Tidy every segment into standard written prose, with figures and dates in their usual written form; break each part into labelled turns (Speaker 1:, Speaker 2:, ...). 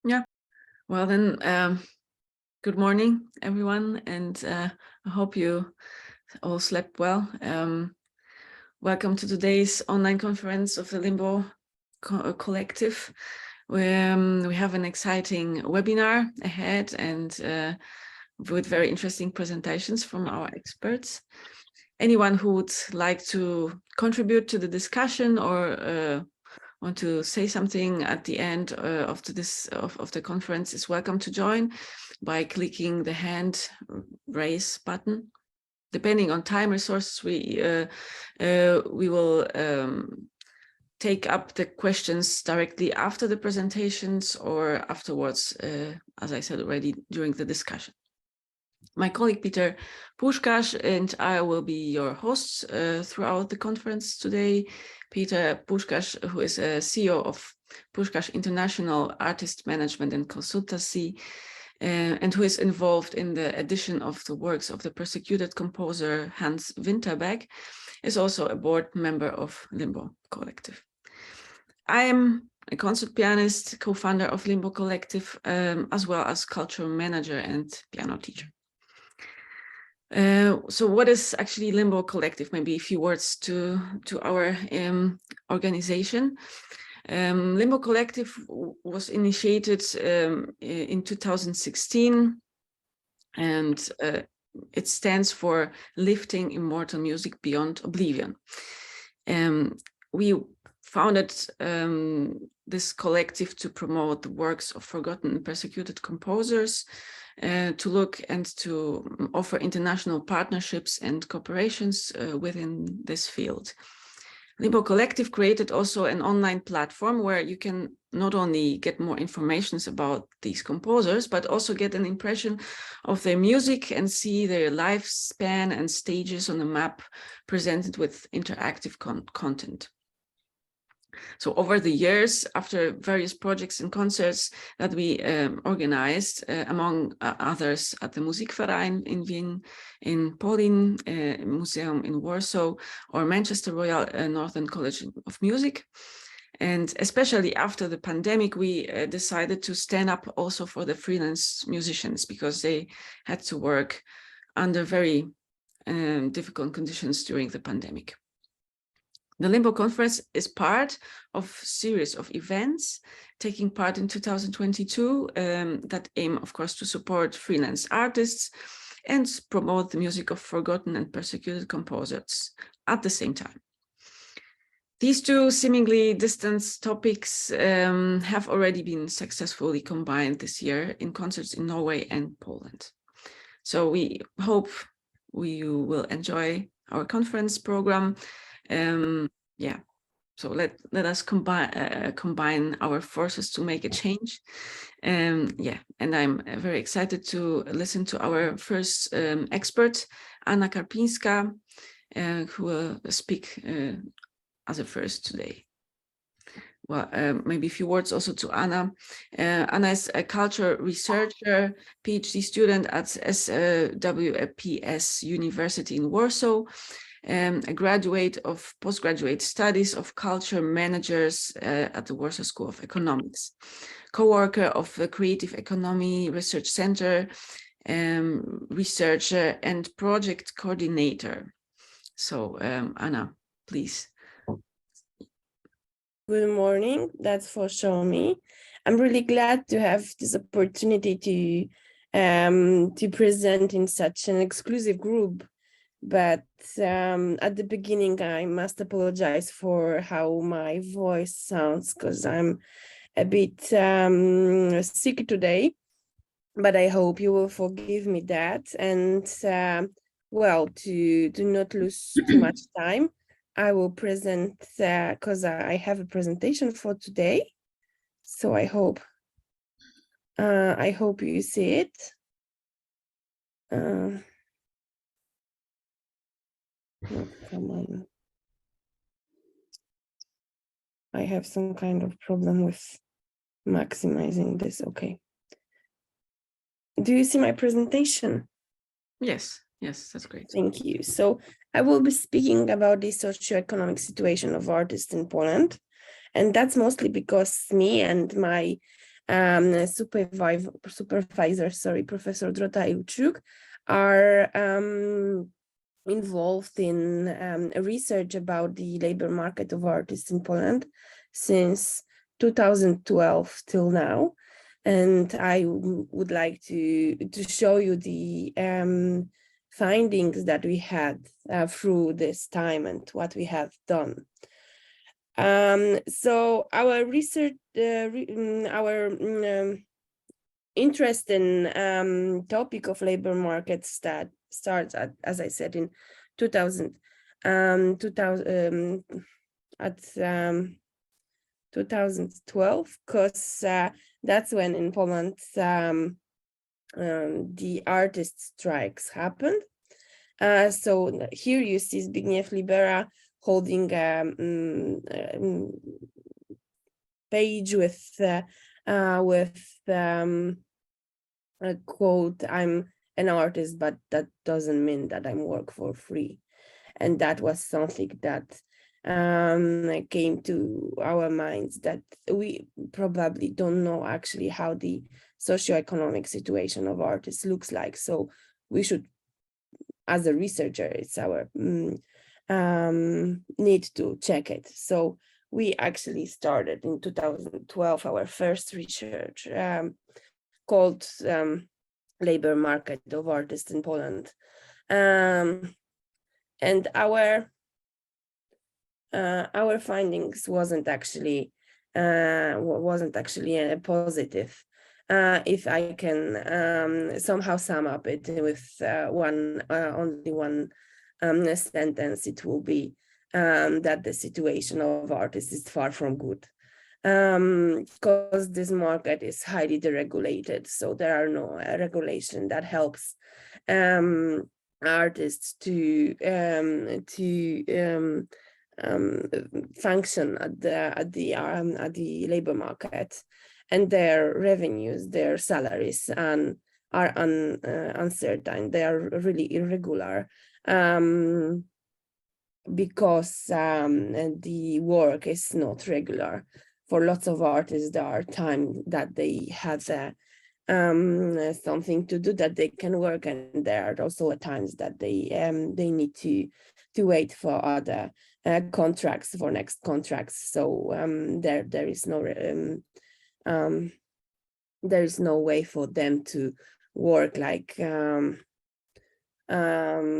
Speaker 1: Yeah, well then, good morning, everyone, and I hope you all slept well. Welcome to today's online conference of the Limbo Collective. We have an exciting webinar ahead and with very interesting presentations from our experts. Anyone who would like to contribute to the discussion or want to say something at the end of the conference is welcome to join by clicking the hand raise button. Depending on time resources, we will take up the questions directly after the presentations or afterwards, as I said already, during the discussion. My colleague Peter Puskás and I will be your hosts throughout the conference today. Peter Puskás, who is a CEO of Puskás International Artist Management and Consultancy, and who is involved in the edition of the works of the persecuted composer Hans Winterberg, is also a board member of Limbo Collective. I am a concert pianist, co-founder of Limbo Collective, as well as cultural manager and piano teacher. So what is actually Limbo Collective? Maybe a few words to our organization. Limbo Collective was initiated in 2016, and it stands for Lifting Immortal Music Beyond Oblivion. We founded this collective to promote the works of forgotten and persecuted composers, to look and to offer international partnerships and cooperations within this field. Limbo Collective created also an online platform where you can not only get more information about these composers, but also get an impression of their music and see their lifespan and stages on a map presented with interactive content. So over the years, after various projects and concerts that we organized, among others at the Musikverein in Wien, in Poland, Museum in Warsaw, or Manchester Royal Northern College of Music, and especially after the pandemic, we decided to stand up also for the freelance musicians because they had to work under very difficult conditions during the pandemic. The Limbo Conference is part of a series of events taking part in 2022 that aim, of course, to support freelance artists and promote the music of forgotten and persecuted composers at the same time. These two seemingly distant topics have already been successfully combined this year in concerts in Norway and Poland. So we hope you will enjoy our conference program. So let us combine our forces to make a change. And I'm very excited to listen to our first expert, Anna Karpińska, who will speak as a first today. Well, maybe a few words also to Anna. Anna is a culture researcher, PhD student at SWPS University in Warsaw, a graduate of postgraduate studies of culture managers at the Warsaw School of Economics, co-worker of the Creative Economy Research Center, researcher and project coordinator. So Anna, please.
Speaker 2: Good morning, that's for Xiaomi. I'm really glad to have this opportunity to present in such an exclusive group. But at the beginning, I must apologize for how my voice sounds because I'm a bit sick today. But I hope you will forgive me that. And well, to not lose too much time, I will present because I have a presentation for today. So I hope you see it. Oh, come on. I have some kind of problem with maximizing this. Okay. Do you see my presentation?
Speaker 1: Yes, that's great.
Speaker 2: Thank you. So I will be speaking about the socioeconomic situation of artists in Poland. And that's mostly because me and my supervisor, Professor Drota Ilchuk, are involved in research about the labor market of artists in Poland since 2012 till now. And I would like to show you the findings that we had through this time and what we have done. So our research, our interest in topic of labor markets that starts at, as I said, in 2012, because that's when in Poland the artist strikes happened. So here you see Zbigniew Libera holding a page with a quote, "I'm an artist, but that doesn't mean that I'm work for free." And that was something that came to our minds, that we probably don't know actually how the socioeconomic situation of artists looks like. So we should, as a researcher, it's our need to check it. So we actually started in 2012 our first research called Labor Market of Artists in Poland, and our findings wasn't actually positive. If I can somehow sum up it with only one sentence, it will be that the situation of artists is far from good, because this market is highly deregulated. So there are no regulation that helps artists to function at the labor market, and their revenues, their salaries, are uncertain. They are really irregular, because the work is not regular. For lots of artists, there are times that they have something to do, that they can work, and there are also times that they need to wait for other contracts, for next contracts. So there is no way for them to work like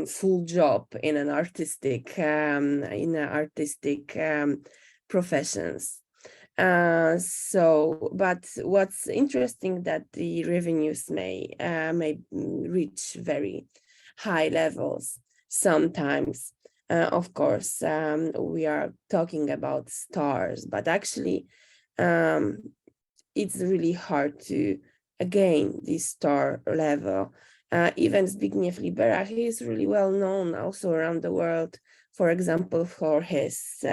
Speaker 2: full job in an artistic professions. So, but what's interesting, that the revenues may reach very high levels sometimes. Of course, we are talking about stars, but actually it's really hard to gain this star level. Even Zbigniew Libera, he is really well known also around the world, for example, for his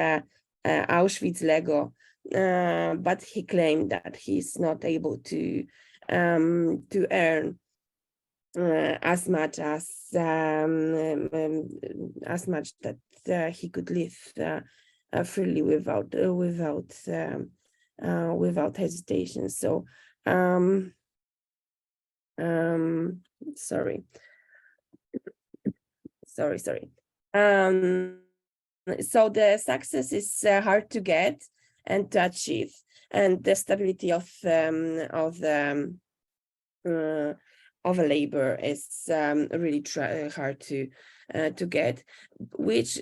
Speaker 2: Auschwitz Lego, but he claimed that he's not able to earn as much that he could live freely without hesitation. So sorry. So the success is hard to get and to achieve, and the stability of a labor is really hard to get, which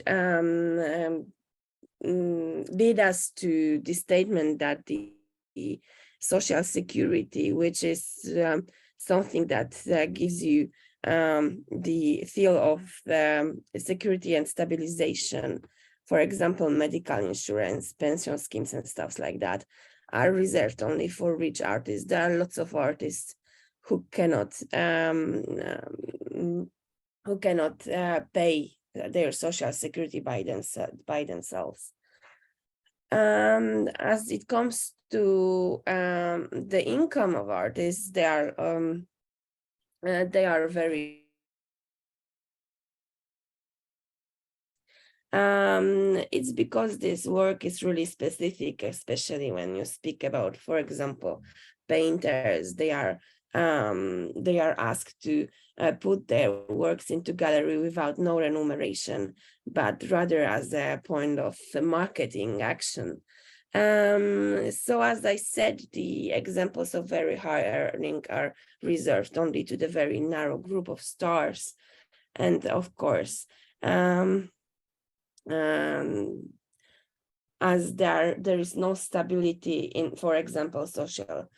Speaker 2: lead us to the statement that the social security, which is something that gives you the feel of security and stabilization, for example, medical insurance, pension schemes and stuff like that, are reserved only for rich artists. There are lots of artists who cannot pay their social security by themselves. As it comes to the income of artists, they are very it's because this work is really specific, especially when you speak about, for example, painters, they are asked to put their works into gallery without no remuneration, but rather as a point of marketing action. So as I said, the examples of very high earning are reserved only to the very narrow group of stars. And of course, as there is no stability in, for example, social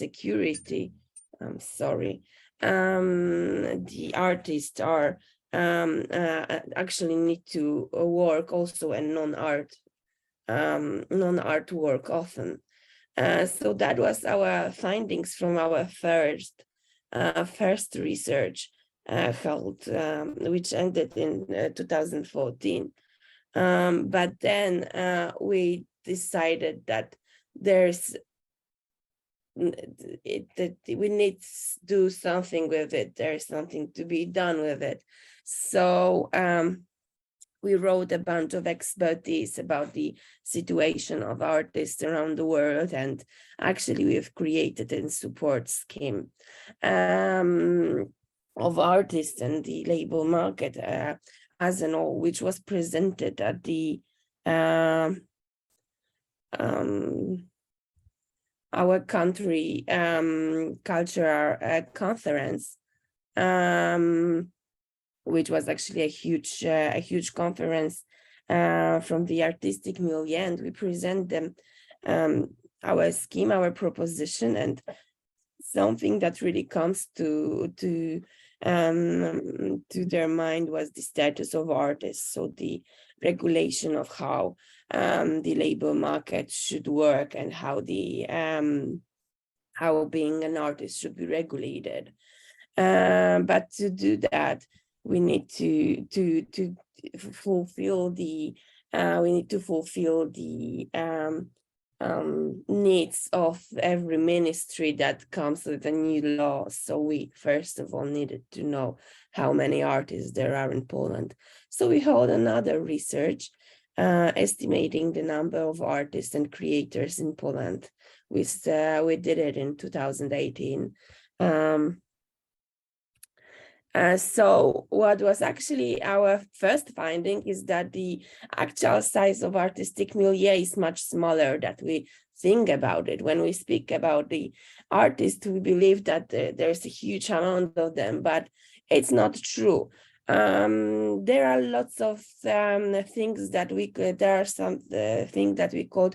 Speaker 2: security, the artists are actually need to work also in non-art work often. So that was our findings from our first research held, which ended in 2014. But then we decided that we need to do something with it. There's something to be done with it. So we wrote a bunch of expertise about the situation of artists around the world, and actually we've created a support scheme of artists and the labor market as an whole, which was presented at the our country cultural conference, which was actually a huge conference from the artistic milieu, and we present them our scheme, our proposition, and something that really comes to their mind was the status of artists. So the regulation of how the labor market should work and how how being an artist should be regulated. But to do that, we need to fulfill the needs of every ministry that comes with a new law. So we first of all needed to know how many artists there are in Poland. So we held another research estimating the number of artists and creators in Poland. We did it in 2018. So what was actually our first finding is that the actual size of artistic milieu is much smaller than we think about it. When we speak about the artists, we believe that there's a huge amount of them, but it's not true. There are lots of things that there are some things that we call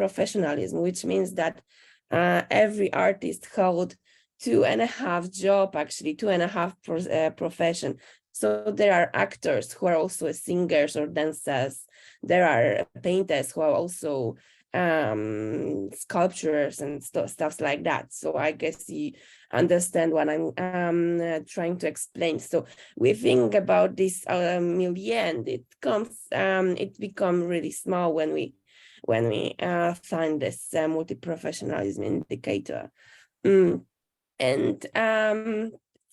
Speaker 2: professionalism, which means that every artist holds 2.5 job, actually 2.5 profession. So there are actors who are also singers or dancers. There are painters who are also sculptures and stuff like that. So I guess you understand what I'm trying to explain. So we think about this milieu, and it becomes really small when we find this multi-professionalism indicator. And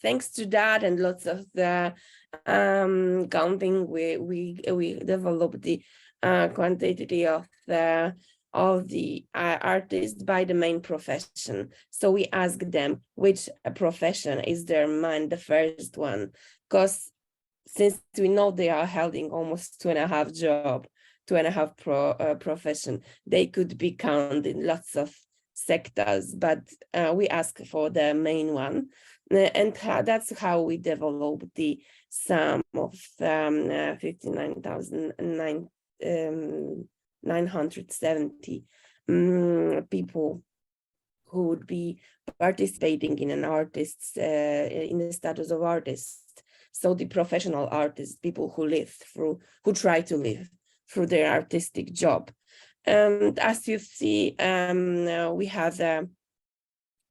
Speaker 2: thanks to that and lots of the counting, we developed the quantity of the artists by the main profession. So we asked them which profession is their mind, the first one, because since we know they are holding almost 2.5 job, 2.5 profession, they could be counted in lots of sectors, but we ask for the main one, and that's how we developed the sum of 59,970 people who would be participating in an artist's in the status of artist. So the professional artists, people who try to live through their artistic job. And as you see, we have a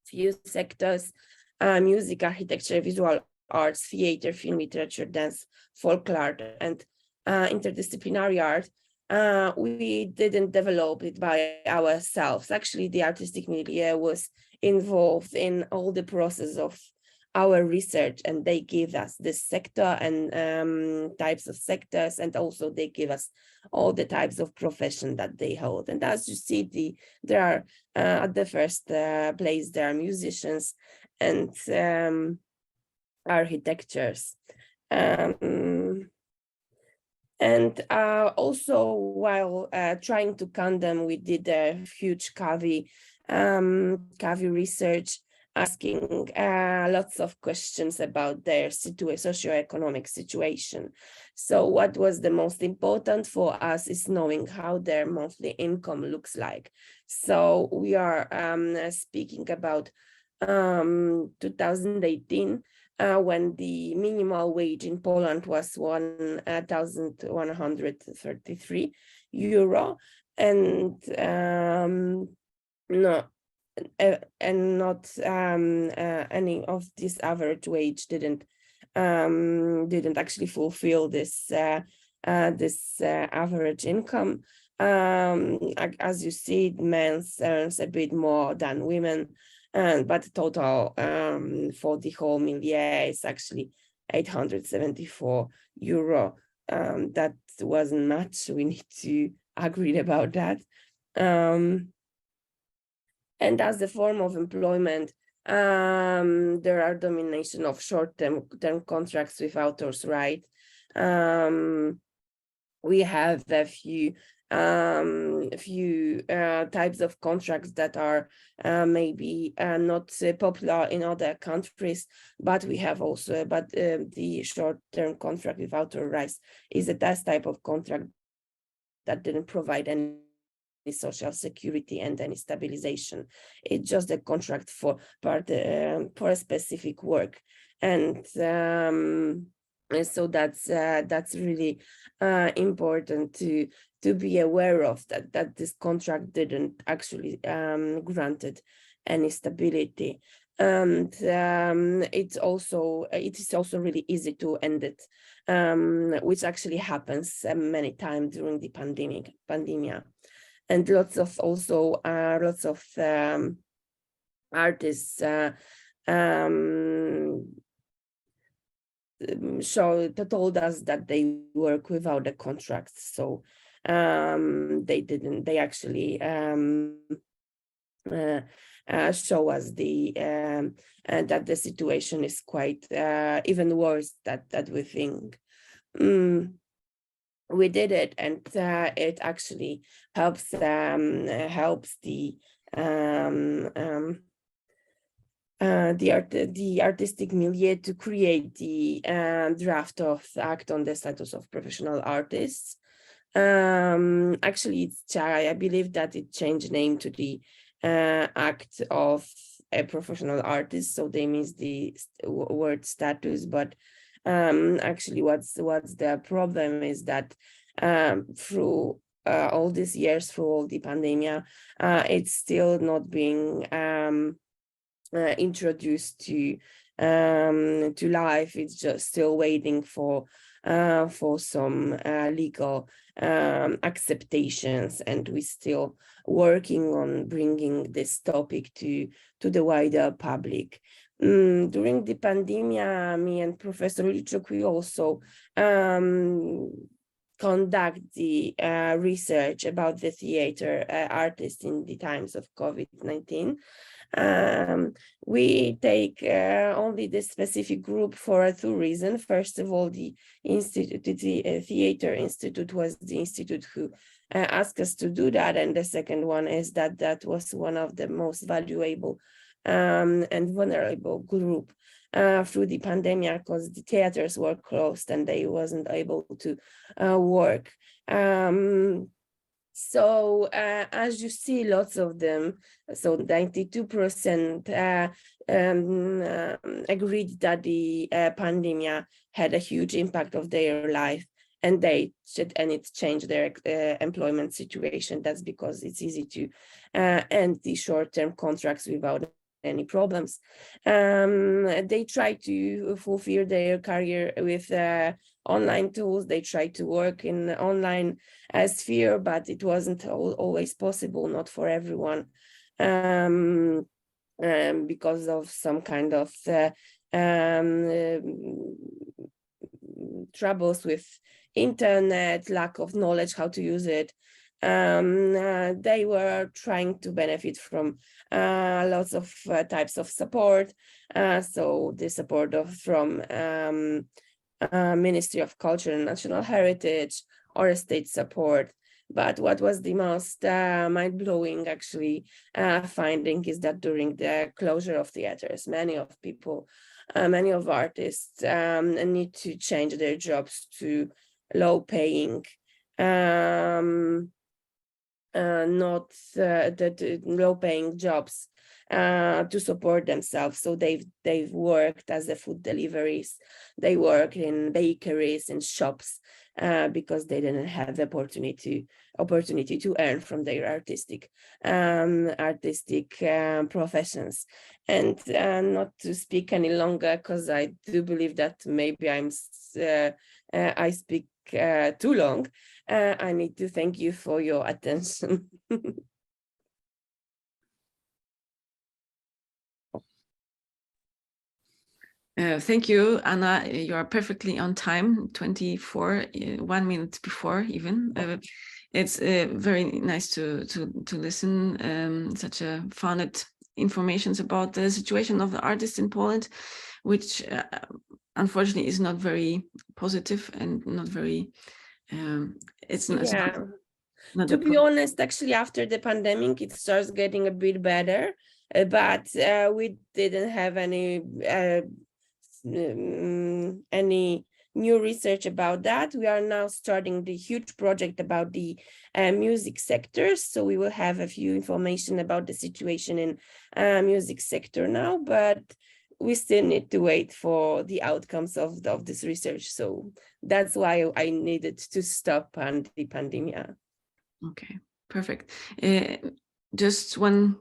Speaker 2: few sectors: music, architecture, visual arts, theater, film, literature, dance, folk art, and interdisciplinary art. We didn't develop it by ourselves. Actually, the artistic milieu was involved in all the process of our research, and they give us this sector and types of sectors, and also they give us all the types of profession that they hold. And as you see, there are at the first place there are musicians and architectures. And also, while trying to count them, we did a huge CAVI research, asking lots of questions about their socioeconomic situation. So what was the most important for us is knowing how their monthly income looks like. So we are speaking about 2018, when the minimal wage in Poland was 1,133 euro, and not any of this average wage didn't actually fulfill this average income. As you see, men earns a bit more than women, but total for the whole milieu is actually 874 euro. That wasn't much. We need to agree about that. And as a form of employment, there are domination of short-term contracts with authors' right. We have a few types of contracts that are maybe not popular in other countries, but we have also, the short-term contract with author rights is a type of contract that didn't provide any social security and any stabilization. It's just a contract for a specific work, and so that's really important to be aware of, that this contract didn't actually granted any stability. And it is also really easy to end it, which actually happens many times during the pandemic. And lots of artists told us that they work without a contract, so they actually show us that the situation is quite even worse that we think. We did it, and it actually helps the artistic milieu to create the draft of the Act on the Status of Professional Artists. Actually, I believe that it changed name to the Act of a Professional Artist, so they miss the word status, but actually what's the problem is that through all these years, through all the pandemic, it's still not being introduced to life. It's just still waiting for some legal acceptations, and we're still working on bringing this topic to the wider public. During the pandemic, me and Professor Liczuk, we also conduct the research about the theater artists in the times of COVID-19. We take only this specific group for two reasons. First of all, the Theater Institute was the institute who asked us to do that, and the second one is that was one of the most valuable and vulnerable group through the pandemic, because the theaters were closed and they wasn't able to work. So as you see, lots of them, so 92% agreed that the pandemic had a huge impact of their life, and it changed their employment situation. That's because it's easy to end the short-term contracts without any problems. They try to fulfill their career with online tools. They try to work in the online sphere, but it wasn't always possible, not for everyone, because of some kind of troubles with internet, lack of knowledge how to use it. They were trying to benefit from lots of types of support. So the support from Ministry of Culture and National Heritage or state support. But what was the most mind-blowing actually finding is that during the closure of theaters, many of artists need to change their jobs to low-paying, not the low-paying jobs to support themselves. So they've worked as the food deliveries, they work in bakeries and shops because they didn't have the opportunity to earn from their artistic professions. And not to speak any longer, because I do believe that maybe I speak too long. I need to thank you for your attention.
Speaker 1: Thank you, Anna. You are perfectly on time, 1 minute before even. It's very nice to listen such a founded informations about the situation of the artists in Poland, which unfortunately is not very positive and not very. It's not.
Speaker 2: Yeah.
Speaker 1: Not
Speaker 2: to be honest, actually, after the pandemic, it starts getting a bit better, but we didn't have any new research about that. We are now starting the huge project about the music sector, so we will have a few information about the situation in music sector now, but we still need to wait for the outcomes of this research. So that's why I needed to stop the pandemic.
Speaker 1: Okay, perfect. Just one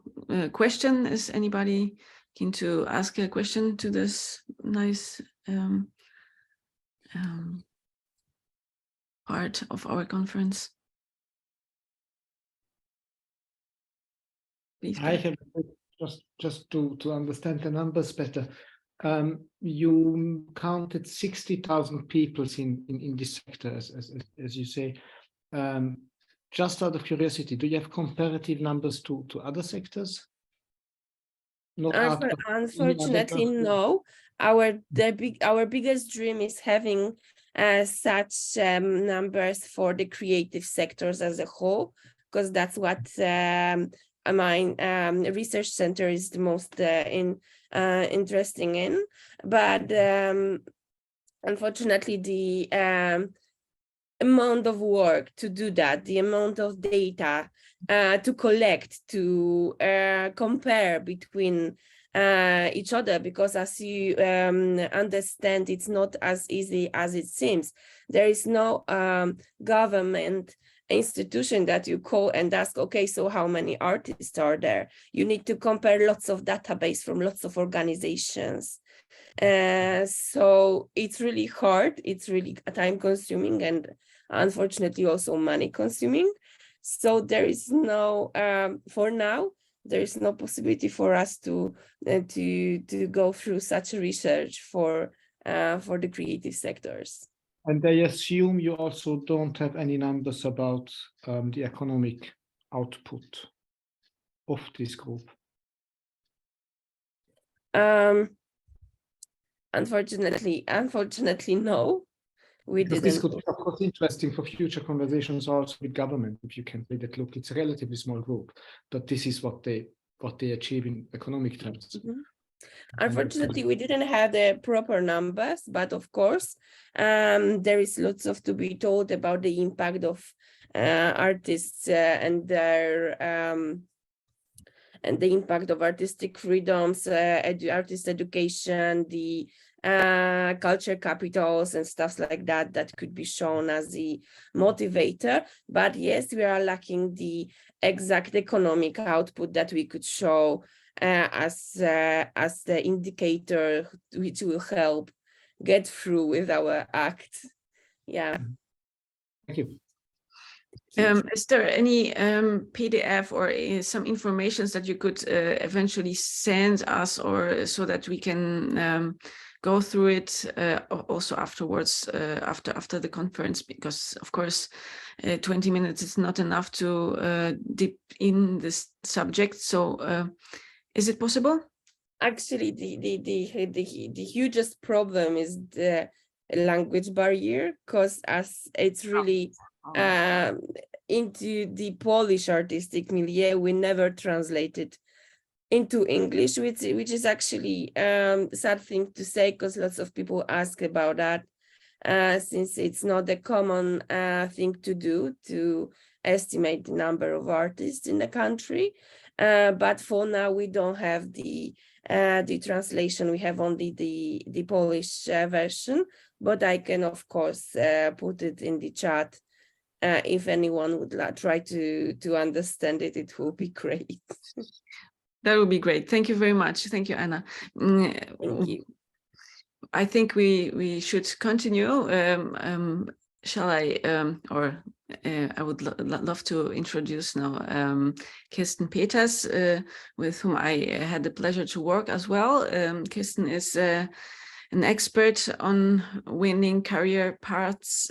Speaker 1: question. Is anybody keen to ask a question to this nice part of our conference? Please.
Speaker 3: I have just to understand the numbers better. You counted 60,000 people in this sector, as you say. Just out of curiosity, do you have comparative numbers to other sectors?
Speaker 2: Unfortunately, no. Our biggest dream is having such numbers for the creative sectors as a whole, because that's what my research center is the most interesting in. But unfortunately, the amount of work to do that, the amount of data to collect, to compare between each other, because as you understand, it's not as easy as it seems. There is no government institution that you call and ask, okay, so how many artists are there? You need to compare lots of database from lots of organizations. So it's really hard, it's really time consuming, and unfortunately also money consuming. So there is no, for now, there is no possibility for us to go through such research for the creative sectors.
Speaker 3: And I assume you also don't have any numbers about the economic output of this group.
Speaker 2: Unfortunately, no. We didn't.
Speaker 3: This could be, of course, interesting for future conversations also with government. If you can take a look, it's a relatively small group, but this is what they achieve in economic terms.
Speaker 2: Mm-hmm. Unfortunately, we didn't have the proper numbers, but of course, there is lots of to be told about the impact of artists and their and the impact of artistic freedoms, artist education, the culture capitals and stuff like that could be shown as the motivator. But yes, we are lacking the exact economic output that we could show as the indicator which will help get through with our act. Yeah.
Speaker 3: Thank you.
Speaker 1: Is there any PDF or some information that you could eventually send us, or so that we can go through it also afterwards, after the conference? Because of course 20 minutes is not enough to deep in this subject. So is it possible?
Speaker 2: Actually, the hugest problem is the language barrier, because as it's really into the Polish artistic milieu, we never translated into English, which is actually sad thing to say, because lots of people ask about that, since it's not a common thing to do, to estimate the number of artists in the country. But for now, we don't have the translation. We have only the Polish version, but I can of course put it in the chat. If anyone would try to understand it, it will be great.
Speaker 1: That would be great. Thank you very much. Thank you, Anna.
Speaker 2: Thank you.
Speaker 1: I think we should continue. Shall I? I would love to introduce now Kirsten Peters, with whom I had the pleasure to work as well. Kirsten is an expert on winning career paths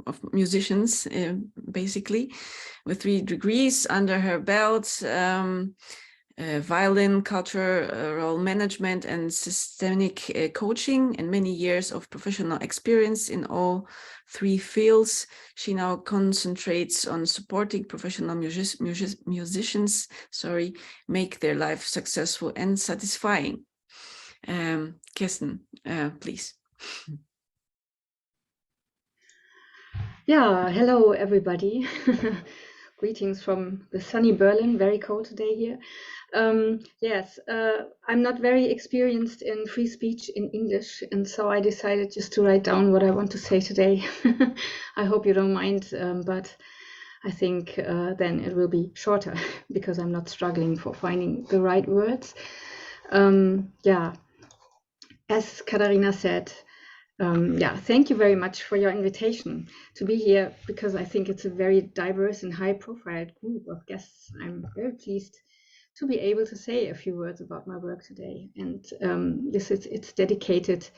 Speaker 1: of musicians, basically, with 3 degrees under her belt. Violin, cultural management, and systemic coaching, and many years of professional experience in all 3 fields. She now concentrates on supporting professional musicians, make their life successful and satisfying. Kirsten, please.
Speaker 4: Yeah, hello everybody. Greetings from the sunny Berlin, very cold today here. Yes, I'm not very experienced in free speech in English, and so I decided just to write down what I want to say today. I hope you don't mind, but I think then it will be shorter because I'm not struggling for finding the right words. Yeah, as Katharina said, thank you very much for your invitation to be here, because I think it's a very diverse and high-profile group of guests. I'm very pleased to be able to say a few words about my work today, and it's dedicated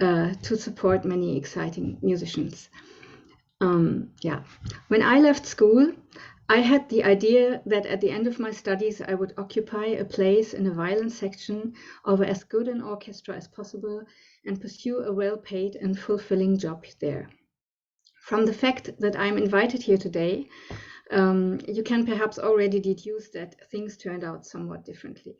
Speaker 4: to support many exciting musicians. When I left school, I had the idea that at the end of my studies I would occupy a place in a violin section of as good an orchestra as possible and pursue a well-paid and fulfilling job there. From the fact that I'm invited here today, you can perhaps already deduce that things turned out somewhat differently.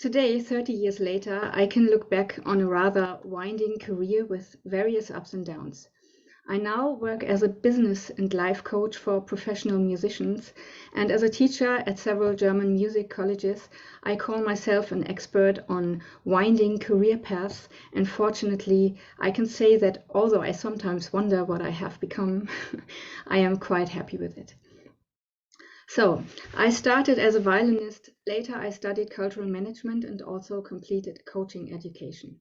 Speaker 4: Today, 30 years later, I can look back on a rather winding career with various ups and downs. I now work as a business and life coach for professional musicians, and as a teacher at several German music colleges. I call myself an expert on winding career paths, and fortunately I can say that although I sometimes wonder what I have become, I am quite happy with it. So, I started as a violinist. Later I studied cultural management and also completed coaching education.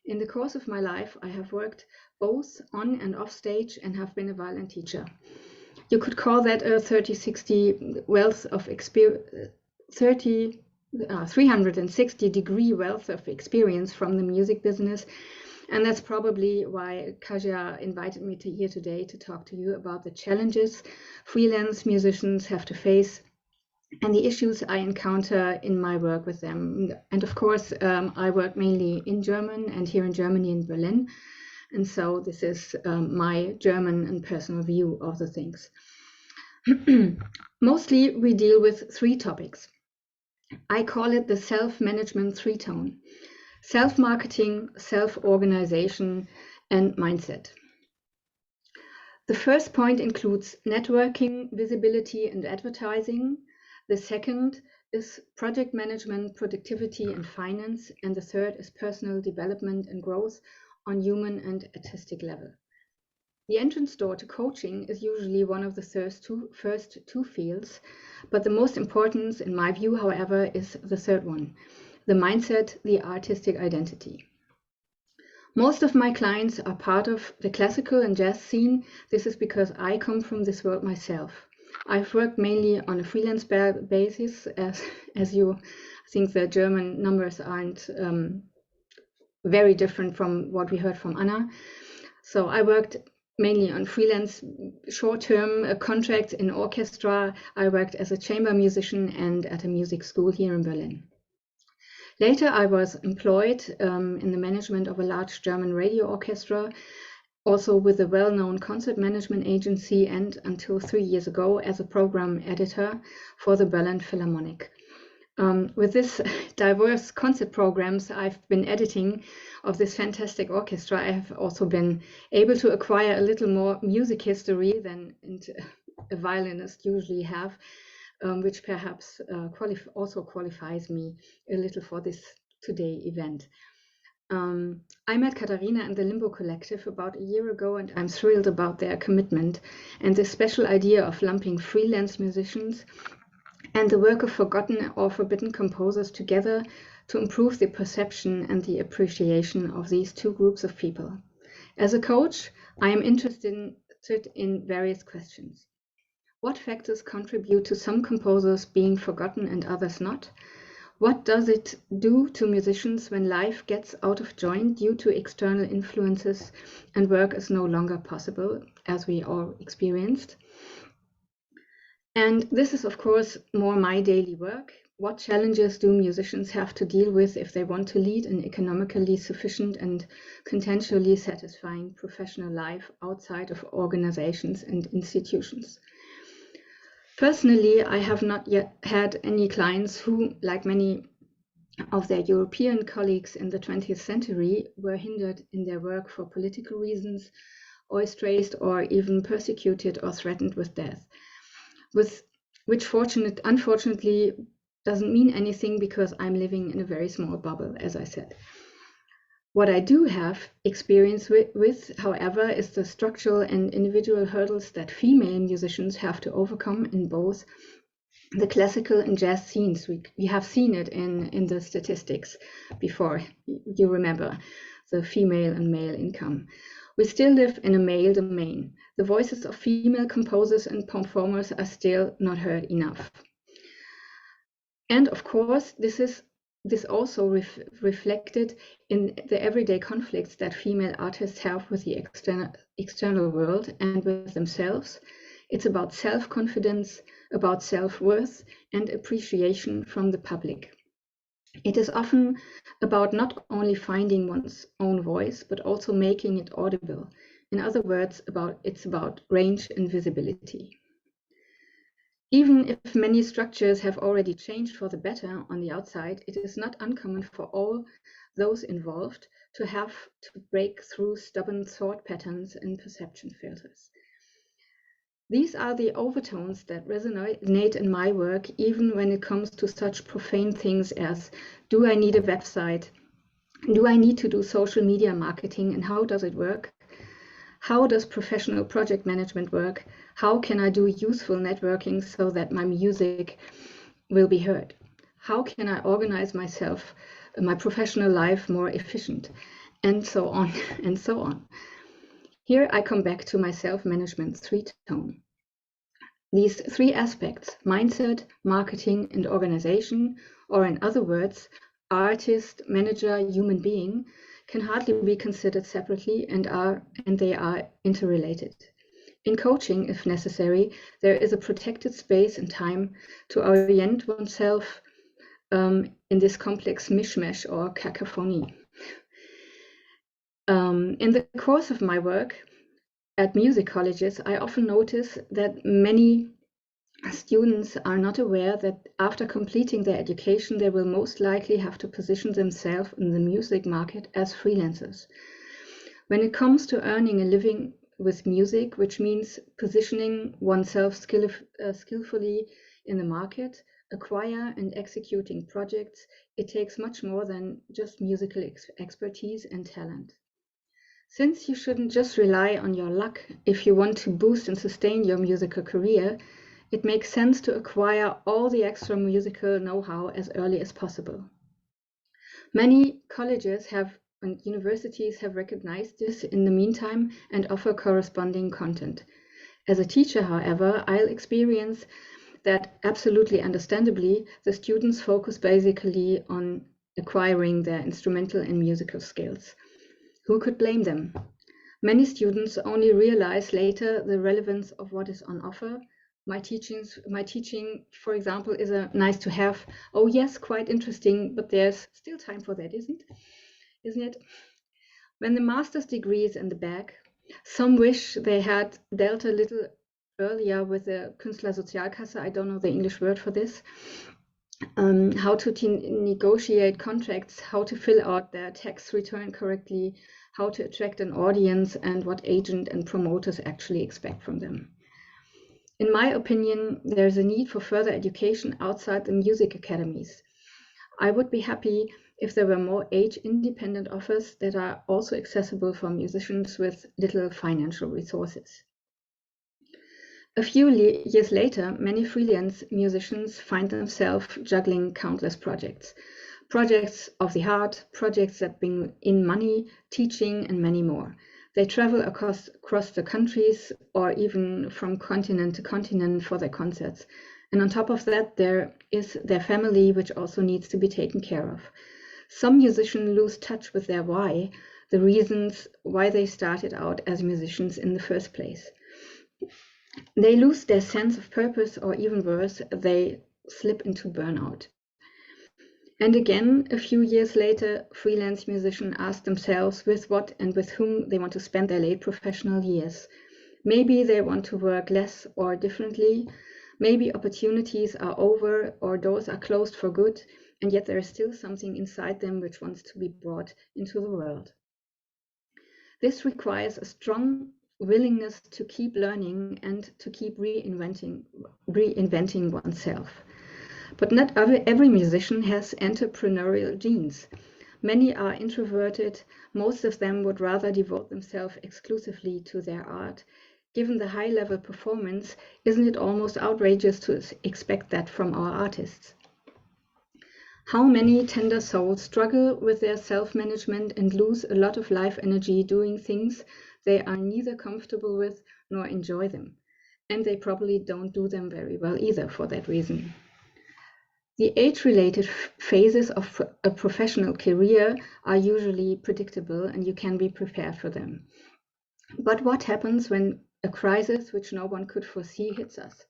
Speaker 4: In the course of my life, I have worked both on and off stage and have been a violin teacher. You could call that a 360-degree wealth of experience from the music business. And that's probably why Kajetan invited me here today to talk to you about the challenges freelance musicians have to face and the issues I encounter in my work with them. And of course, I work mainly in German and here in Germany in Berlin. And so this is my German and personal view of the things. Mostly we deal with 3 topics. I call it the self-management 3-tone: self-marketing, self-organization, and mindset. The first point includes networking, visibility, and advertising. The second is project management, productivity, and finance. And the third is personal development and growth on human and artistic level. The entrance door to coaching is usually one of the first two fields, but the most important, in my view, however, is the third one: the mindset, the artistic identity. Most of my clients are part of the classical and jazz scene. This is because I come from this world myself. I've worked mainly on a freelance basis, as you think the German numbers aren't very different from what we heard from Anna. So I worked mainly on freelance short-term contracts in orchestra. I worked as a chamber musician and at a music school here in Berlin. Later, I was employed in the management of a large German radio orchestra, also with a well-known concert management agency, and until 3 years ago as a program editor for the Berlin Philharmonic. With this diverse concert programs I've been editing of this fantastic orchestra, I have also been able to acquire a little more music history than a violinist usually have, which perhaps also qualifies me a little for this today event. I met Katharina and the Limbo Collective about a year ago, and I'm thrilled about their commitment and the special idea of lumping freelance musicians and the work of forgotten or forbidden composers together to improve the perception and the appreciation of these two groups of people. As a coach, I am interested in various questions. What factors contribute to some composers being forgotten and others not? What does it do to musicians when life gets out of joint due to external influences and work is no longer possible, as we all experienced? And this is, of course, more my daily work. What challenges do musicians have to deal with if they want to lead an economically sufficient and contentiously satisfying professional life outside of organizations and institutions? Personally, I have not yet had any clients who, like many of their European colleagues in the 20th century, were hindered in their work for political reasons, ostracized or even persecuted or threatened with death. Which unfortunately doesn't mean anything because I'm living in a very small bubble, as I said. What I do have experience with, however, is the structural and individual hurdles that female musicians have to overcome in both the classical and jazz scenes. We have seen it in the statistics before. You remember the female and male income. We still live in a male domain. The voices of female composers and performers are still not heard enough. And of course, this also reflected in the everyday conflicts that female artists have with the external world and with themselves. It's about self-confidence, about self-worth and appreciation from the public. It is often about not only finding one's own voice, but also making it audible. In other words, it's about range and visibility. Even if many structures have already changed for the better on the outside, it is not uncommon for all those involved to have to break through stubborn thought patterns and perception filters. These are the overtones that resonate in my work, even when it comes to such profane things as, do I need a website? Do I need to do social media marketing, and how does it work? How does professional project management work? How can I do useful networking so that my music will be heard? How can I organize myself, my professional life more efficient? And so on and so on. Here I come back to my self-management three-tone. These three aspects, mindset, marketing, and organization, or in other words, artist, manager, human being, can hardly be considered separately and they are interrelated. In coaching, if necessary, there is a protected space and time to orient oneself in this complex mishmash or cacophony. In the course of my work at music colleges, I often notice that many students are not aware that after completing their education, they will most likely have to position themselves in the music market as freelancers. When it comes to earning a living with music, which means positioning oneself skillfully in the market, acquire and executing projects, it takes much more than just musical expertise and talent. Since you shouldn't just rely on your luck if you want to boost and sustain your musical career, it makes sense to acquire all the extra musical know-how as early as possible. Many colleges have and universities have recognized this in the meantime and offer corresponding content. As a teacher, however, I'll experience that absolutely understandably, the students focus basically on acquiring their instrumental and musical skills. Who could blame them? Many students only realize later the relevance of what is on offer. My teaching, for example, is a nice to have. Oh yes, quite interesting, but there's still time for that, isn't it? When the master's degree is in the bag, some wish they had dealt a little earlier with the Künstlersozialkasse, I don't know the English word for this, how to negotiate contracts, how to fill out their tax return correctly, how to attract an audience, and what agent and promoters actually expect from them. In my opinion, there's a need for further education outside the music academies. I would be happy if there were more age-independent offers that are also accessible for musicians with little financial resources. A few years later, many freelance musicians find themselves juggling countless projects. Projects of the heart, projects that bring in money, teaching, and many more. They travel across the countries or even from continent to continent for their concerts. And on top of that, there is their family, which also needs to be taken care of. Some musicians lose touch with their why, the reasons why they started out as musicians in the first place. They lose their sense of purpose, or even worse, they slip into burnout. And again, a few years later, freelance musicians ask themselves with what and with whom they want to spend their late professional years. Maybe they want to work less or differently. Maybe opportunities are over or doors are closed for good, and yet there is still something inside them which wants to be brought into the world. This requires a strong willingness to keep learning and to keep reinventing oneself. But not every musician has entrepreneurial genes. Many are introverted. Most of them would rather devote themselves exclusively to their art. Given the high-level performance, isn't it almost outrageous to expect that from our artists? How many tender souls struggle with their self-management and lose a lot of life energy doing things they are neither comfortable with nor enjoy them. And they probably don't do them very well either for that reason. The age-related phases of a professional career are usually predictable and you can be prepared for them. But what happens when a crisis which no one could foresee hits us?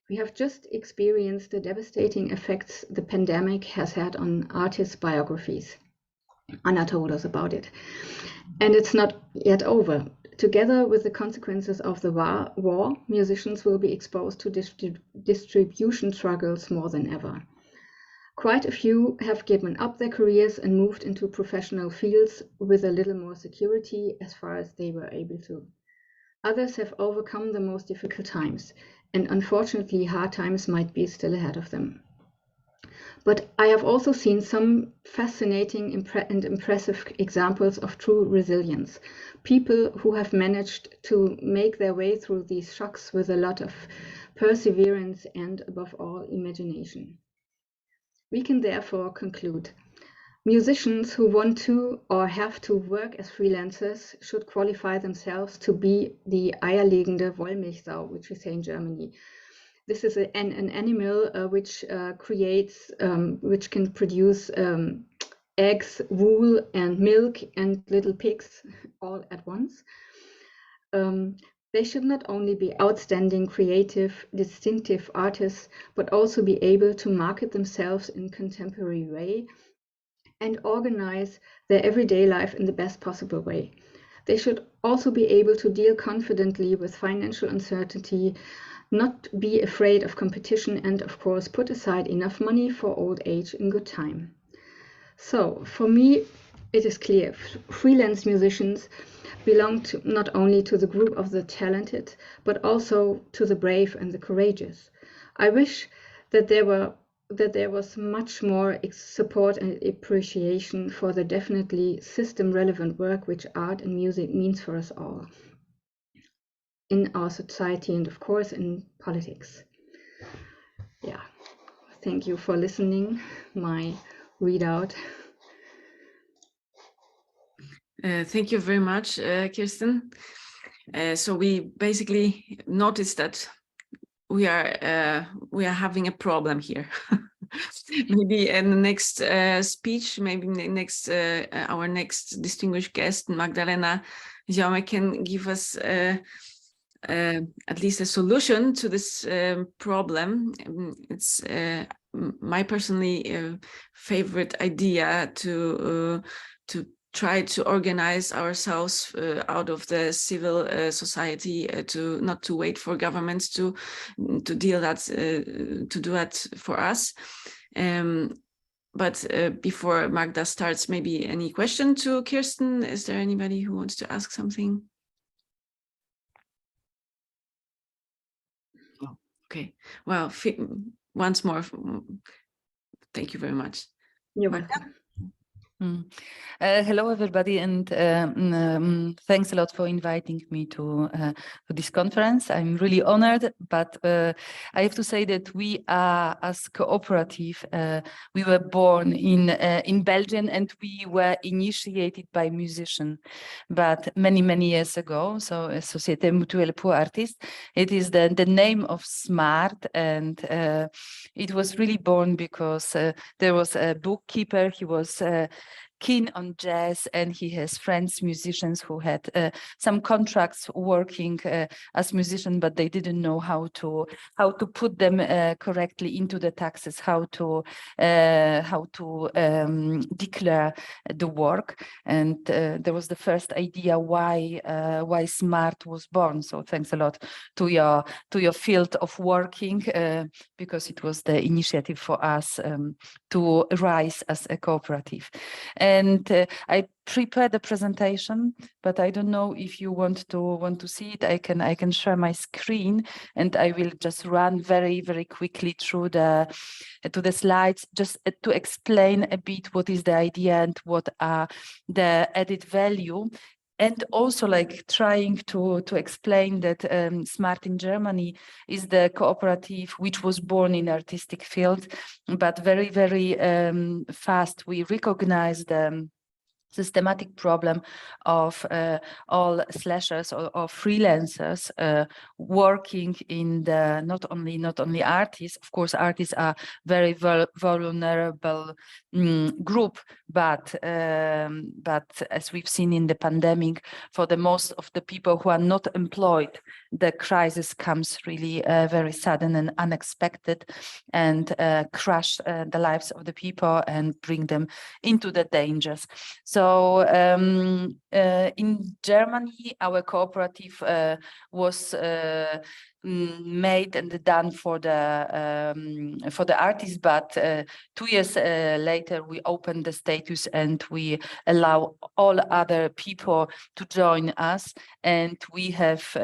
Speaker 4: We have just experienced the devastating effects the pandemic has had on artists' biographies. Anna told us about it. And it's not yet over. Together with the consequences of the war, musicians will be exposed to distribution struggles more than ever. Quite a few have given up their careers and moved into professional fields with a little more security as far as they were able to. Others have overcome the most difficult times, and unfortunately hard times might be still ahead of them. But I have also seen some fascinating and impressive examples of true resilience. People who have managed to make their way through these shocks with a lot of perseverance and, above all, imagination. We can therefore conclude, musicians who want to or have to work as freelancers should qualify themselves to be the eierlegende Wollmilchsau, which we say in Germany. This is an animal which can produce eggs, wool, and milk, and little pigs all at once. They should not only be outstanding, creative, distinctive artists, but also be able to market themselves in a contemporary way and organize their everyday life in the best possible way. They should also be able to deal confidently with financial uncertainty, not be afraid of competition, and of course put aside enough money for old age in good time. So for me, it is clear, freelance musicians belong to not only to the group of the talented, but also to the brave and the courageous. I wish that there was much more support and appreciation for the definitely system-relevant work which art and music means for us all, in our society and of course in politics. Yeah, thank you for listening. My readout.
Speaker 1: Thank you very much, Kirsten. So we basically noticed that we are having a problem here. Maybe in the next speech, maybe next our next distinguished guest, Magdalena Ziomek, can give us at least a solution to this problem. It's my personally favorite idea to try to organize ourselves out of the civil society, to not to wait for governments to do that for us. But before Magda starts, maybe any question to Kirsten? Is there anybody who wants to ask something? Oh, okay. Well, once more, thank you very much.
Speaker 4: You're
Speaker 1: Magda?
Speaker 4: welcome.
Speaker 5: Hello, everybody, and thanks a lot for inviting me to this conference. I'm really honored, but I have to say that we are, as Cooperative, we were born in Belgium, and we were initiated by musicians, but many years ago. So, Société Mutuelle pour Artistes, it is the name of SMART, and it was really born because there was a bookkeeper. He was keen on jazz, and he has friends, musicians, who had some contracts working as musicians, but they didn't know how to put them correctly into the taxes, how to declare the work. And there was the first idea why SMART was born. So thanks a lot to your field of working, because it was the initiative for us to rise as a cooperative. And I prepared the presentation, but I don't know if you want to see it. I can share my screen, and I will just run very quickly through the slides, just to explain a bit what is the idea and what are the added value. And also, like, trying to explain that SMART in Germany is the cooperative which was born in artistic field, but very fast we recognize the systematic problem of all slashers or freelancers working in the not only artists. Of course, artists are very vulnerable group, but as we've seen in the pandemic, for the most of the people who are not employed, the crisis comes really very sudden and unexpected, and crush the lives of the people and bring them into the dangers. So in Germany, our cooperative was made and done for the artists, but 2 years later we opened the status and we allow all other people to join us, and we have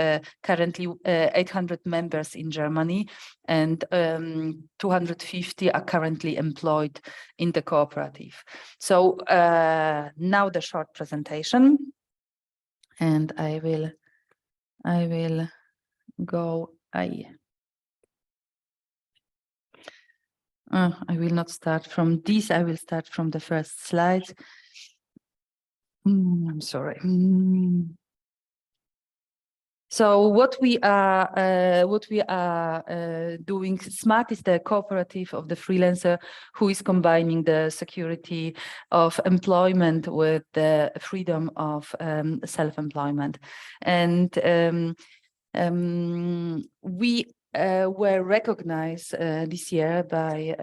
Speaker 5: currently 800 members in Germany, and 250 are currently employed in the cooperative. So now the short presentation, and I will go. I will not start from this. I will start from the first slide. I'm sorry. So what we are doing, SMART is the cooperative of the freelancer who is combining the security of employment with the freedom of self-employment. And we were recognized this year by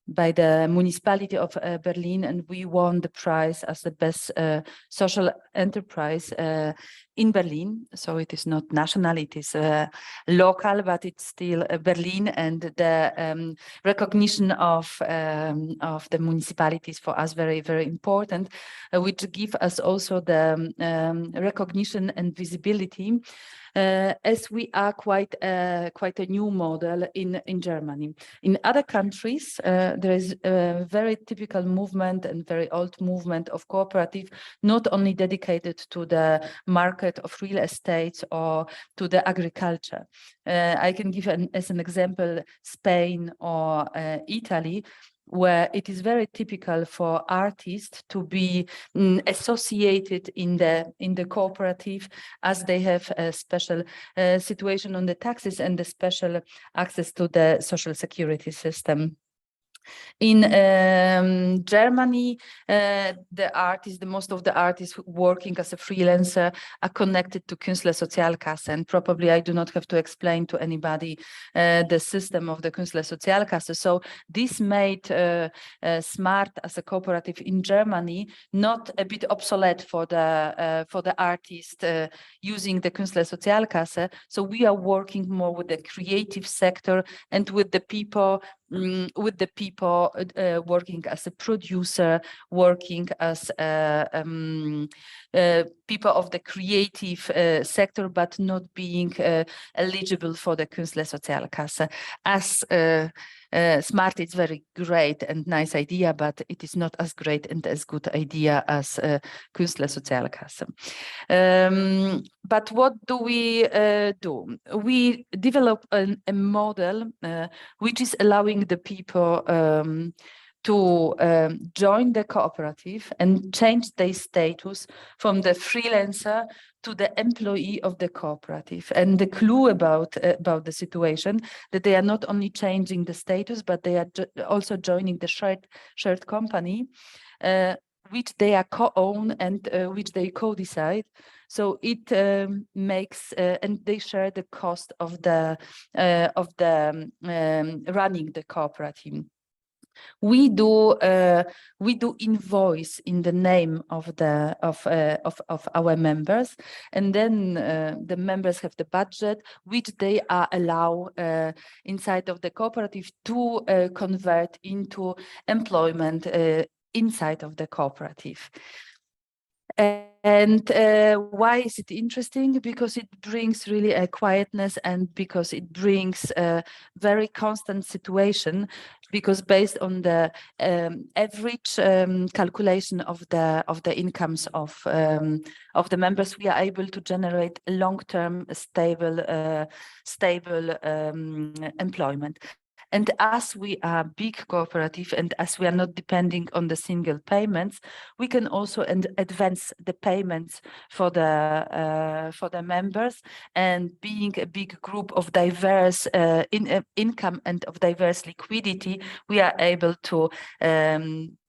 Speaker 5: the municipality of Berlin, and we won the prize as the best social enterprise in Berlin. So it is not national, it is local, but it's still Berlin, and the recognition of the municipalities for us very important, which give us also the recognition and visibility. As we are quite a new model in Germany. In other countries, there is a very typical movement and very old movement of cooperative, not only dedicated to the market of real estate or to the agriculture. I can give as an example Spain or Italy. where it is very typical for artists to be associated in the cooperative, as they have a special situation on the taxes and the special access to the social security system. In Germany, most of the artists working as a freelancer are connected to Künstlersozialkasse, and probably I do not have to explain to anybody the system of the Künstlersozialkasse. So this made SMART as a cooperative in Germany not a bit obsolete for the artist using the Künstlersozialkasse. So we are working more with the creative sector and with the people working as a producer, working as people of the creative sector, but not being eligible for the Künstlersozialkasse. As SMART is very great and nice idea, but it is not as great and as good idea as Künstlersozialkasse. But what do we do? We develop a model which is allowing the people to join the cooperative and change their status from the freelancer to the employee of the cooperative. And the clue about the situation, that they are not only changing the status, but they are also joining the shared company, which they are co-own and which they co-decide. So it makes and they share the cost of the running the cooperative. We do invoice in the name of our members, and then the members have the budget which they are allowed inside of the cooperative to convert into employment inside of the cooperative. And why is it interesting? Because it brings really a quietness, and because it brings a very constant situation, because based on the average calculation of the incomes of the members, we are able to generate long-term stable employment. And as we are big cooperative and as we are not depending on the single payments, we can also advance the payments for the members. And being a big group of diverse income and of diverse liquidity, we are able to,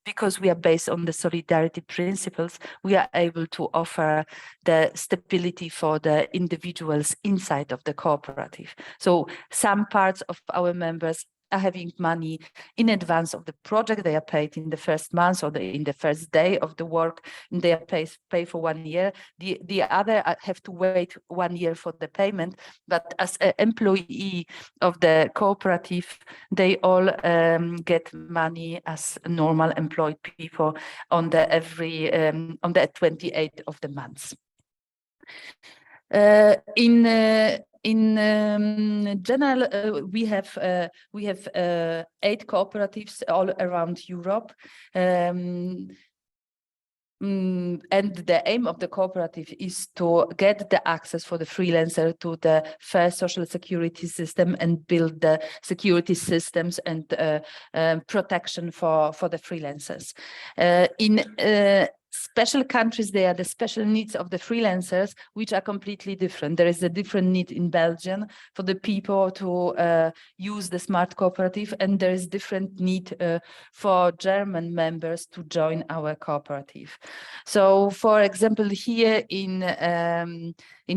Speaker 5: because we are based on the solidarity principles, we are able to offer the stability for the individuals inside of the cooperative. So some parts of our members are having money in advance of the project. They are paid in the first month or in the first day of the work, and they are paid for 1 year. The other have to wait 1 year for the payment, but as an employee of the cooperative, they all get money as normal employed people on the 28th of the month. In general, we have 8 cooperatives all around Europe. And the aim of the cooperative is to get the access for the freelancer to the first social security system and build the security systems and protection for the freelancers. In special countries, they are the special needs of the freelancers, which are completely different. There is a different need in Belgium for the people to use the SMART cooperative, and there is different need for German members to join our cooperative. So, for example, here in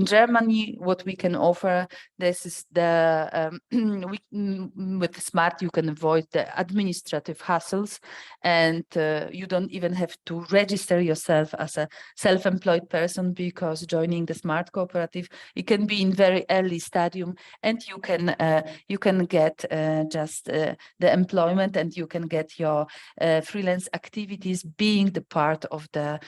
Speaker 5: Germany, what we can offer, this is the with SMART you can avoid the administrative hassles, and you don't even have to register yourself as a self-employed person, because joining the SMART cooperative, it can be in very early stadium, and you can get just the employment, and you can get your freelance activities being the part of the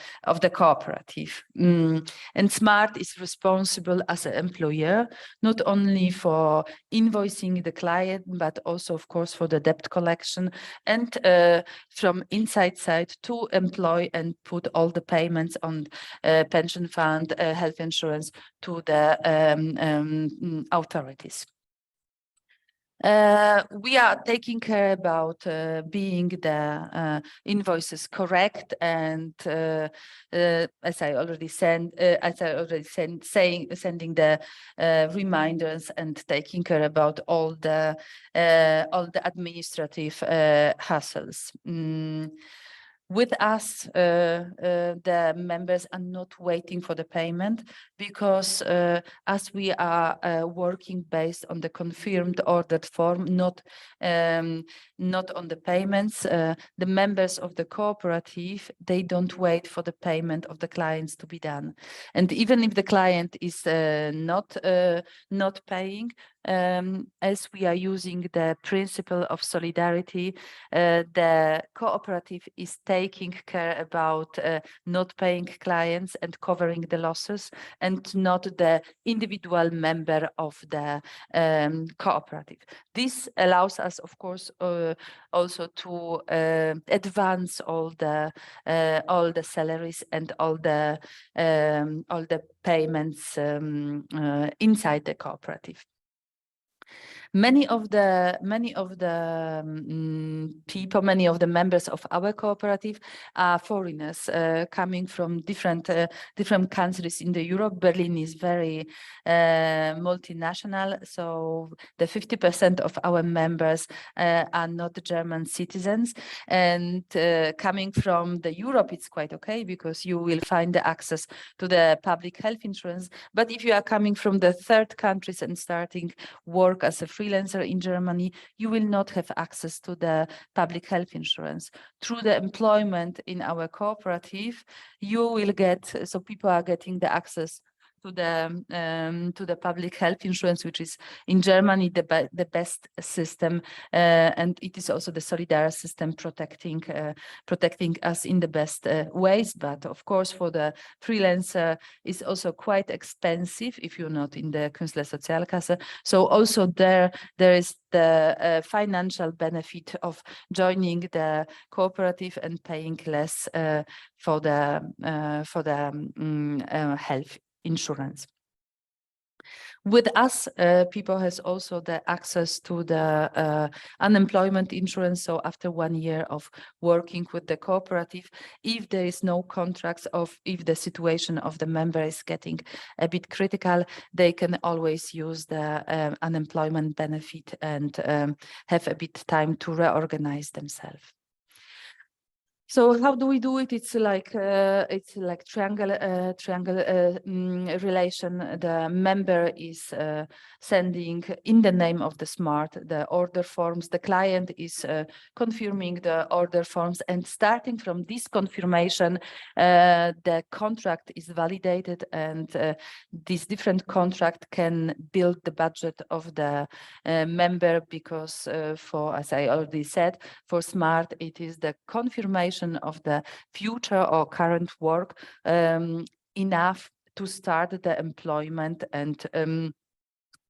Speaker 5: cooperative. And SMART is responsible as an employer, not only for invoicing the client, but also, of course, for the debt collection, and from inside side to employ and put all the payments on pension fund, health insurance to the authorities. We are taking care about being the invoices correct, and as I already sending the reminders and taking care about all the administrative hassles. With us, the members are not waiting for the payment, because as we are working based on the confirmed ordered form, not on the payments, the members of the cooperative, they don't wait for the payment of the clients to be done. And even if the client is not paying, as we are using the principle of solidarity, the cooperative is taking care about not paying clients and covering the losses, and not the individual member of the cooperative. This allows us, of course, also to advance all the salaries and all the payments inside the cooperative. Many of the members of our cooperative are foreigners coming from different countries in the Europe. Berlin is very multinational, so the 50% of our members are not German citizens. And coming from the Europe, it's quite okay, because you will find the access to the public health insurance. But if you are coming from the third countries and starting work as a freelancer in Germany, you will not have access to the public health insurance. Through the employment in our cooperative, you will get, so people are getting the access to the public health insurance, which is in Germany the best system, and it is also the solidarity system protecting us in the best ways. But of course, for the freelancer, it's also quite expensive if you're not in the Künstler Sozialkasse. So also there is the financial benefit of joining the cooperative and paying less for the health insurance. With us, people has also the access to the unemployment insurance. So after 1 year of working with the cooperative, if there is no contracts, if the situation of the member is getting a bit critical, they can always use the unemployment benefit and have a bit time to reorganize themselves. So how do we do it? It's like triangle relation. The member is sending in the name of the Smart the order forms. The client is confirming the order forms, and starting from this confirmation, the contract is validated, and this different contract can build the budget of the member, because for, as I already said, for Smart, it is the confirmation of the future or current work enough to start the employment and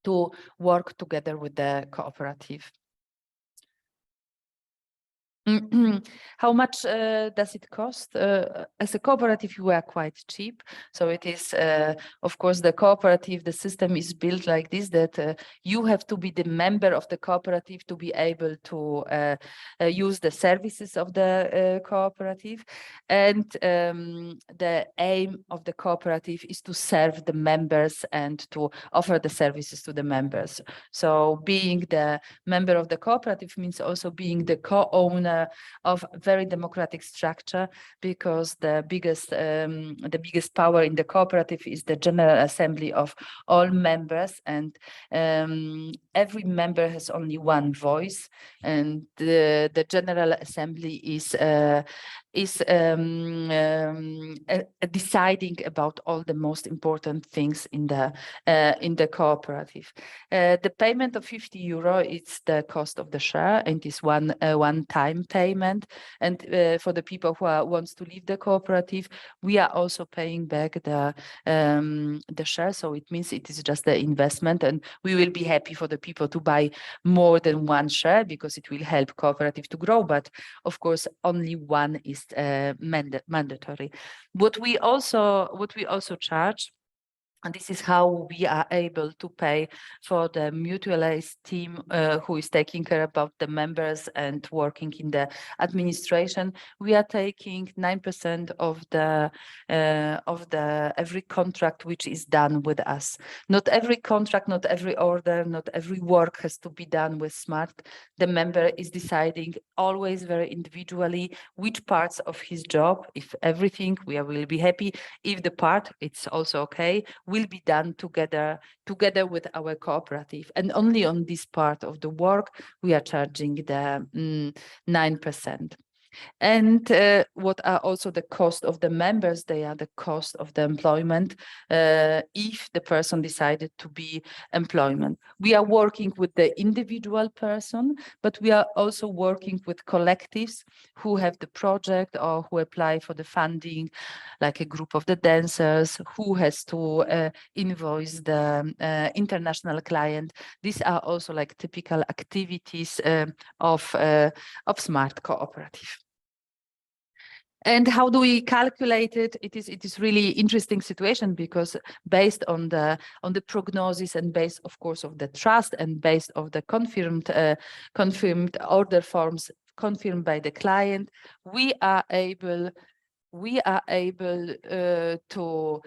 Speaker 5: to work together with the cooperative. How much does it cost? As a cooperative, we are quite cheap. So it is, of course, the cooperative, the system is built like this, that you have to be the member of the cooperative to be able to use the services of the cooperative. And the aim of the cooperative is to serve the members and to offer the services to the members. So being the member of the cooperative means also being the co-owner of very democratic structure, because the biggest power in the cooperative is the General Assembly of all members, and every member has only one voice, and the General Assembly is deciding about all the most important things in the cooperative. The payment of €50 is the cost of the share, and is one-time payment. And for the people who wants to leave the cooperative, we are also paying back the share. So it means it is just the investment, and we will be happy for the people to buy more than one share, because it will help cooperative to grow. But of course, only one is mandatory. What we also charge And this is how we are able to pay for the mutualized team who is taking care about the members and working in the administration. We are taking 9% of the every contract which is done with us. Not every contract, not every order, not every work has to be done with Smart. The member is deciding always very individually which parts of his job, if everything, we will be happy. If the part, it's also okay, will be done together with our cooperative. And only on this part of the work, we are charging the 9%. And what are also the cost of the members? They are the cost of the employment if the person decided to be employment. We are working with the individual person, but we are also working with collectives who have the project or who apply for the funding, like a group of the dancers who has to invoice the international client. These are also like typical activities of Smart Cooperative. And how do we calculate it? It is really interesting situation, because based on the prognosis and based, of course, of the trust and based of the confirmed order forms confirmed by the client, we are able to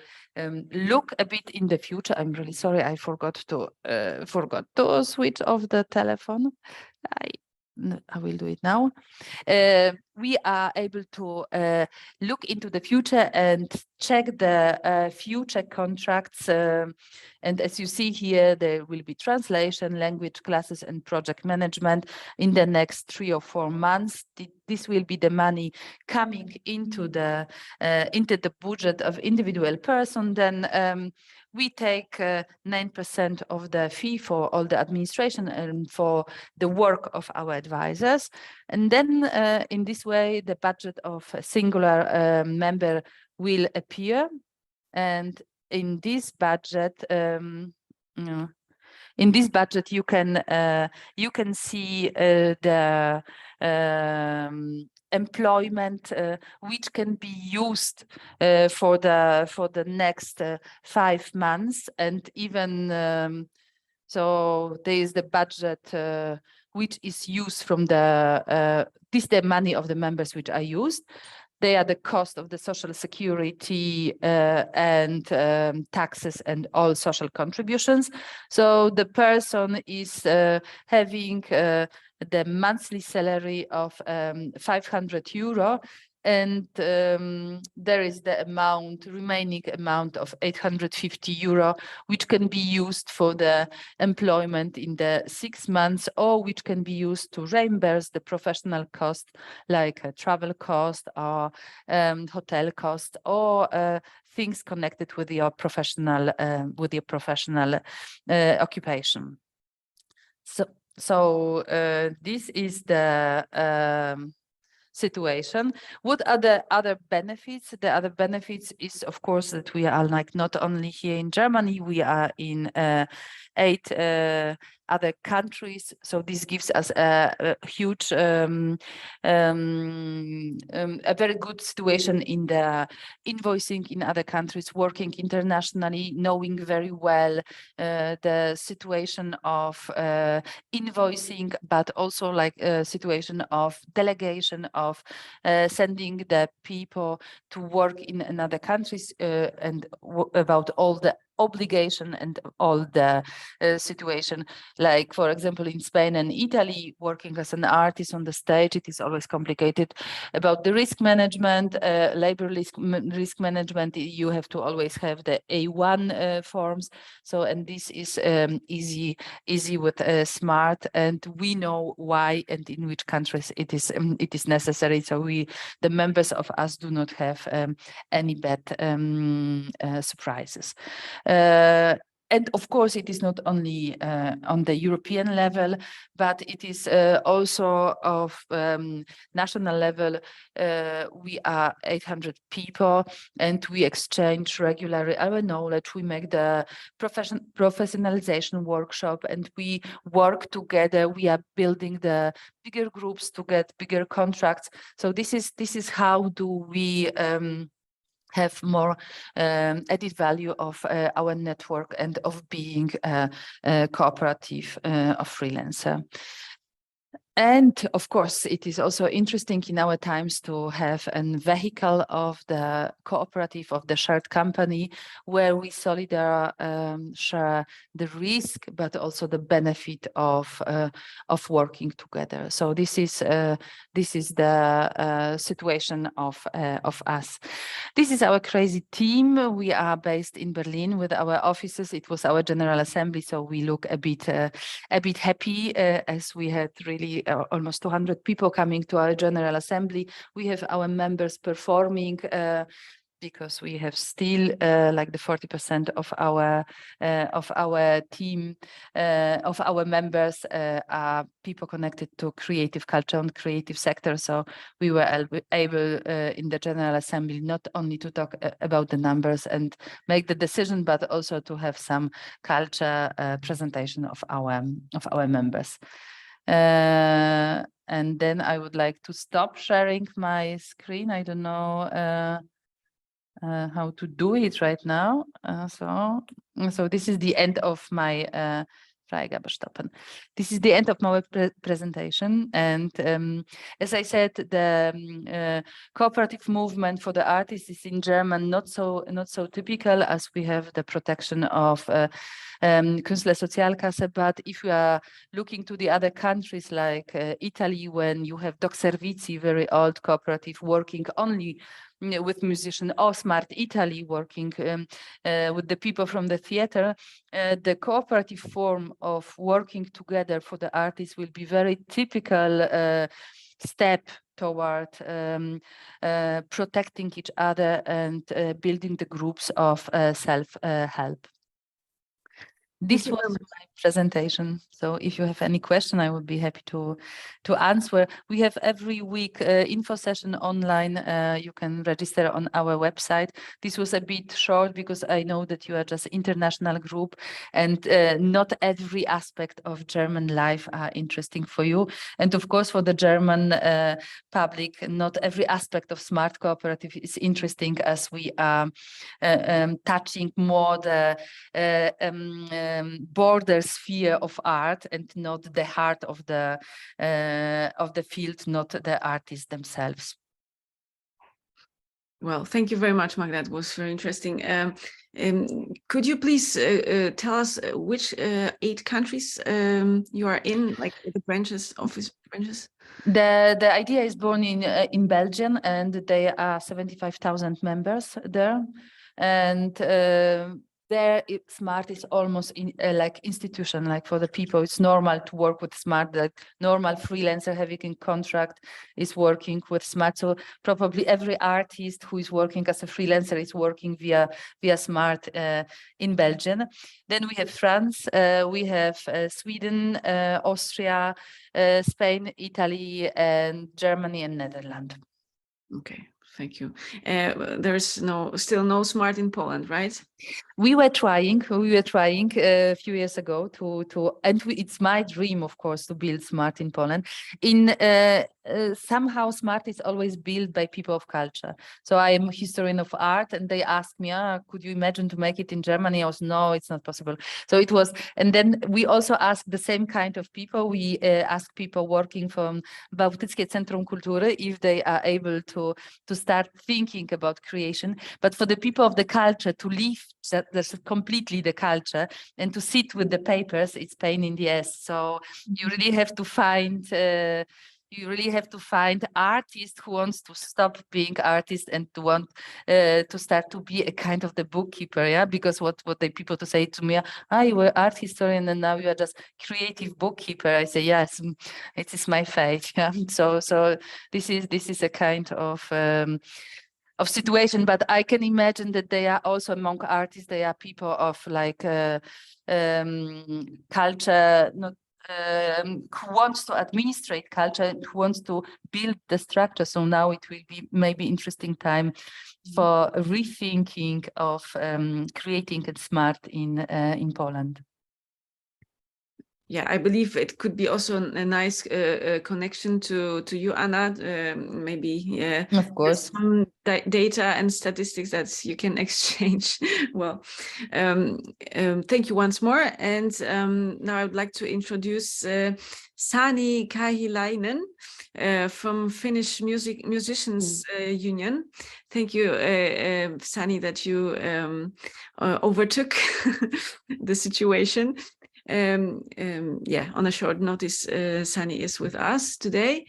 Speaker 5: look a bit in the future. I'm really sorry, I forgot to switch off the telephone. I will do it now. We are able to look into the future and check the future contracts. And as you see here, there will be translation, language classes, and project management in the next 3 or 4 months. This will be the money coming into the budget of individual person. Then we take 9% of the fee for all the administration and for the work of our advisors. And then in this way, the budget of a singular member will appear. And in this budget, you can see the employment which can be used for the next 5 months, and even so there is the budget which is used from the money of the members which are used. They are the cost of the social security and taxes and all social contributions. So the person is having the monthly salary of 500 euro, and there is the remaining amount of 850 euro, which can be used for the employment in the 6 months, or which can be used to reimburse the professional cost, like travel cost or hotel cost, or things connected with your professional occupation. So this is the situation. What are the other benefits? The other benefits is, of course, that we are like not only here in Germany, we are in 8 other countries. So this gives us a huge, a very good situation in the invoicing in other countries, working internationally, knowing very well the situation of invoicing, but also like a situation of delegation, of sending the people to work in another countries, and about all the obligation and all the situation. Like, for example, in Spain and Italy, working as an artist on the stage, it is always complicated about the risk management, labor risk management. You have to always have the A1 forms. So, and this is easy with Smart, and we know why and in which countries it is necessary. So the members of us do not have any bad surprises. And of course, it is not only on the European level, but it is also of national level. We are 800 people, and we exchange regularly our knowledge. We make the professionalization workshop, and we work together. We are building the bigger groups to get bigger contracts. So this is how do we have more added value of our network and of being a cooperative of freelancer. And of course, it is also interesting in our times to have a vehicle of the cooperative, of the shared company, where we share the risk, but also the benefit of working together. So this is the situation of us. This is our crazy team. We are based in Berlin with our offices. It was our General Assembly, so we look a bit happy as we had really almost 200 people coming to our General Assembly. We have our members performing because we have still like the 40% of our team, of our members are people connected to creative culture and creative sector. So we were able in the General Assembly not only to talk about the numbers and make the decision, but also to have some culture presentation of our members. And then I would like to stop sharing my screen. I don't know how to do it right now. So this is the end of my this is the end of my presentation. And as I said, the cooperative movement for the artists is in German not so typical, as we have the protection of Künstlersozialkasse. But if we are looking to the other countries like Italy, when you have Doc Servizi, very old cooperative working only with musicians, or Smart Italy working with the people from the theater, the cooperative form of working together for the artists will be very typical step toward protecting each other and building the groups of self-help. This was my presentation. So if you have any question, I would be happy to answer. We have every week info session online. You can register on our website. This was a bit short because I know that you are just international group and not every aspect of German life are interesting for you. And of course, for the German public, not every aspect of Smart Cooperative is interesting, as we are touching more the border sphere of art and not the heart of the field, not the artists themselves.
Speaker 1: Well, thank you very much, Magda. That was very interesting. Could you please tell us which 8 countries you are in, like the branches, office branches?
Speaker 5: The idea is born in Belgium, and there are 75,000 members there, and there Smart is almost like institution, like for the people. It's normal to work with Smart. Like normal freelancer having a contract is working with Smart. So probably every artist who is working as a freelancer is working via Smart in Belgium. Then we have France, we have Sweden, Austria, Spain, Italy, and Germany and Netherlands.
Speaker 1: Okay. Thank you. There's still no Smart in Poland, right?
Speaker 5: We were trying a few years ago it's my dream, of course, to build Smart in Poland. Somehow Smart is always built by people of culture. So I am a historian of art, and they asked me, could you imagine to make it in Germany? I was, no, it's not possible. So it was, and then we also asked the same kind of people. We asked people working from Bałtyckie Centrum Kultury if they are able to start thinking about creation. But for the people of the culture to leave that's completely the culture and to sit with the papers, it's pain in the ass. So you really have to find artists who wants to stop being artists and to want to start to be a kind of the bookkeeper, yeah. Because what the people to say to me, you were art historian and now you are just creative bookkeeper. I say yes, it is my fate. Yeah. So this is a kind of situation, but I can imagine that they are also among artists. They are people of like culture, not who wants to administrate culture, who wants to build the structure. So now it will be maybe interesting time for rethinking of creating a Smart in Poland.
Speaker 1: yeah, I believe it could be also a nice connection to you, Anna. Maybe
Speaker 5: Of course.
Speaker 1: some data and statistics that you can exchange. Well, thank you once more. And now I would like to introduce Sanni Kohilainen from Finnish Musicians Union. Thank you, Sanni, that you overtook the situation. Yeah, on a short notice, Sanni is with us today.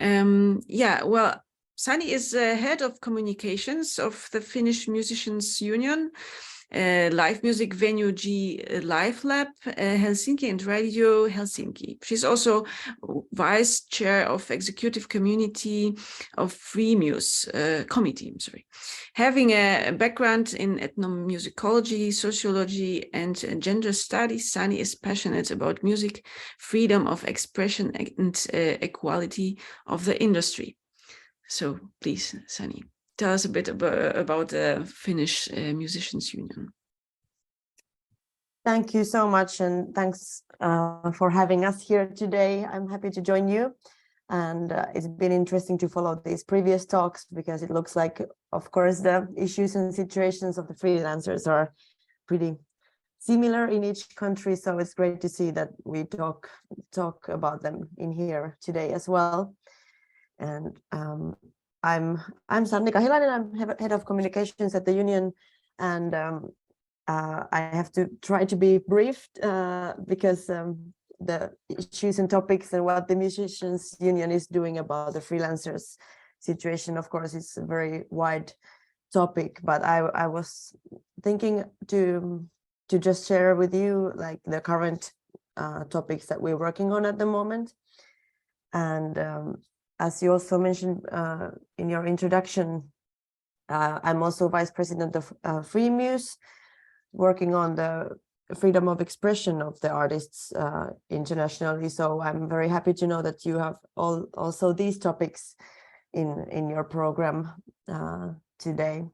Speaker 1: Yeah, well, Sanni is head of communications of the Finnish Musicians Union, live music venue G Live Lab, Helsinki and Radio Helsinki. She's also vice chair of executive committee of Free Muse committee. I'm sorry. Having a background in ethnomusicology, sociology, and gender studies, Sanni is passionate about music, freedom of expression, and equality of the industry. So please, Sanni, tell us a bit about the Finnish Musicians Union.
Speaker 6: Thank you so much, and thanks for having us here today. I'm happy to join you, and it's been interesting to follow these previous talks because it looks like, of course, the issues and situations of the freelancers are pretty similar in each country. So it's great to see that we talk about them in here today as well. And I'm Sanni Kohilainen. I'm head of communications at the union, and I have to try to be brief because the issues and topics and what the Musicians Union is doing about the freelancers situation, of course, is a very wide topic. But I was thinking to just share with you like the current topics that we're working on at the moment. And as you also mentioned in your introduction, I'm also vice president of Free Muse, working on the freedom of expression of the artists internationally. So I'm very happy to know that you have also these topics in your program today.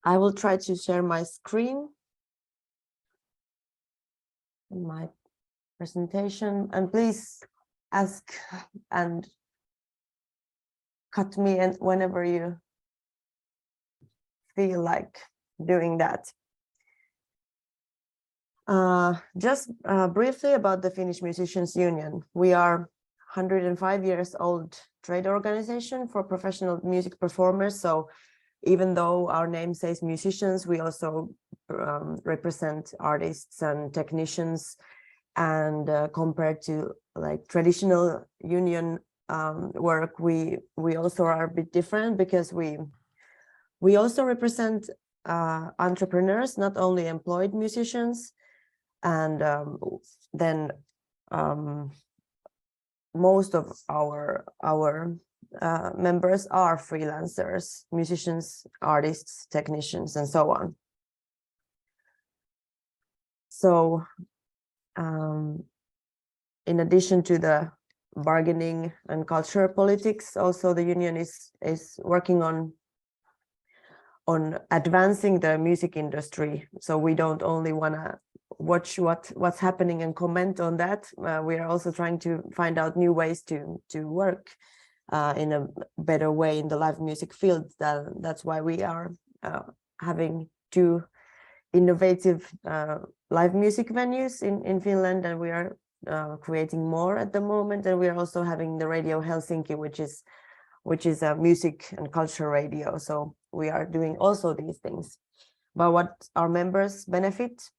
Speaker 6: I will try to share my screen, my presentation, and please ask and cut me and whenever you feel like doing that. Just briefly about the Finnish Musicians Union. We are 105 years old trade organization for professional music performers. So even though our name says musicians, we also represent artists and technicians. And compared to like traditional union work, we also are a bit different because we also represent entrepreneurs, not only employed musicians. And then most of our members are freelancers, musicians, artists, technicians, and so on. So in addition to the bargaining and cultural politics, also the union is working on advancing the music industry. So we don't only want to watch what's happening and comment on that. We are also trying to find out new ways to work in a better way in the live music field. That's why we are having 2 innovative live music venues in Finland, and we are creating more at the moment. And we are also having the Radio Helsinki, which is a music and culture radio. So we are doing also these things. But what our members benefit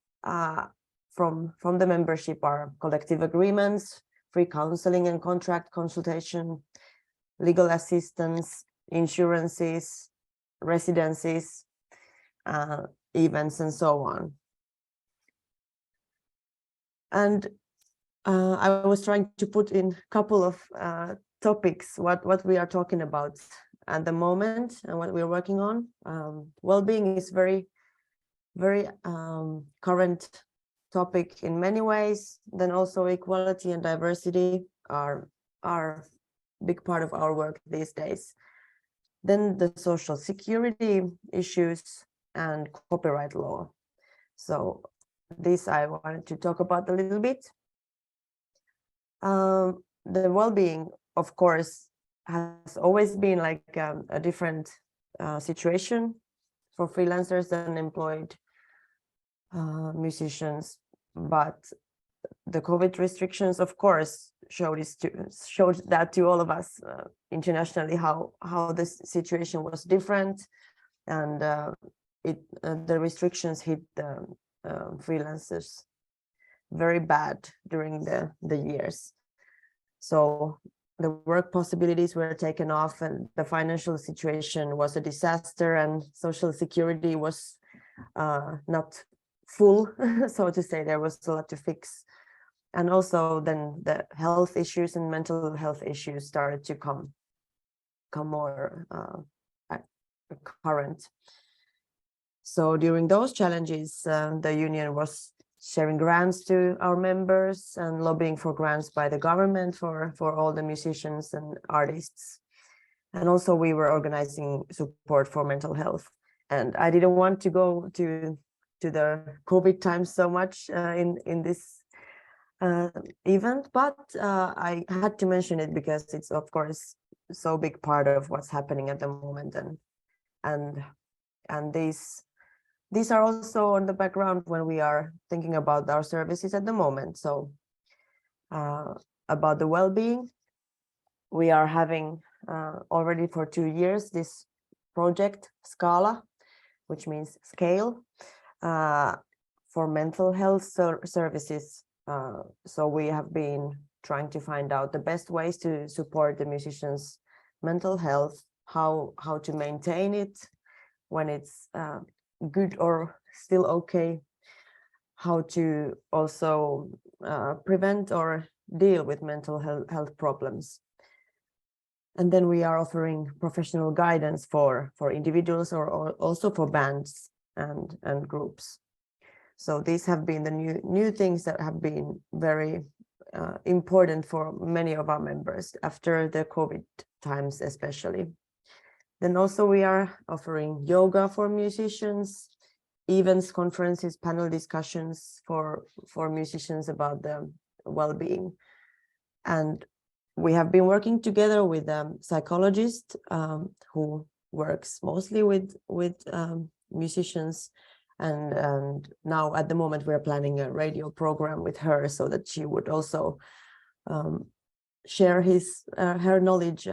Speaker 6: from the membership are collective agreements, free counseling and contract consultation, legal assistance, insurances, residencies, events, and so on. And I was trying to put in a couple of topics, what we are talking about at the moment and what we're working on. Well-being is very current topic in many ways. Then also equality and diversity are big part of our work these days. Then the social security issues and copyright law. So this I wanted to talk about a little bit. The well-being, of course, has always been like a different situation for freelancers and employed musicians, but the COVID restrictions, of course, showed that to all of us internationally how this situation was different, and the restrictions hit the freelancers very bad during the years. So the work possibilities were taken off, and the financial situation was a disaster, and social security was not full, so to say. There was a lot to fix. And also then the health issues and mental health issues started to come more current. So during those challenges, the union was sharing grants to our members and lobbying for grants by the government for all the musicians and artists. And also we were organizing support for mental health. And I didn't want to go to the COVID times so much in this event, but I had to mention it because it's of course so big part of what's happening at the moment, and these are also on the background when we are thinking about our services at the moment. So about the well-being, we are having already for 2 years this project Scala, which means scale, for mental health services. So we have been trying to find out the best ways to support the musicians' mental health, how to maintain it when it's good or still okay, how to also prevent or deal with mental health problems. And then we are offering professional guidance for individuals or also for bands and groups. So these have been the new things that have been very important for many of our members after the COVID times especially. Then also we are offering yoga for musicians, events, conferences, panel discussions for musicians about the well-being. And we have been working together with a psychologist who works mostly with musicians. And now at the moment we're planning a radio program with her so that she would also share her knowledge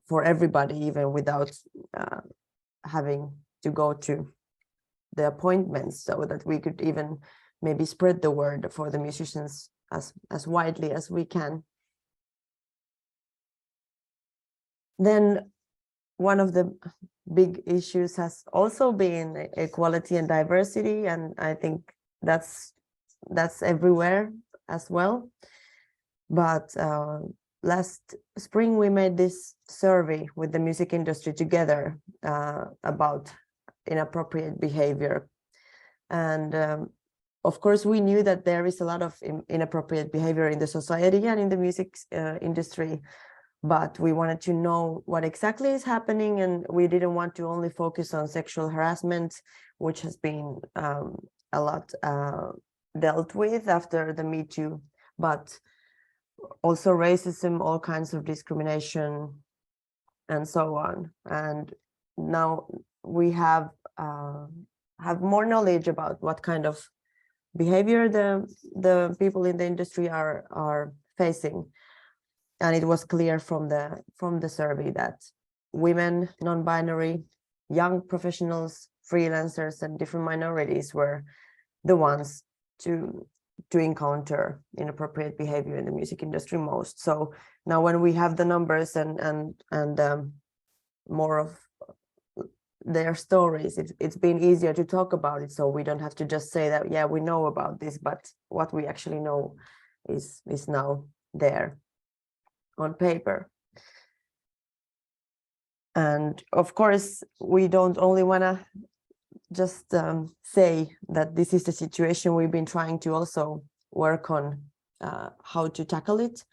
Speaker 6: for everybody, even without having to go to the appointments, so that we could even maybe spread the word for the musicians as widely as we can. Then one of the big issues has also been equality and diversity, and I think that's everywhere as well. But last spring we made this survey with the music industry together about inappropriate behavior, and of course we knew that there is a lot of inappropriate behavior in the society and in the music industry. But we wanted to know what exactly is happening, and we didn't want to only focus on sexual harassment, which has been a lot dealt with after the Me Too, but also racism, all kinds of discrimination, and so on. And now we have more knowledge about what kind of behavior the people in the industry are facing. And it was clear from the survey that women, non-binary, young professionals, freelancers, and different minorities were the ones to encounter inappropriate behavior in the music industry most. So now when we have the numbers and more of their stories, it's been easier to talk about it. So we don't have to just say that, yeah, we know about this, but what we actually know is now there on paper. And of course, we don't only want to just say that this is the situation. We've been trying to also work on how to tackle it.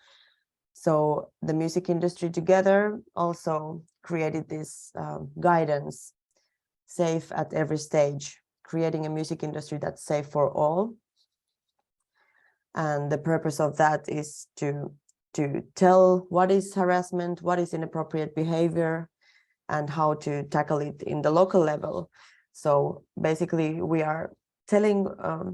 Speaker 6: So the music industry together also created this guidance, safe at every stage, creating a music industry that's safe for all. And the purpose of that is to tell what is harassment, what is inappropriate behavior, and how to tackle it in the local level. So basically we are telling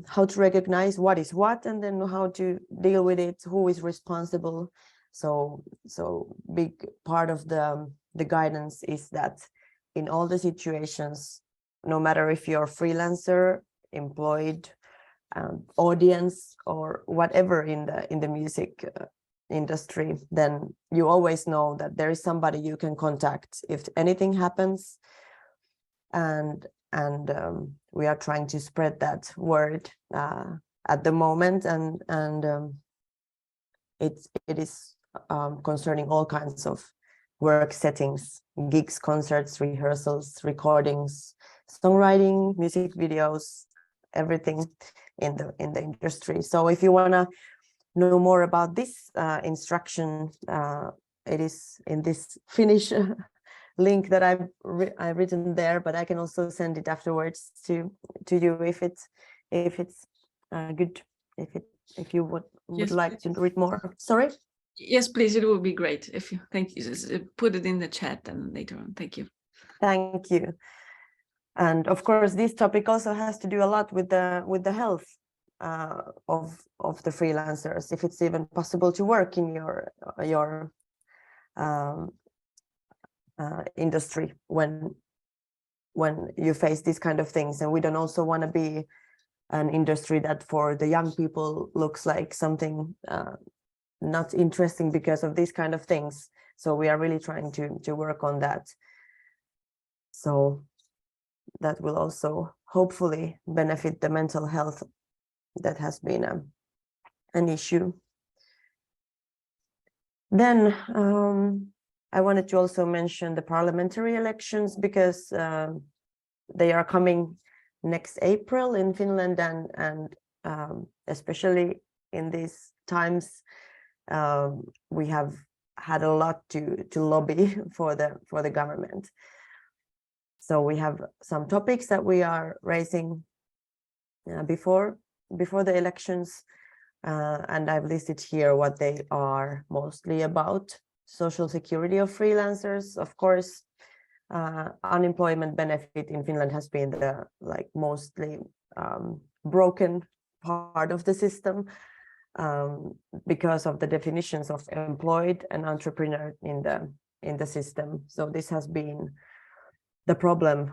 Speaker 6: how to recognize what is what, and then how to deal with it, who is responsible. So big part of the guidance is that in all the situations, no matter if you're freelancer, employed, audience, or whatever in the music industry, then you always know that there is somebody you can contact if anything happens. And we are trying to spread that word at the moment, and it is concerning all kinds of work settings, gigs, concerts, rehearsals, recordings, songwriting, music videos, everything in the industry. So if you want to know more about this instruction, it is in this Finnish link that I've written there, but I can also send it afterwards to you if it's good, if you would
Speaker 1: Yes,
Speaker 6: like
Speaker 1: please.
Speaker 6: to read more. Sorry.
Speaker 1: Yes, please. It would be great if you. Thank you. Just put it in the chat and later on. Thank you.
Speaker 6: Thank you. And of course, this topic also has to do a lot with the health of the freelancers, if it's even possible to work in your industry when you face these kind of things. And we don't also want to be an industry that for the young people looks like something not interesting because of these kind of things. So we are really trying to work on that. So that will also hopefully benefit the mental health that has been an issue. Then I wanted to also mention the parliamentary elections, because they are coming next April in Finland, and especially in these times, we have had a lot to lobby for the government. So we have some topics that we are raising before the elections, and I've listed here what they are mostly about. Social security of freelancers, of course. Unemployment benefit in Finland has been the mostly broken part of the system because of the definitions of employed and entrepreneur in the system. So this has been the problem,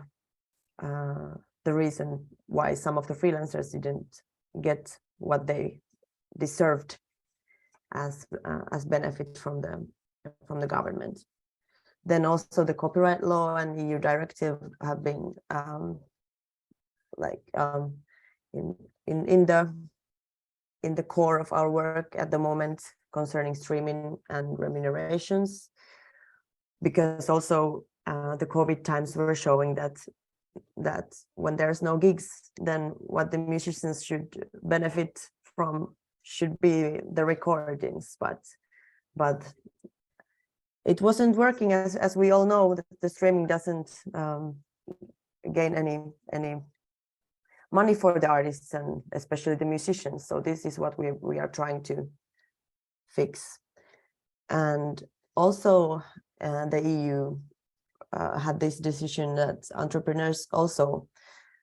Speaker 6: the reason why some of the freelancers didn't get what they deserved as benefit from the government. Then also the copyright law and EU directive have been in the core of our work at the moment concerning streaming and remunerations, because also the COVID times were showing that when there's no gigs, then what the musicians should benefit from should be the recordings, but it wasn't working, as we all know, that the streaming doesn't gain any money for the artists and especially the musicians. So this is what we are trying to fix. And also the EU had this decision that entrepreneurs also,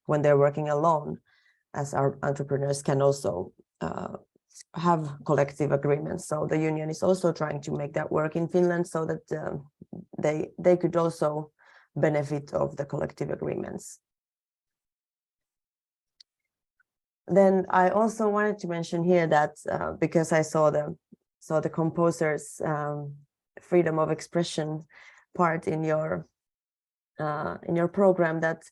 Speaker 6: when they're working alone as our entrepreneurs, can also have collective agreements. So the union is also trying to make that work in Finland, so that they could also benefit of the collective agreements. Then I also wanted to mention here that because I saw the composer's freedom of expression part in your program, that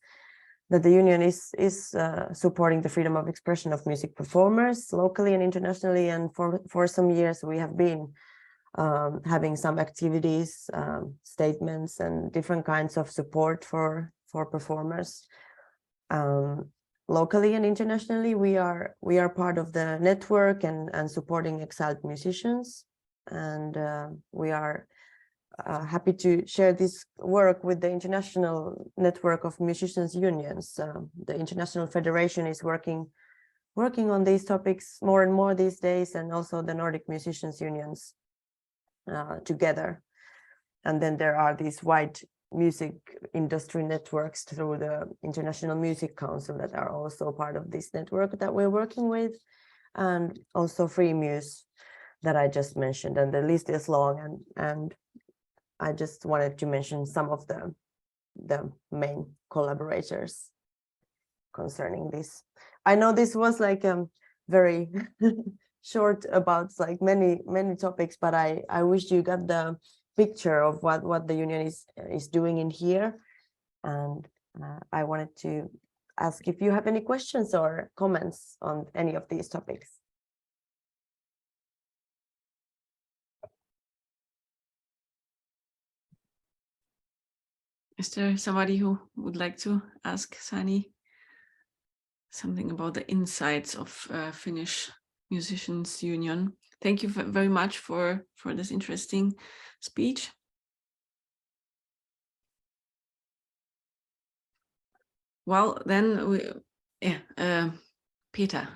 Speaker 6: the union is supporting the freedom of expression of music performers locally and internationally, and for some years we have been having some activities, statements, and different kinds of support for performers. Locally and internationally, we are part of the network and supporting exiled musicians, and we are happy to share this work with the international network of musicians unions. The International Federation is working working on these topics more and more these days, and also the Nordic musicians unions together. And then there are these wide music industry networks through the International Music Council that are also part of this network that we're working with, and also Free Muse that I just mentioned, and the list is long, and I just wanted to mention some of the main collaborators concerning this. I know this was like very short about like many topics, but I wish you got the picture of what the union is doing in here, and I wanted to ask if you have any questions or comments on any of these topics.
Speaker 1: Is there somebody who would like to ask Sanni something about the insights of Finnish Musicians Union? Thank you very much for this interesting speech. Well, then Peter.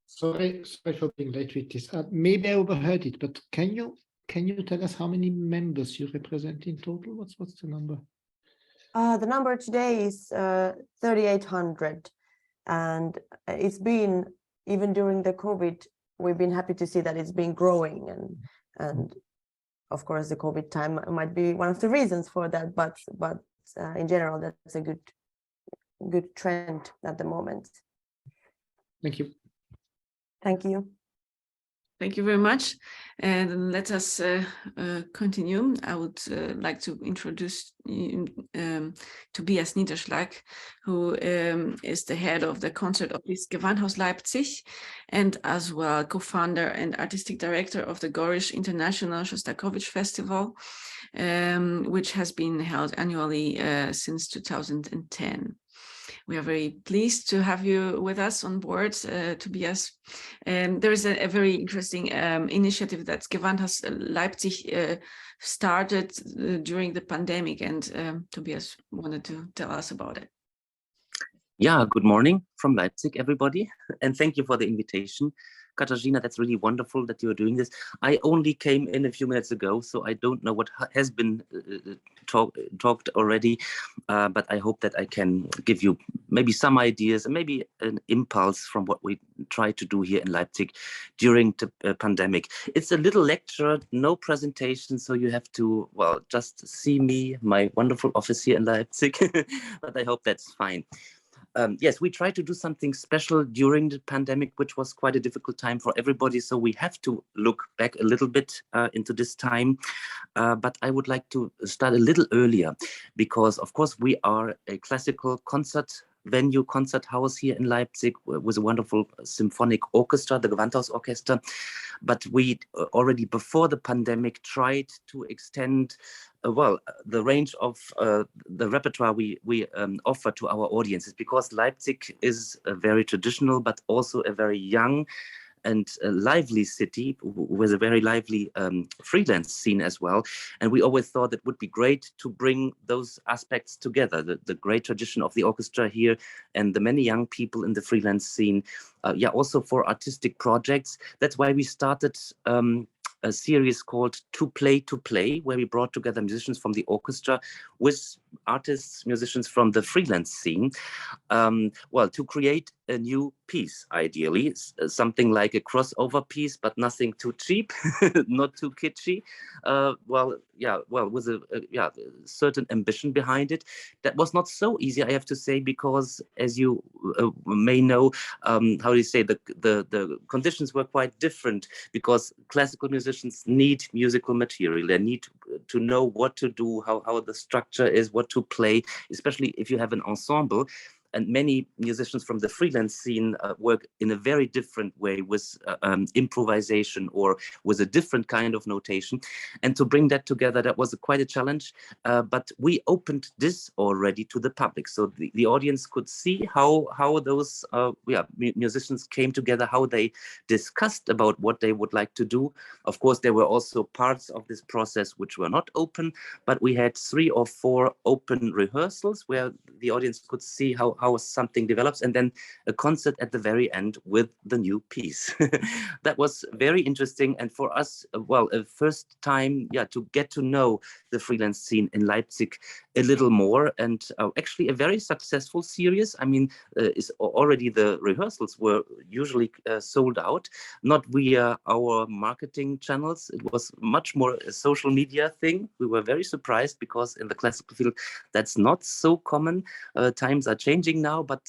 Speaker 3: Sorry for being late with this. Maybe I overheard it, but can you tell us how many members you represent in total? What's the number?
Speaker 6: The number today is 3,800, and it's been, even during the COVID, we've been happy to see that it's been growing, and of course the COVID time might be one of the reasons for that, but in general that's a good trend at the moment.
Speaker 3: Thank you.
Speaker 6: Thank you.
Speaker 1: Thank you very much. And let us continue. I would like to introduce Tobias Niederschlag, who is the head of the concert office Gewandhaus Leipzig, and as well co-founder and artistic director of the Gorish International Shostakovich Festival, which has been held annually since 2010. We are very pleased to have you with us on board, Tobias. There is a very interesting initiative that Gewandhaus Leipzig started during the pandemic, and Tobias wanted to tell us about it.
Speaker 7: Yeah, good morning from Leipzig, everybody, and thank you for the invitation. Katarzyna, that's really wonderful that you are doing this. I only came in a few minutes ago, so I don't know what has been talked already, but I hope that I can give you maybe some ideas and maybe an impulse from what we try to do here in Leipzig during the pandemic. It's a little lecture, no presentation, so you have to, well, just see me, my wonderful office here in Leipzig, but I hope that's fine. Yes, we tried to do something special during the pandemic, which was quite a difficult time for everybody. So we have to look back a little bit into this time. But I would like to start a little earlier because, of course, we are a classical concert venue, concert house here in Leipzig with a wonderful symphonic orchestra, the Gewandhaus Orchestra. But we already before the pandemic tried to extend the range of the repertoire we offer to our audiences, because Leipzig is a very traditional but also a very young and a lively city with a very lively freelance scene as well. And we always thought it would be great to bring those aspects together, the great tradition of the orchestra here and the many young people in the freelance scene, also for artistic projects. That's why we started a series called To Play, where we brought together musicians from the orchestra with artists, musicians from the freelance scene, to create a new piece, ideally, something like a crossover piece, but nothing too cheap, not too kitschy, with a certain ambition behind it. That was not so easy, I have to say, because as you may know, the conditions were quite different, because classical musicians need musical material. They need to know what to do, how the structure is, what to play, especially if you have an ensemble. And many musicians from the freelance scene work in a very different way with improvisation or with a different kind of notation. And to bring that together, that was quite a challenge. But we opened this already to the public. So the audience could see how those musicians came together, how they discussed about what they would like to do. Of course, there were also parts of this process which were not open, but we had 3 or 4 open rehearsals where the audience could see how how something develops, and then a concert at the very end with the new piece. That was very interesting, and for us, well, a first time, yeah, to get to know the freelance scene in Leipzig a little more, and actually a very successful series. I mean, is already the rehearsals were usually sold out, not via our marketing channels. It was much more a social media thing. We were very surprised because in the classical field, that's not so common. Times are changing now, but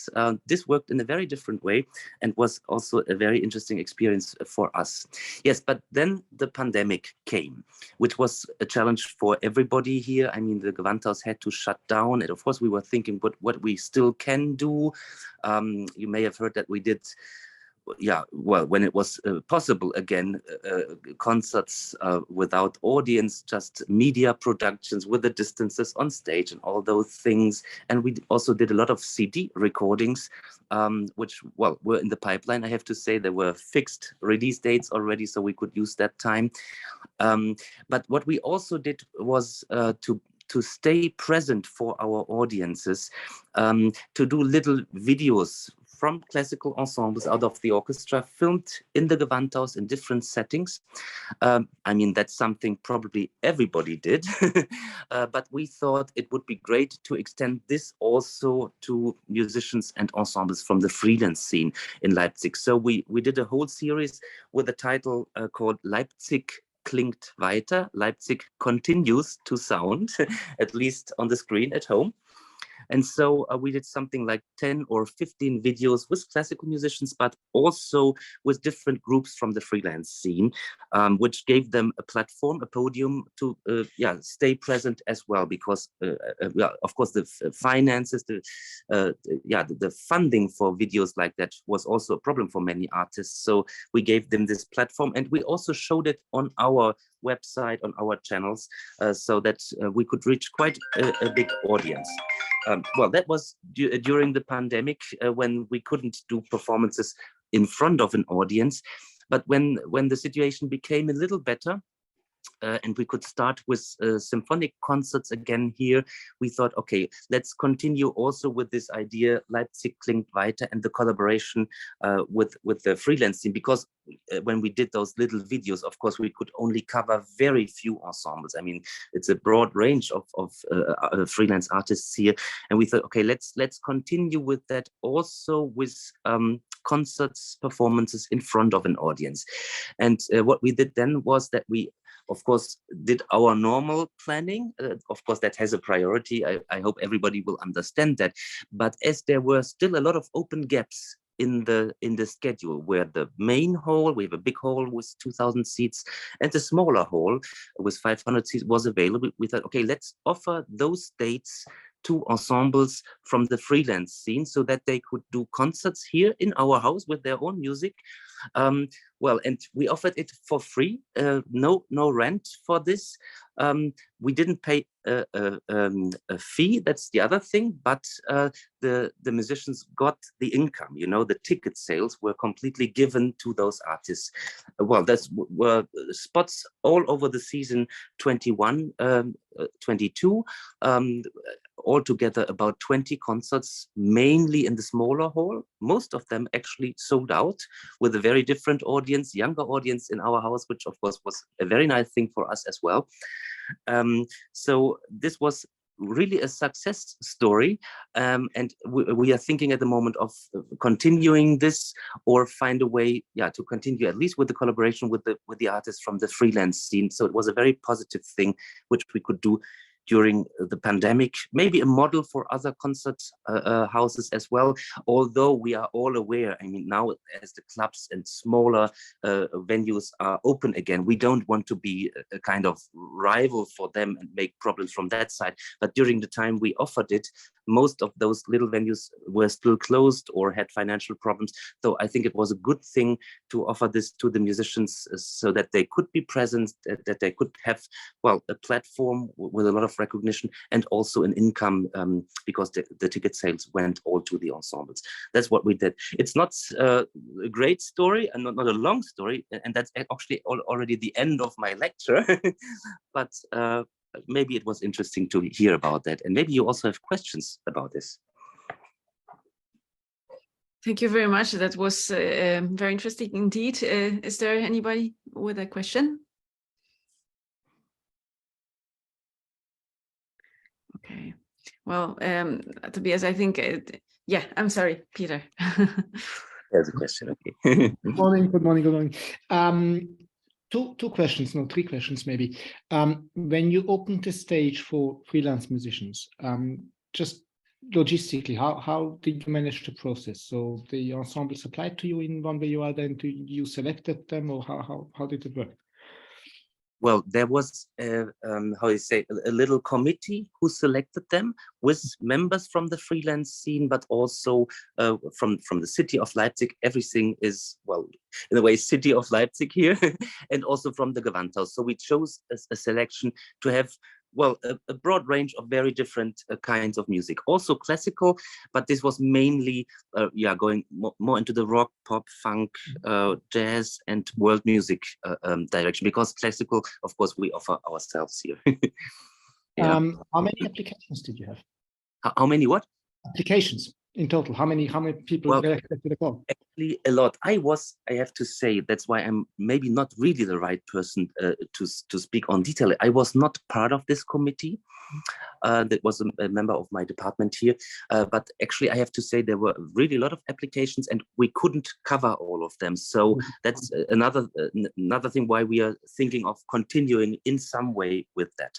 Speaker 7: this worked in a very different way and was also a very interesting experience for us. Yes, but then the pandemic came, which was a challenge for everybody here. I mean, the Gewandhaus had to shut down, and of course we were thinking what we still can do. You may have heard that we did, yeah, well, when it was possible again, concerts without audience, just media productions with the distances on stage and all those things. And we also did a lot of CD recordings, which, well, were in the pipeline. I have to say there were fixed release dates already, so we could use that time. But what we also did was to stay present for our audiences, to do little videos from classical ensembles out of the orchestra, filmed in the Gewandhaus in different settings. I mean, that's something probably everybody did, but we thought it would be great to extend this also to musicians and ensembles from the freelance scene in Leipzig. So we did a whole series with a title called Leipzig klingt weiter. Leipzig continues to sound, at least on the screen at home. And so we did something like 10 or 15 videos with classical musicians, but also with different groups from the freelance scene, which gave them a platform, a podium to stay present as well, because of course the finances, the funding for videos like that was also a problem for many artists. So we gave them this platform, and we also showed it on our website, on our channels, so that we could reach quite a big audience. Well, that was during the pandemic, when we couldn't do performances in front of an audience. But when the situation became a little better, and we could start with symphonic concerts again here, we thought, okay, let's continue also with this idea, Leipzig klingt weiter, and the collaboration with the freelance scene, because when we did those little videos, of course, we could only cover very few ensembles. I mean, it's a broad range of freelance artists here, and we thought, okay, let's continue with that also with concerts, performances in front of an audience. And what we did then was that we, of course, did our normal planning. Of course, that has a priority. I hope everybody will understand that. But as there were still a lot of open gaps in the schedule, where the main hall, we have a big hall with 2,000 seats, and the smaller hall with 500 seats was available, we thought, okay, let's offer those dates to ensembles from the freelance scene so that they could do concerts here in our house with their own music. Well, and we offered it for free, no rent for this. We didn't pay a fee, that's the other thing, but the musicians got the income, you know, the ticket sales were completely given to those artists. Well, that's were spots all over the season 21, 22, altogether about 20 concerts, mainly in the smaller hall. Most of them actually sold out with a very different audience, younger audience in our house, which of course was a very nice thing for us as well. So this was really a success story, and we are thinking at the moment of continuing this, or find a way, to continue at least with the collaboration with the artists from the freelance scene. So it was a very positive thing which we could do during the pandemic, maybe a model for other concert houses as well, although we are all aware, I mean, now as the clubs and smaller venues are open again, we don't want to be a kind of rival for them and make problems from that side. But during the time we offered it, most of those little venues were still closed or had financial problems. So I think it was a good thing to offer this to the musicians so that they could be present, that they could have, well, a platform with a lot of recognition and also an income, because the ticket sales went all to the ensembles. That's what we did. It's not a great story and not a long story, and that's actually already the end of my lecture. But maybe it was interesting to hear about that, and maybe you also have questions about this.
Speaker 1: Thank you very much. That was very interesting indeed. Is there anybody with a question? Okay. Well, Tobias, I think, yeah, I'm sorry, Peter.
Speaker 7: There's a question, okay.
Speaker 3: Good morning, good morning, good morning. Two questions, no, three questions maybe. When you opened the stage for freelance musicians, just logistically, how did you manage the process? So the ensemble applied to you in one way or other, and you selected them, or how did it work?
Speaker 7: Well, there was how you say, a little committee who selected them with members from the freelance scene, but also from the city of Leipzig. Everything is, well, in a way, city of Leipzig here, and also from the Gewandhaus. So we chose a selection to have, well, a broad range of very different kinds of music, also classical, but this was mainly, going more into the rock, pop, funk, jazz, and world music direction, because classical, of course, we offer ourselves here.
Speaker 3: Yeah. How many applications did you have?
Speaker 7: How many what?
Speaker 3: Applications in total. How many people reacted to the call?
Speaker 7: Actually, a lot. I have to say, that's why I'm maybe not really the right person to speak on detail. I was not part of this committee. That was a member of my department here. But actually, I have to say there were really a lot of applications, and we couldn't cover all of them. So that's another thing why we are thinking of continuing in some way with that.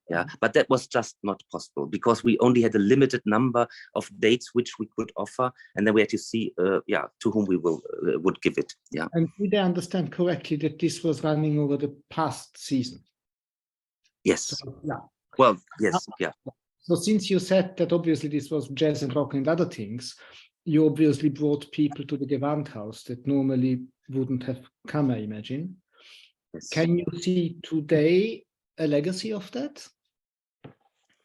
Speaker 7: Yeah, but that was just not possible because we only had a limited number of dates which we could offer, and then we had to see, to whom we would give it. Yeah.
Speaker 3: And did I understand correctly that this was running over the past season?
Speaker 7: Yes.
Speaker 3: So, yeah.
Speaker 7: Well, yes. Yeah.
Speaker 3: So since you said that obviously this was jazz and rock and other things, you obviously brought people to the Gewandhaus that normally wouldn't have come, I imagine. Yes. Can you see today a legacy of that?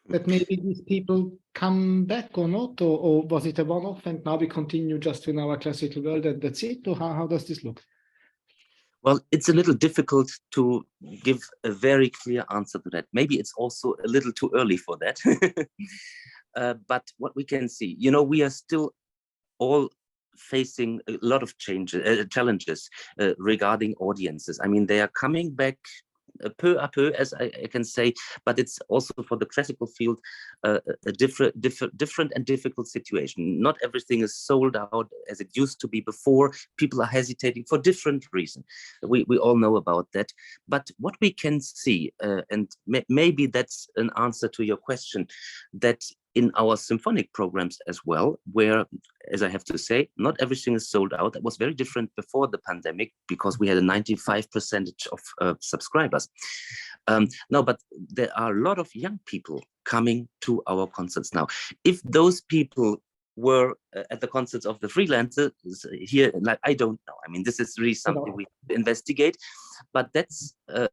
Speaker 3: That maybe these people come back or not, or was it a one-off and now we continue just in our classical world and that's it, or how does this look?
Speaker 7: Well, it's a little difficult to give a very clear answer to that. Maybe it's also a little too early for that. But what we can see, we are still all facing a lot of challenges regarding audiences. I mean, they are coming back peu à peu, as I can say, but it's also for the classical field a different and difficult situation. Not everything is sold out as it used to be before. People are hesitating for different reasons. We all know about that. But what we can see, and maybe that's an answer to your question, that in our symphonic programs as well, where, as I have to say, not everything is sold out. That was very different before the pandemic because we had a 95% of subscribers. No, but there are a lot of young people coming to our concerts now. If those people were at the concerts of the freelancers here, like, I don't know. I mean, this is really something we investigate, but that's a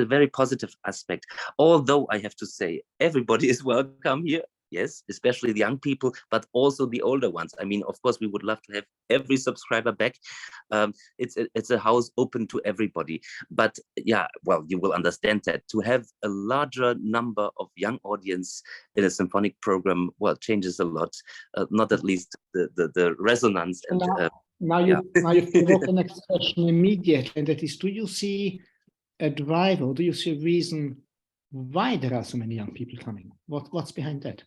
Speaker 7: very positive aspect. Although I have to say, everybody is welcome here. Yes, especially the young people, but also the older ones. I mean, of course, we would love to have every subscriber back. It's a house open to everybody. But yeah, well, you will understand that to have a larger number of young audience in a symphonic program, well, changes a lot. Not at least the resonance. And
Speaker 3: now you provoked the next question immediately, and that is: do you see a drive, or do you see a reason why there are so many young people coming? What's behind that?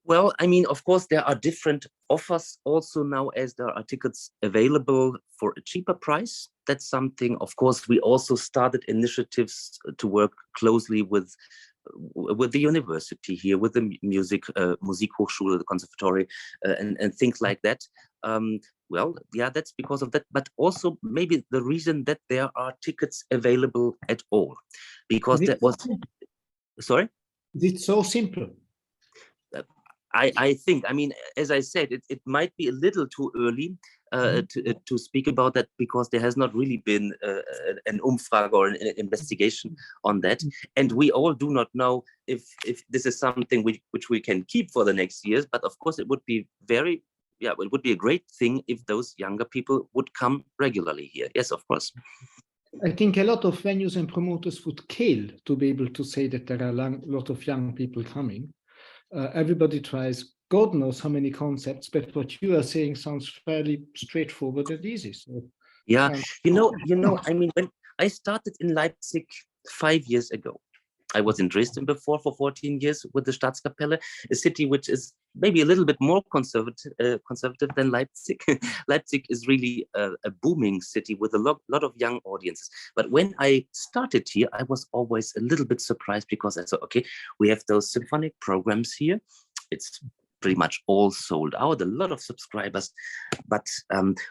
Speaker 7: Well, I mean, of course, there are different offers also now, as there are tickets available for a cheaper price. That's something, of course, we also started initiatives to work closely with the university here, with the Musikhochschule, the conservatory, and things like that. Well, yeah, that's because of that, but also maybe the reason that there are tickets available at all, because that was, sorry?
Speaker 3: It's so simple.
Speaker 7: I think, I mean, as I said, it might be a little too early to speak about that, because there has not really been an Umfrage or an investigation on that. And we all do not know if this is something which we can keep for the next years. But of course, it would be it would be a great thing if those younger people would come regularly here. Yes, of course.
Speaker 3: I think a lot of venues and promoters would kill to be able to say that there are a lot of young people coming. Everybody tries God knows how many concepts, but what you are saying sounds fairly straightforward and easy. So
Speaker 7: yeah, I mean, when I started in Leipzig 5 years ago, I was in Dresden before for 14 years with the Staatskapelle, a city which is maybe a little bit more conservative than Leipzig. Leipzig is really a booming city with a lot of young audiences. But when I started here, I was always a little bit surprised because I thought, okay, we have those symphonic programs here. It's pretty much all sold out, a lot of subscribers. But,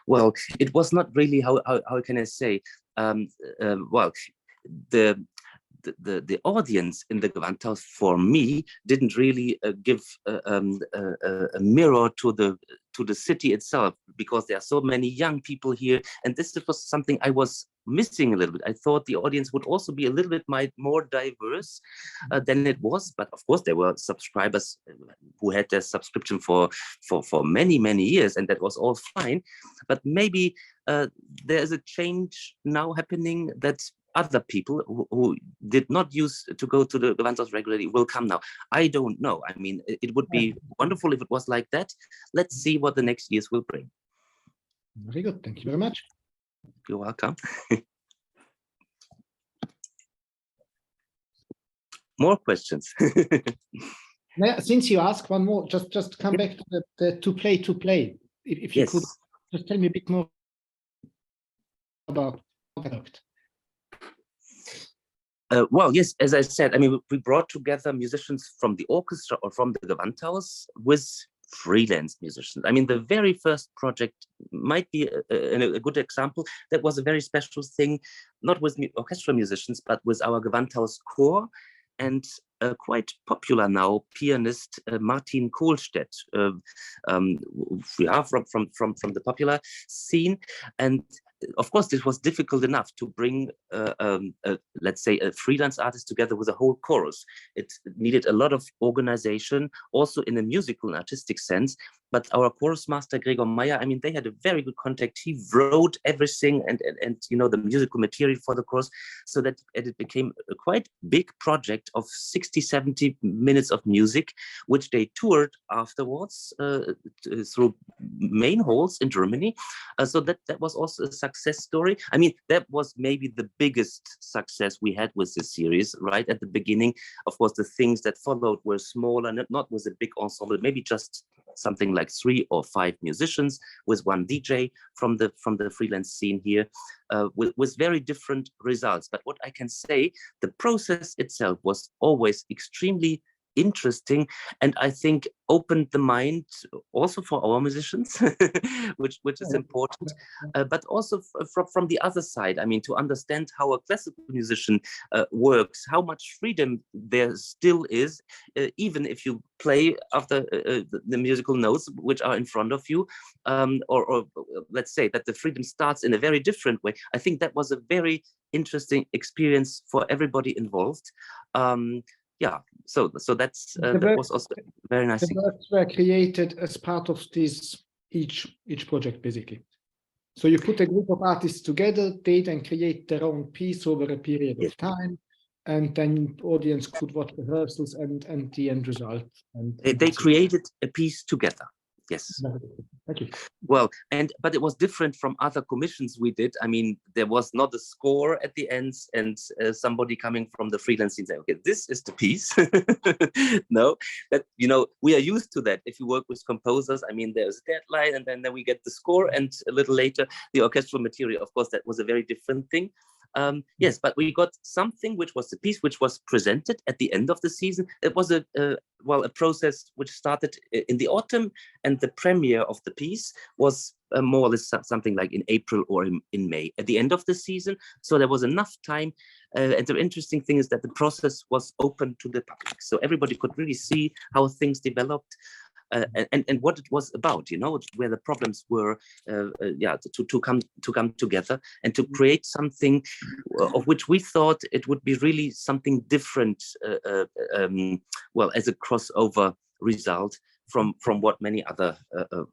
Speaker 7: well, it was not really, how can I say, well, the audience in the Gewandhaus for me didn't really give a mirror to the city itself, because there are so many young people here, and this was something I was missing a little bit. I thought the audience would also be a little bit more diverse than it was, but of course there were subscribers who had their subscription for many years, and that was all fine. But maybe there is a change now happening that other people who did not use to go to the Gewandhaus regularly will come now. I don't know. I mean, it would be wonderful if it was like that. Let's see what the next years will bring.
Speaker 3: Very good. Thank you very much.
Speaker 7: You're welcome. More questions?
Speaker 3: Now, since you asked one more, just come back to the to play. If you could just tell me a bit more about that.
Speaker 7: Well, yes, as I said, I mean, we brought together musicians from the orchestra or from the Gewandhaus with freelance musicians. I mean, the very first project might be a good example. That was a very special thing, not with orchestral musicians, but with our Gewandhaus core and quite popular now pianist Martin Kohlstedt. We are from the popular scene, and of course, this was difficult enough to bring, let's say, a freelance artist together with a whole chorus. It needed a lot of organization, also in a musical and artistic sense. But our chorus master, Gregor Meyer, I mean, they had a very good contact. He wrote everything and you know, the musical material for the chorus, so that it became a quite big project of 60, 70 minutes of music, which they toured afterwards through main halls in Germany. So that was also a success story. I mean, that was maybe the biggest success we had with this series, right at the beginning. Of course, the things that followed were smaller, not with a big ensemble, maybe just something like 3 or 5 musicians with one DJ from the freelance scene here, with very different results. But what I can say, the process itself was always extremely interesting, and I think opened the mind also for our musicians, which is important, but also from the other side. I mean, to understand how a classical musician works, how much freedom there still is, even if you play after the musical notes which are in front of you, or let's say that the freedom starts in a very different way. I think that was a very interesting experience for everybody involved. Yeah, so that's that was also very nice.
Speaker 3: The works were created as part of this each project, basically. So you put a group of artists together, they then create their own piece over a period of time, and then audience could watch rehearsals and the end result. And
Speaker 7: they created a piece together. Yes.
Speaker 3: Thank you.
Speaker 7: Well, but it was different from other commissions we did. I mean, there was not a score at the end and somebody coming from the freelance scene saying, okay, this is the piece. No, that, you know, we are used to that. If you work with composers, I mean, there's a deadline and then we get the score, and a little later the orchestral material. Of course, that was a very different thing. Yes, but we got something which was the piece which was presented at the end of the season. It was a process which started in the autumn, and the premiere of the piece was more or less something like in April or in May at the end of the season. So there was enough time. And the interesting thing is that the process was open to the public, so everybody could really see how things developed. And what it was about, you know, where the problems were, to come together and to create something of which we thought it would be really something different, well, as a crossover result from what many other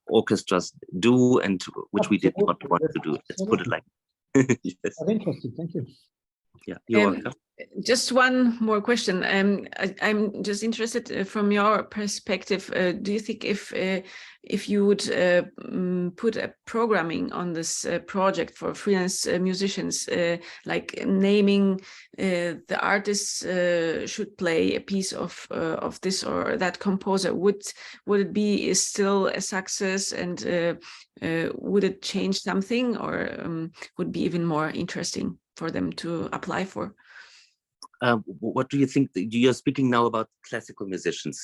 Speaker 7: orchestras do, and which we did not want to do. Let's put it like. Yes.
Speaker 3: Very interesting. Thank you.
Speaker 7: Yeah, you're welcome.
Speaker 1: Just one more question. I'm just interested from your perspective. Do you think if you would put a programming on this project for freelance musicians, like naming the artists should play a piece of this or that composer, would it be still a success, and would it change something, or would be even more interesting for them to apply for?
Speaker 7: What do you think? You're speaking now about classical musicians,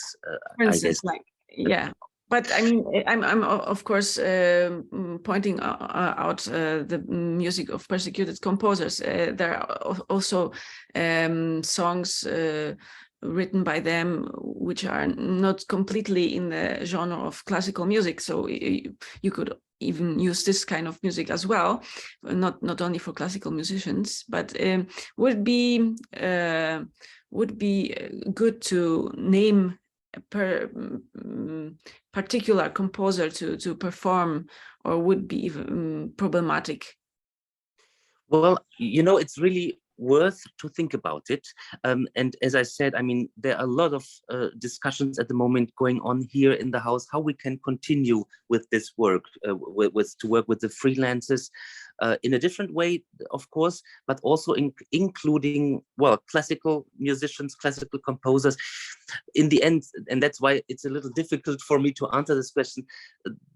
Speaker 1: For instance,
Speaker 7: I guess.
Speaker 1: like, yeah. But I mean, I'm of course pointing out the music of persecuted composers. There are also songs written by them which are not completely in the genre of classical music. So you could even use this kind of music as well, not only for classical musicians. But would be good to name a particular composer to perform, or would be even problematic?
Speaker 7: Well, you know, it's really worth to think about it. And as I said, I mean, there are a lot of discussions at the moment going on here in the house, how we can continue with this work, to work with the freelancers in a different way, of course, but also including, well, classical musicians, classical composers. In the end, and that's why it's a little difficult for me to answer this question.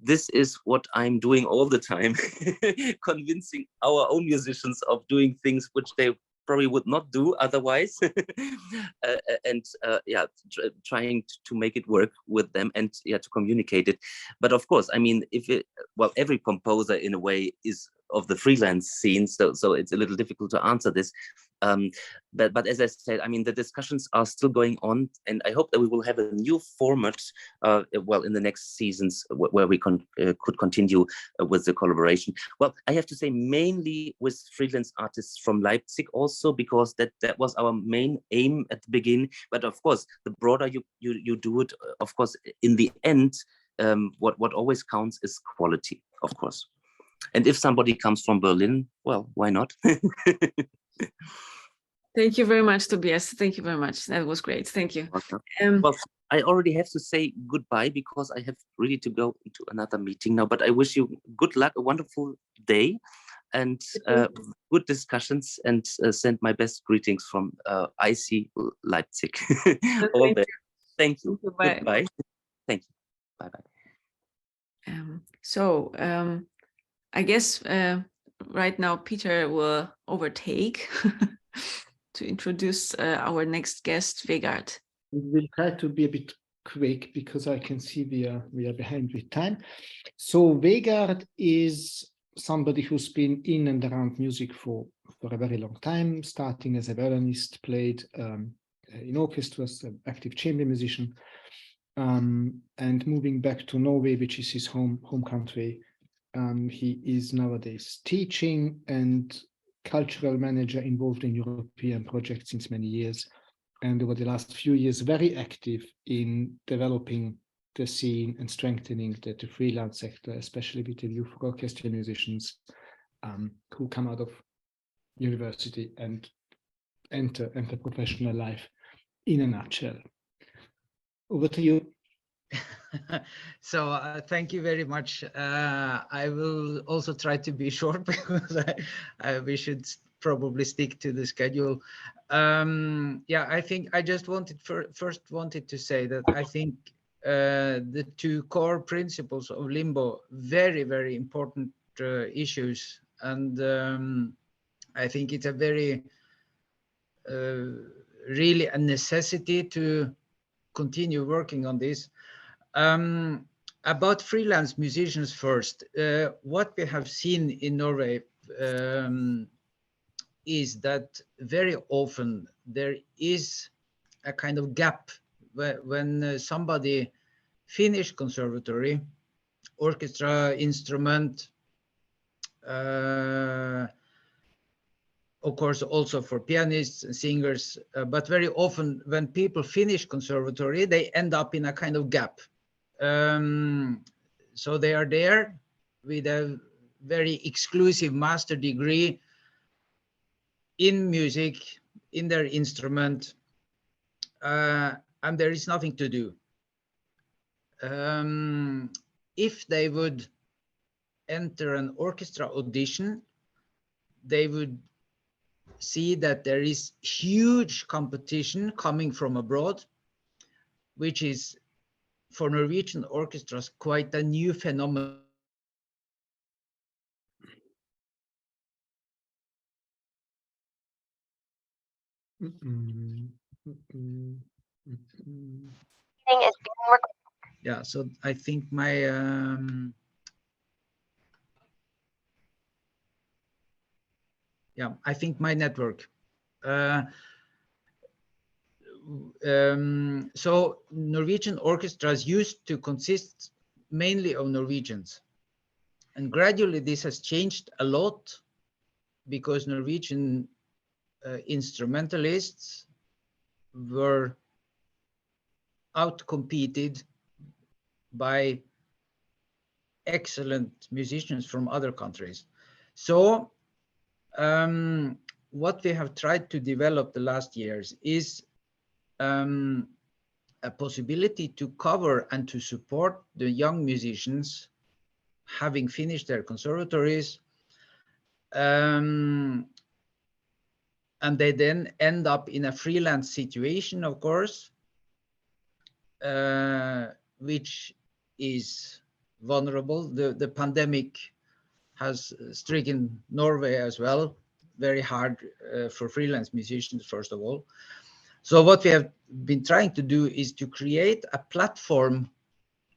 Speaker 7: This is what I'm doing all the time, convincing our own musicians of doing things which they probably would not do otherwise, yeah, trying to make it work with them, and yeah, to communicate it. But of course, I mean, well, every composer in a way is of the freelance scene, so it's a little difficult to answer this. But as I said, I mean, the discussions are still going on, and I hope that we will have a new format, well, in the next seasons where we could continue with the collaboration. Well, I have to say mainly with freelance artists from Leipzig also, because that was our main aim at the beginning. But of course, the broader you do it, of course, in the end, what always counts is quality, of course. And if somebody comes from Berlin, well, why not?
Speaker 1: Thank you very much, Tobias. Thank you very much. That was great. Thank you.
Speaker 7: Well, I already have to say goodbye because I have really to go into another meeting now. But I wish you good luck, a wonderful day, and good discussions, and send my best greetings from IC Leipzig. All the thank you. Goodbye. Thank you. Bye-bye.
Speaker 1: I guess right now Peter will overtake to introduce our next guest, Vegard.
Speaker 3: We will try to be a bit quick because I can see we are behind with time. So Vegard is somebody who's been in and around music for a very long time, starting as a violinist, played in orchestras, an active chamber musician, and moving back to Norway, which is his home country. He is nowadays teaching and cultural manager involved in European projects since many years, and over the last few years very active in developing the scene and strengthening the freelance sector, especially with the view for orchestral musicians who come out of university and enter professional life in a nutshell. Over to you.
Speaker 8: So thank you very much. I will also try to be short because we should probably stick to the schedule. Yeah, I think I just first wanted to say that I think the two core principles of Limbo, very, very important issues. And I think it's a very, really a necessity to continue working on this. About freelance musicians first, what we have seen in Norway is that very often there is a kind of gap when somebody finish conservatory, orchestra, instrument, of course also for pianists and singers, but very often when people finish conservatory, they end up in a kind of gap. So they are there with a very exclusive master degree, in music, in their instrument, and there is nothing to do. If they would enter an orchestra audition, they would see that there is huge competition coming from abroad, which is for Norwegian orchestras quite a new phenomenon. Yeah, so I think my network. So Norwegian orchestras used to consist mainly of Norwegians, and gradually this has changed a lot because Norwegian instrumentalists were outcompeted by excellent musicians from other countries. So what we have tried to develop the last years is a possibility to cover and to support the young musicians having finished their conservatories, and they then end up in a freelance situation, of course, which is vulnerable. The pandemic has stricken Norway as well, very hard for freelance musicians, first of all. So what we have been trying to do is to create a platform,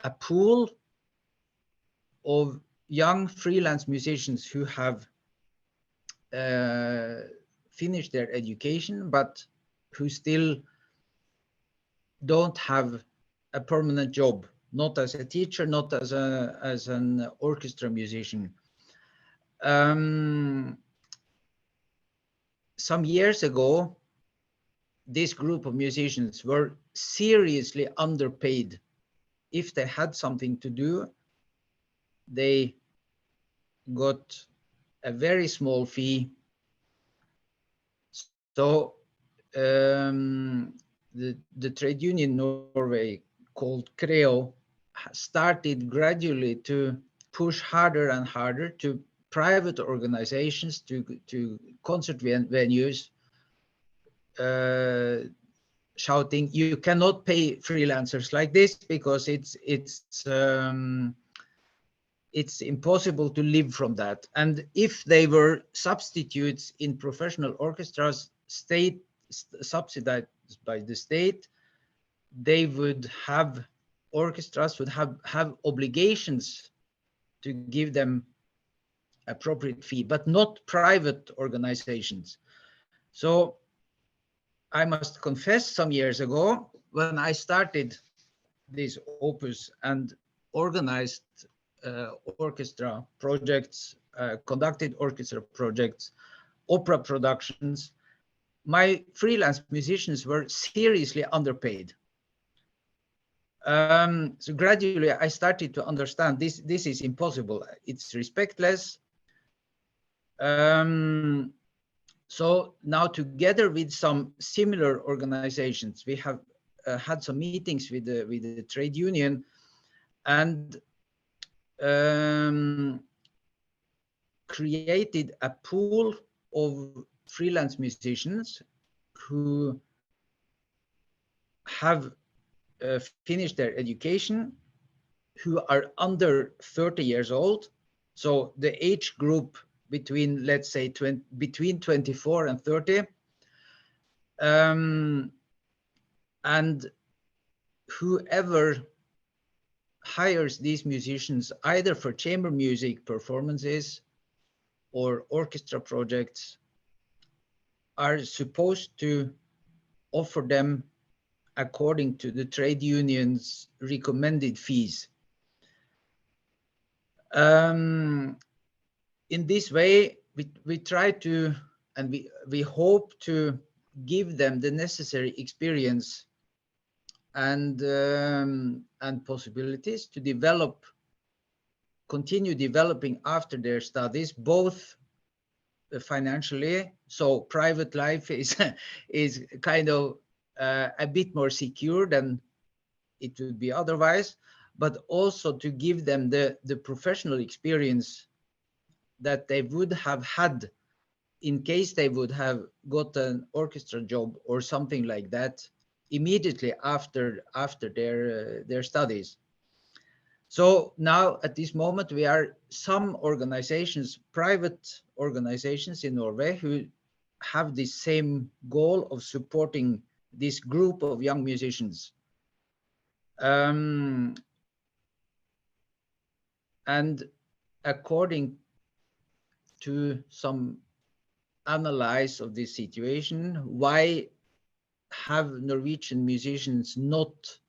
Speaker 8: a pool of young freelance musicians who have finished their education, but who still don't have a permanent job, not as a teacher, not as an orchestra musician. Some years ago, this group of musicians were seriously underpaid. If they had something to do, they got a very small fee. So the trade union in Norway called Creo started gradually to push harder and harder to private organizations, to concert venues, shouting, you cannot pay freelancers like this because it's impossible to live from that. And if they were substitutes in professional orchestras, subsidized by the state, they would have, orchestras would have obligations to give them appropriate fee, but not private organizations. So I must confess, some years ago, when I started this opus and organized orchestra projects, conducted orchestra projects, opera productions, my freelance musicians were seriously underpaid. So gradually I started to understand this is impossible. It's respectless. So now, together with some similar organizations, we have had some meetings with the trade union, and created a pool of freelance musicians who have finished their education, who are under 30 years old. So the age group between, let's say, between 24 and 30, and whoever hires these musicians either for chamber music performances or orchestra projects are supposed to offer them according to the trade union's recommended fees. In this way, we try to, and we hope to give them the necessary experience and possibilities to develop, continue developing after their studies, both financially, So private life is is kind of a bit more secure than it would be otherwise, but also to give them the professional experience that they would have had in case they would have got an orchestra job or something like that immediately after their studies. So now at this moment, we are some organizations, private organizations in Norway, who have the same goal of supporting this group of young musicians. And according to some analysis of this situation, why have Norwegian musicians not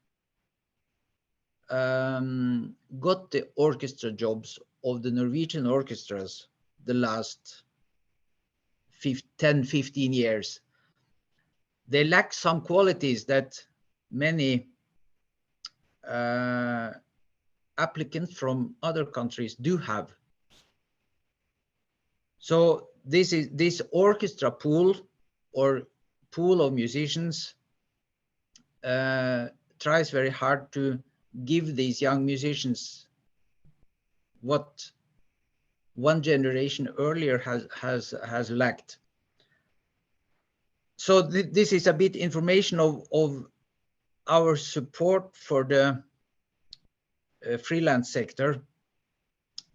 Speaker 8: got the orchestra jobs of the Norwegian orchestras the last 10, 15 years? They lack some qualities that many applicants from other countries do have. So this orchestra pool or pool of musicians tries very hard to give these young musicians what one generation earlier has lacked. So this is a bit information of our support for the freelance sector.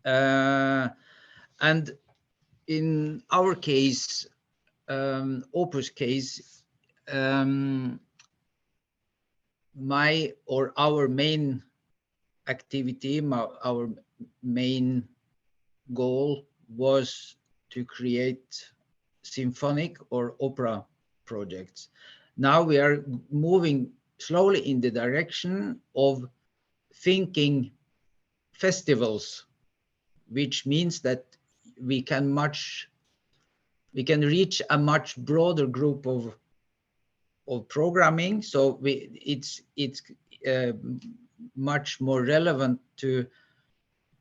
Speaker 8: And in our case, Opus case, our main activity, our main goal was to create symphonic or opera projects. Now we are moving slowly in the direction of thinking festivals, which means that we can reach a much broader group of programming. So it's much more relevant to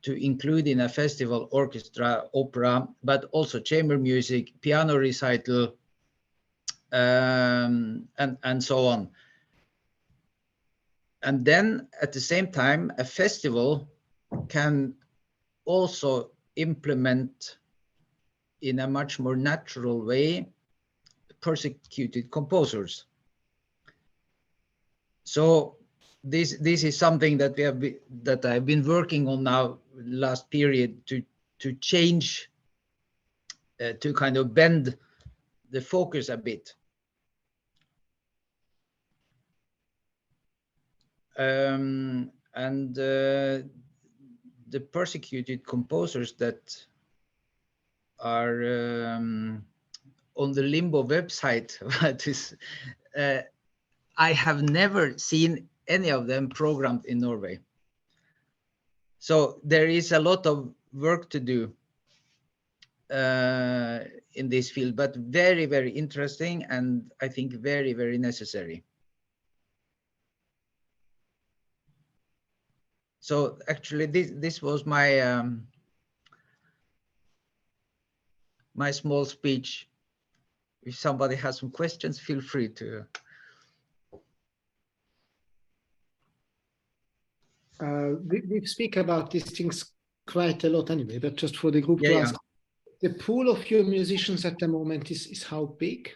Speaker 8: include in a festival orchestra, opera, but also chamber music, piano recital, and so on. And then at the same time, a festival can also implement in a much more natural way persecuted composers. So this is something that I've been working on now last period to change, to kind of bend the focus a bit. And the persecuted composers that are on the Limbo website, I have never seen any of them programmed in Norway. So there is a lot of work to do in this field, but very, very interesting, and I think very, very necessary. So actually, this was my my small speech. If somebody has some questions, feel free to.
Speaker 3: We speak about these things quite a lot anyway, but just for the group to ask, the pool of your musicians at the moment is how big?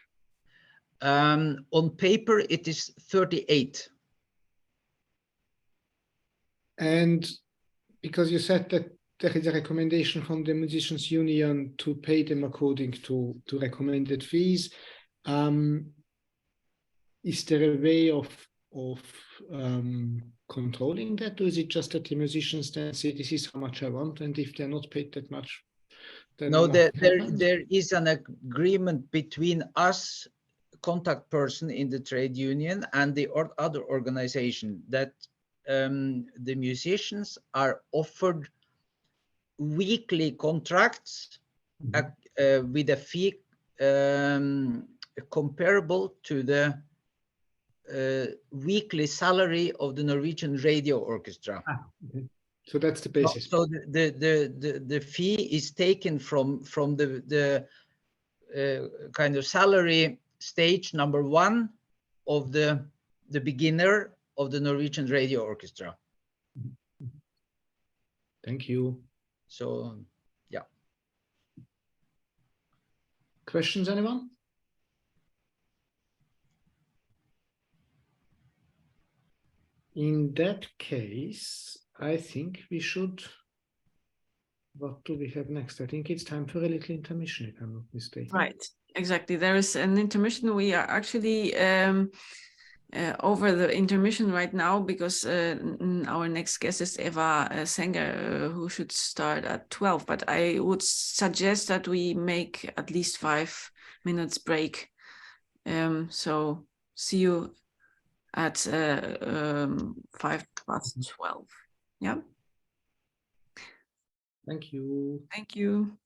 Speaker 8: On paper, it is 38.
Speaker 3: And because you said that there is a recommendation from the Musicians Union to pay them according to recommended fees, is there a way of controlling that, or is it just that the musicians then say this is how much I want, and if they're not paid that much, then
Speaker 8: no, there is an agreement between us, contact person in the trade union, and the other organization that the musicians are offered weekly contracts with a fee comparable to the weekly salary of the Norwegian radio orchestra.
Speaker 3: Okay. So that's the basis.
Speaker 8: So the fee is taken from the kind of salary stage number 1 of the beginner of the Norwegian Radio Orchestra.
Speaker 3: Thank you.
Speaker 8: So, yeah.
Speaker 3: Questions, anyone? In that case, I think we should. What do we have next? I think it's time for a little intermission, if I'm not mistaken.
Speaker 1: Right, exactly. There is an intermission. We are actually over the intermission right now because our next guest is Eva Senger, who should start at 12. But I would suggest that we make at least 5 minutes break. So see you at 12:05. Yeah.
Speaker 3: Thank you.
Speaker 1: Thank you.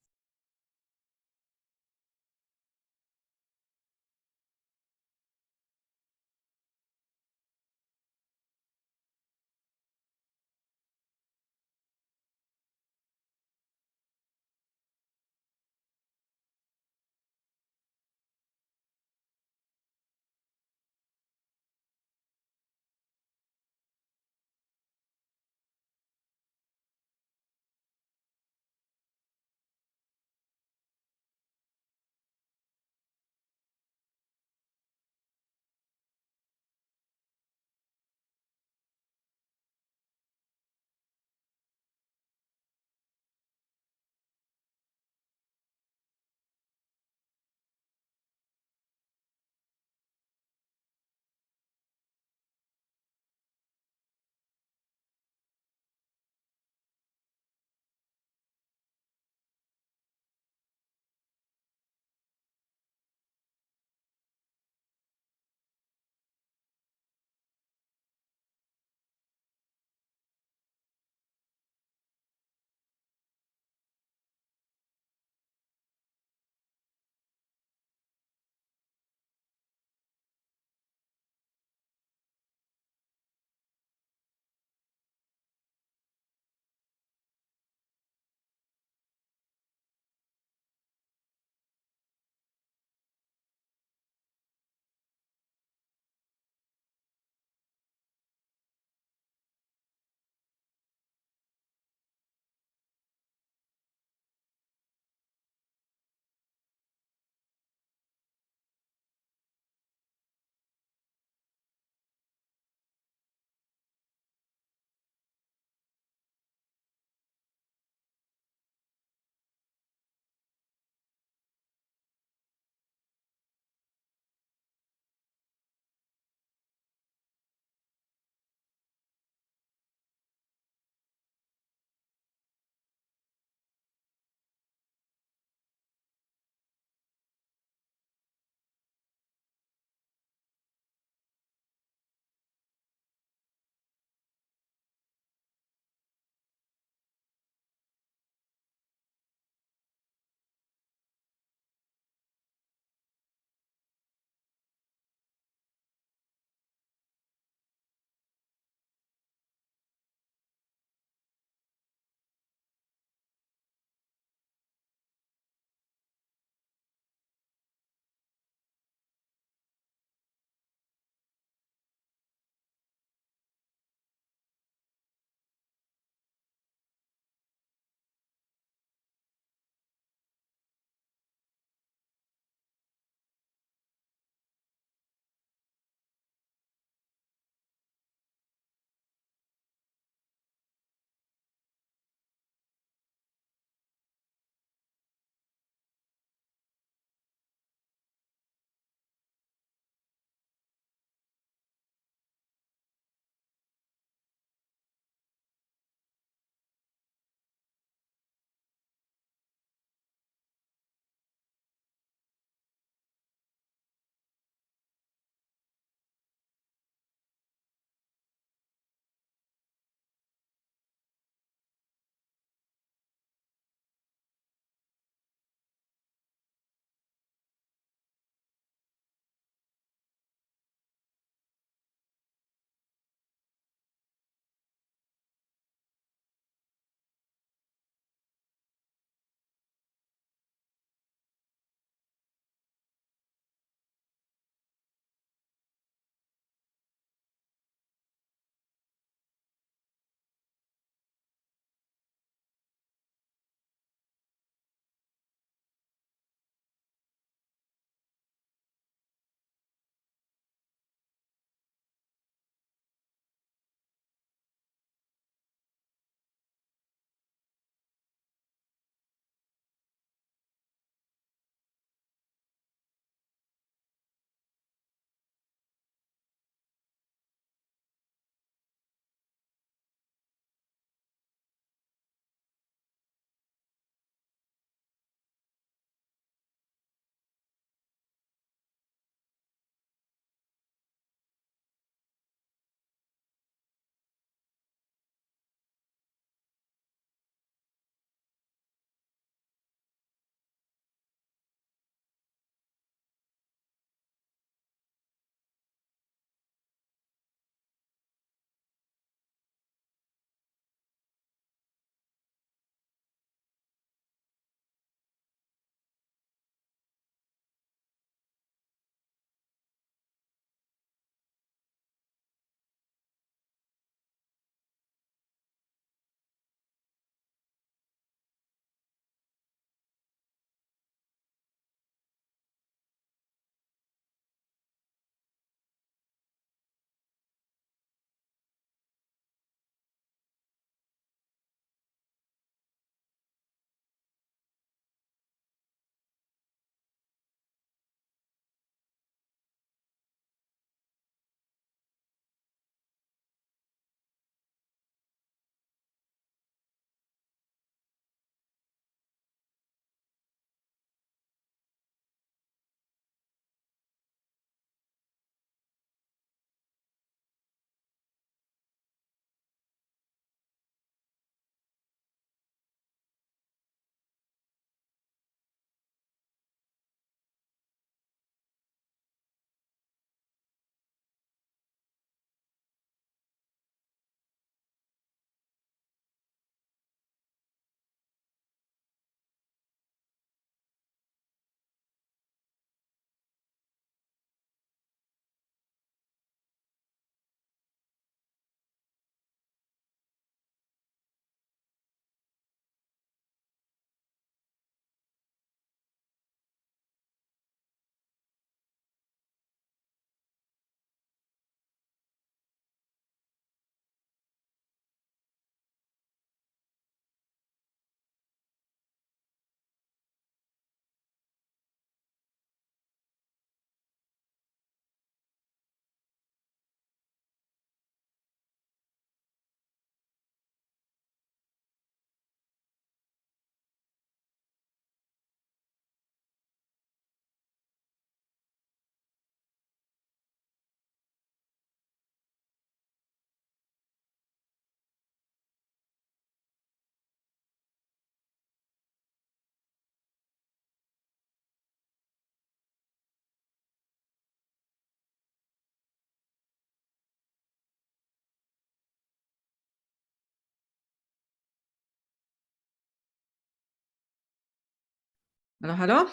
Speaker 1: Hello, hello.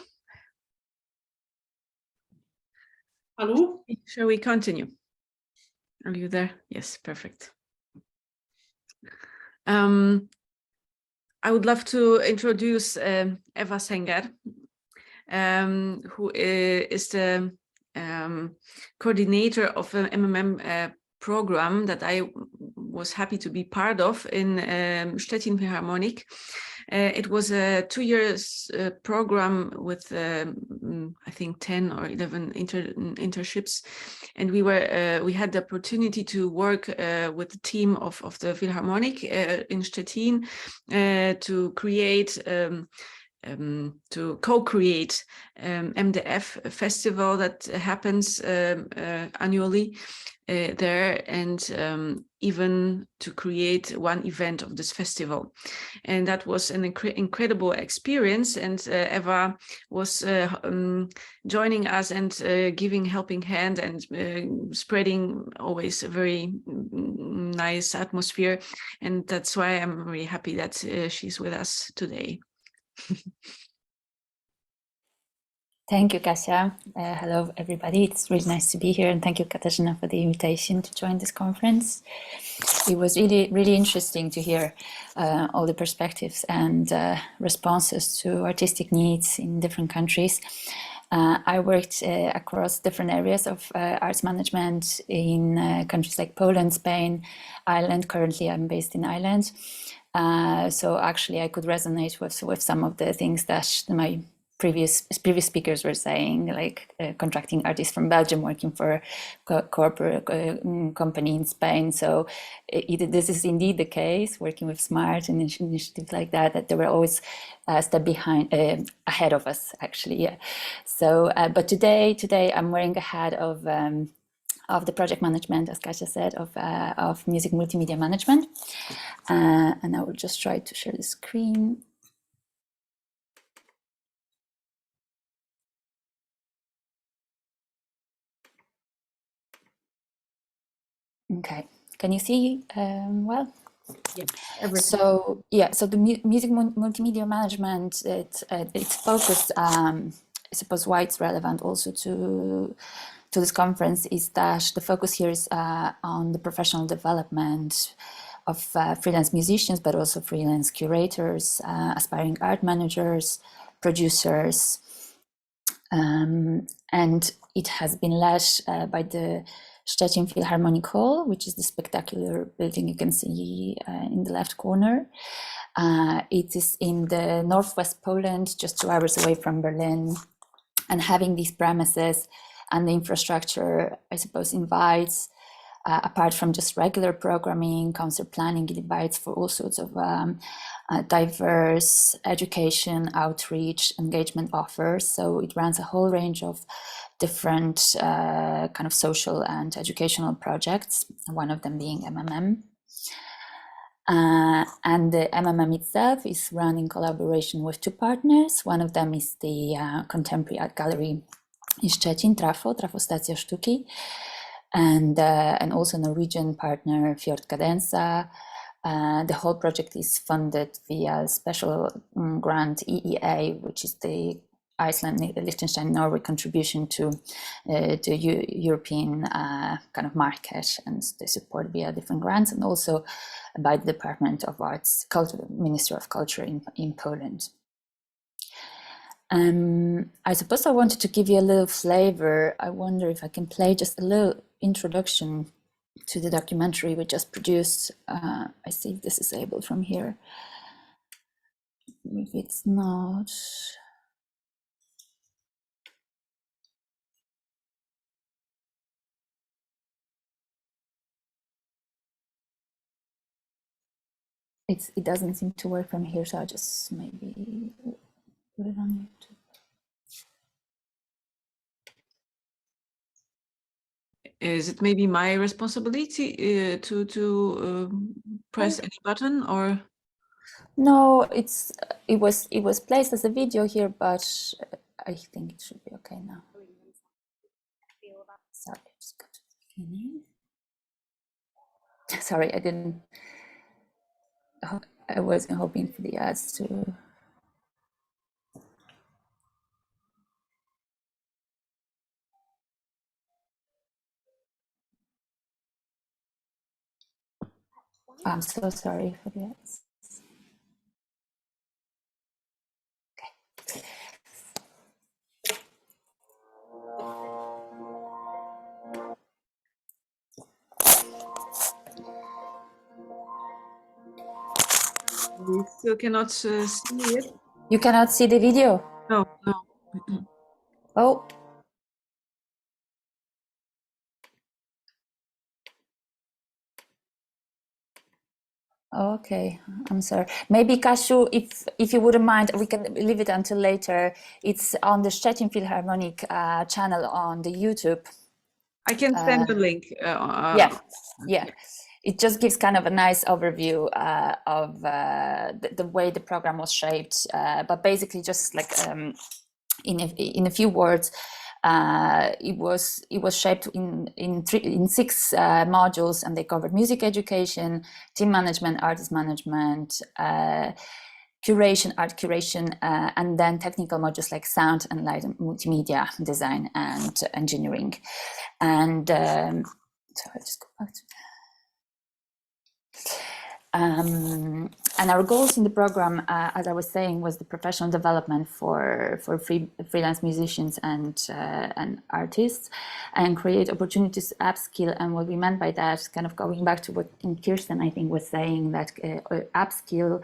Speaker 9: Hello.
Speaker 1: Shall we continue? Are you there? Yes, perfect. I would love to introduce Eva Senger, who is the coordinator of an M.M.M program that I was happy to be part of in Szczecin Philharmonic. It was a 2 years program with I think 10 or 11 internships, and we had the opportunity to work with the team of the Philharmonic in Szczecin to create to co-create MDF festival that happens annually there, and even to create one event of this festival. And that was an incredible experience, and Eva was joining us and giving helping hand and spreading always a very nice atmosphere, and that's why I'm very happy that she's with us today.
Speaker 10: Thank you, Kasia. Hello, everybody. It's really nice to be here, and thank you, Katarzyna, for the invitation to join this conference. It was really interesting to hear all the perspectives and responses to artistic needs in different countries. I worked across different areas of arts management in countries like Poland, Spain, Ireland. Currently, I'm based in Ireland. So actually, I could resonate with some of the things that my previous speakers were saying, like contracting artists from Belgium working for a corporate company in Spain. So this is indeed the case, working with SMART and initiatives like that, that they were always a step ahead of us, actually. Yeah. So, but today I'm wearing a hat of the project management, as Kasia said, of music multimedia management. And I will just try to share the screen. Okay, can you see well?
Speaker 1: Yes.
Speaker 10: So yeah, so the music multimedia management, it's focused. I suppose why it's relevant also to this conference is that the focus here is on the professional development of freelance musicians, but also freelance curators, aspiring art managers, producers, and it has been led by the Szczecin Philharmonic Hall, which is the spectacular building you can see in the left corner. It is in the northwest Poland, just 2 hours away from Berlin. And having these premises and the infrastructure, I suppose, invites, apart from just regular programming, concert planning, it invites for all sorts of diverse education, outreach, engagement offers. So it runs a whole range of different kind of social and educational projects, one of them being M.M.M. And the M.M.M itself is run in collaboration with 2 partners. One of them is the Contemporary Art Gallery in Szczecin, Trafo Stacja Sztuki, and also Norwegian partner Fjord Cadenza. The whole project is funded via special grant EEA, which is the Iceland, Liechtenstein, Norway contribution to the European kind of market, and they support via different grants, and also by the Department of Arts, Ministry of Culture in Poland. I suppose I wanted to give you a little flavor. I wonder if I can play just a little introduction to the documentary we just produced. I see if this is able from here. If it's not. It doesn't seem to work from here, so I'll just maybe put it on YouTube.
Speaker 1: Is it maybe my responsibility to press any button, or?
Speaker 10: No, it was placed as a video here, but I think it should be okay now. Sorry, just go to the beginning. Sorry, I wasn't hoping for the ads to. I'm so sorry for that.
Speaker 1: We still cannot see it.
Speaker 10: You cannot see the video?
Speaker 1: No, no.
Speaker 10: Oh. Okay, I'm sorry. Maybe Kasiu, if you wouldn't mind, we can leave it until later. It's on the Szczecin Philharmonic channel on the YouTube.
Speaker 1: I can send a link.
Speaker 10: Yeah. It just gives kind of a nice overview of the way the program was shaped. But basically, just like in a few words, it was shaped in 6 modules, and they covered music education, team management, artist management, curation, art curation, and then technical modules like sound and light and multimedia design and engineering. And so I'll just go back to and our goals in the program, as I was saying, was the professional development for freelance musicians and artists, and create opportunities to upskill. And what we meant by that, kind of going back to what Kirsten, I think, was saying, that upskill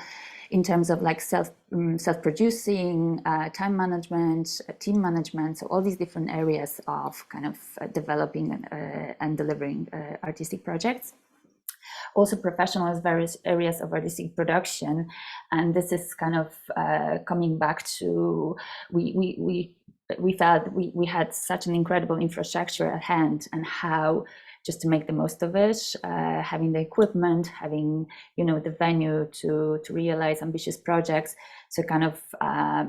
Speaker 10: in terms of like self-producing, time management, team management, so all these different areas of kind of developing and delivering artistic projects. Also professional as various areas of artistic production, and this is kind of coming back to we felt we had such an incredible infrastructure at hand, and how just to make the most of it, having the equipment, having the venue to realize ambitious projects, so kind of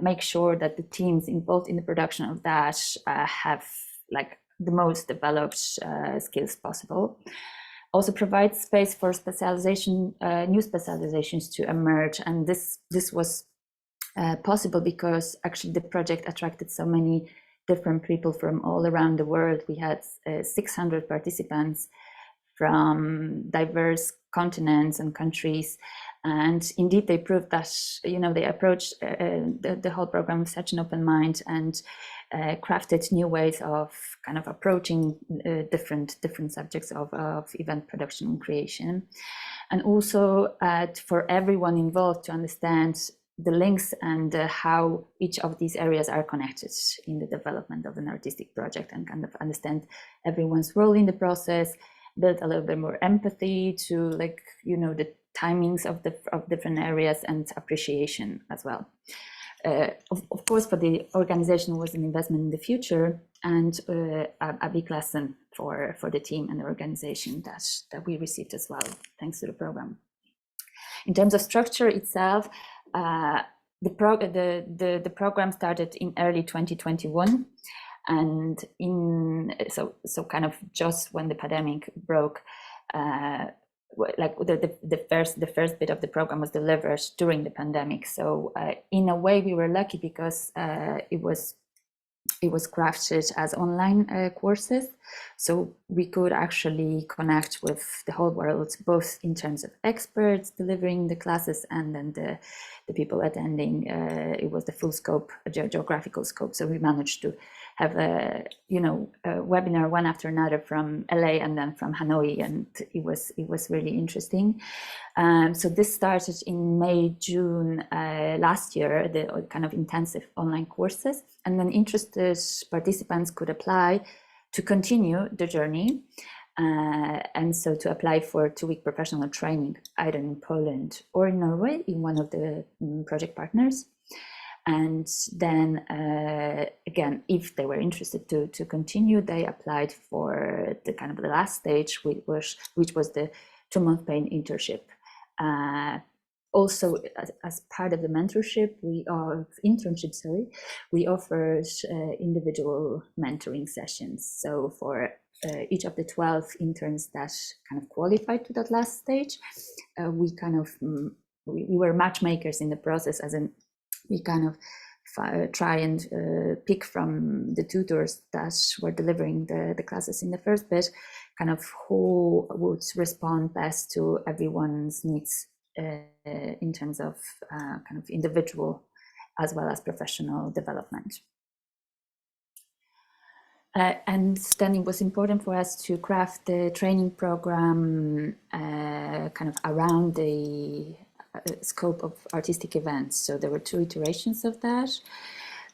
Speaker 10: make sure that the teams involved in the production of that have like the most developed skills possible. Also provide space for specialization, new specializations to emerge, and this was possible because actually the project attracted so many different people from all around the world. We had 600 participants from diverse continents and countries, and indeed they proved that they approached the whole program with such an open mind, and crafted new ways of kind of approaching different subjects of event production and creation, and also for everyone involved to understand the links and how each of these areas are connected in the development of an artistic project, and kind of understand everyone's role in the process, build a little bit more empathy to the timings of different areas, and appreciation as well. Of course, for the organization was an investment in the future, and a big lesson for the team and the organization that we received as well, thanks to the program. In terms of structure itself, the program started in early 2021, and so kind of just when the pandemic broke. Like the first bit of the program was delivered during the pandemic, so in a way we were lucky because it was crafted as online courses, so we could actually connect with the whole world, both in terms of experts delivering the classes and then the people attending. It was the full scope, geographical scope, so we managed to have a webinar one after another from LA and then from Hanoi, and it was really interesting. So this started in May, June last year, the kind of intensive online courses, and then interested participants could apply to continue the journey, and so to apply for 2-week professional training either in Poland or in Norway in one of the project partners. And then again, if they were interested to continue, they applied for the kind of the last stage, which was the 2-month paid internship. Also, as part of the mentorship, we offered individual mentoring sessions. So for each of the 12 interns that kind of qualified to that last stage, we were matchmakers in the process, as in we kind of try and pick from the tutors that were delivering the classes in the first bit kind of who would respond best to everyone's needs in terms of kind of individual as well as professional development. And then it was important for us to craft the training program kind of around the scope of artistic events. So there were 2 iterations of that.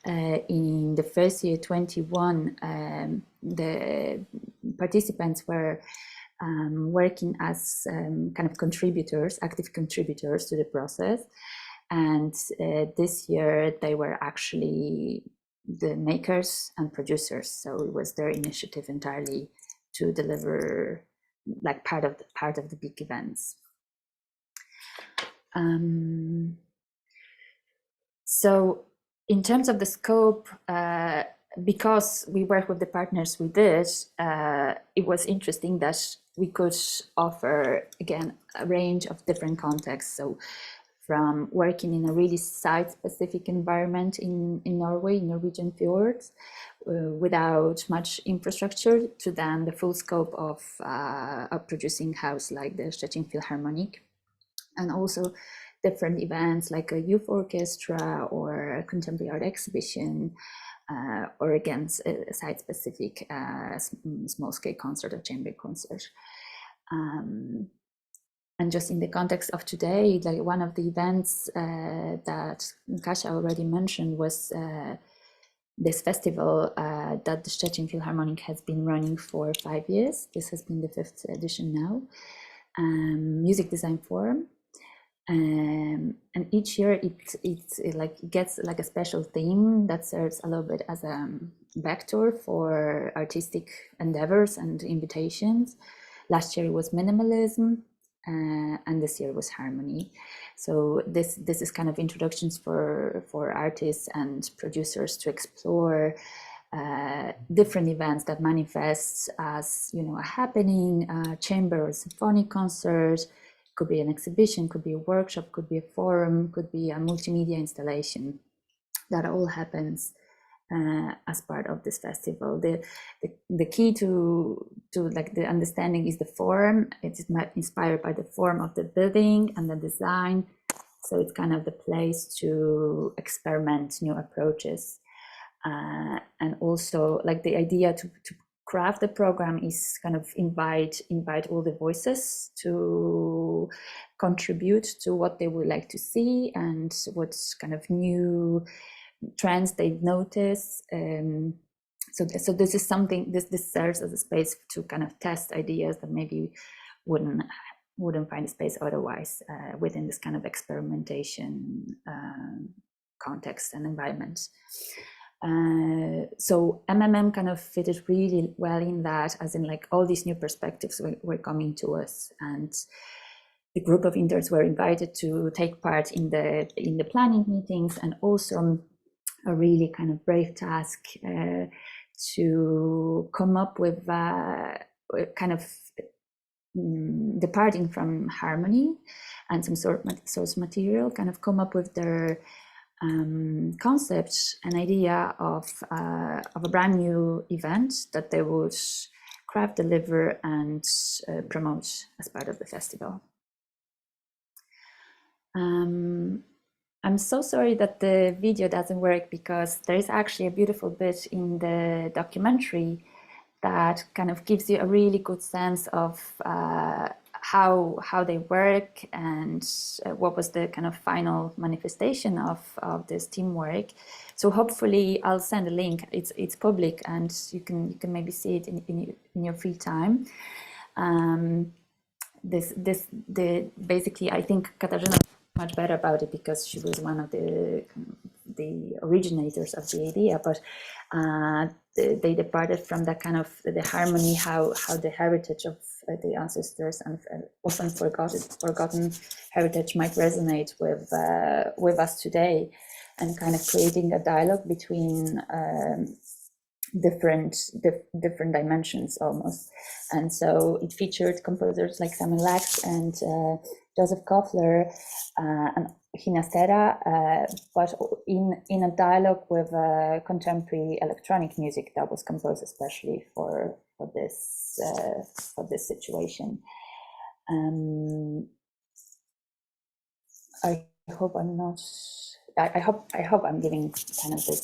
Speaker 10: In the first year, 21, the participants were working as kind of contributors, active contributors to the process. And this year they were actually the makers and producers. So it was their initiative entirely to deliver like part of the big events. So in terms of the scope, because we work with the partners we did, it was interesting that we could offer, again, a range of different contexts. So from working in a really site-specific environment in Norway, in Norwegian fjords, without much infrastructure, to then the full scope of producing house like the Szczecin Philharmonic, and also different events like a youth orchestra or a contemporary art exhibition, or again, a site-specific small-scale concert or chamber concert. And just in the context of today, like one of the events that Kasia already mentioned was this festival that the Szczecin Philharmonic has been running for 5 years. This has been the 5th edition now. Music Design Forum. And each year it like gets like a special theme that serves a little bit as a vector for artistic endeavors and invitations. Last year it was minimalism, and this year was harmony. So this is kind of introductions for artists and producers to explore different events that manifest as, you know, a happening, a chamber or symphonic concert. Could be an exhibition, could be a workshop, could be a forum, could be a multimedia installation. That all happens as part of this festival. The key to like the understanding is the form. It's inspired by the form of the building and the design. So it's kind of the place to experiment new approaches. And also like the idea to craft the program is kind of invite all the voices to contribute to what they would like to see and what's kind of new trends they notice. So this is something, this serves as a space to kind of test ideas that maybe wouldn't find a space otherwise within this kind of experimentation context and environment. So M.M.M kind of fitted really well in that, as in like all these new perspectives were coming to us, and the group of interns were invited to take part in the planning meetings, and also a really kind of brave task to come up with kind of departing from harmony and some source material, kind of come up with their concept, an idea of a brand new event that they would craft, deliver, and promote as part of the festival. I'm so sorry that the video doesn't work, because there is actually a beautiful bit in the documentary that kind of gives you a really good sense of how they work and what was the kind of final manifestation of this teamwork. So hopefully I'll send a link. It's public, and you can maybe see it in your free time. Basically, I think Katarzyna much better about it because she was one of the originators of the idea, but they departed from that kind of the harmony, how the heritage of the ancestors and often forgotten heritage might resonate with us today, and kind of creating a dialogue between different dimensions almost. And so it featured composers like Samuel Lax and Joseph Koffler, and Ginastera, but in a dialogue with contemporary electronic music that was composed especially for this situation. I hope I'm not. I hope I'm giving kind of the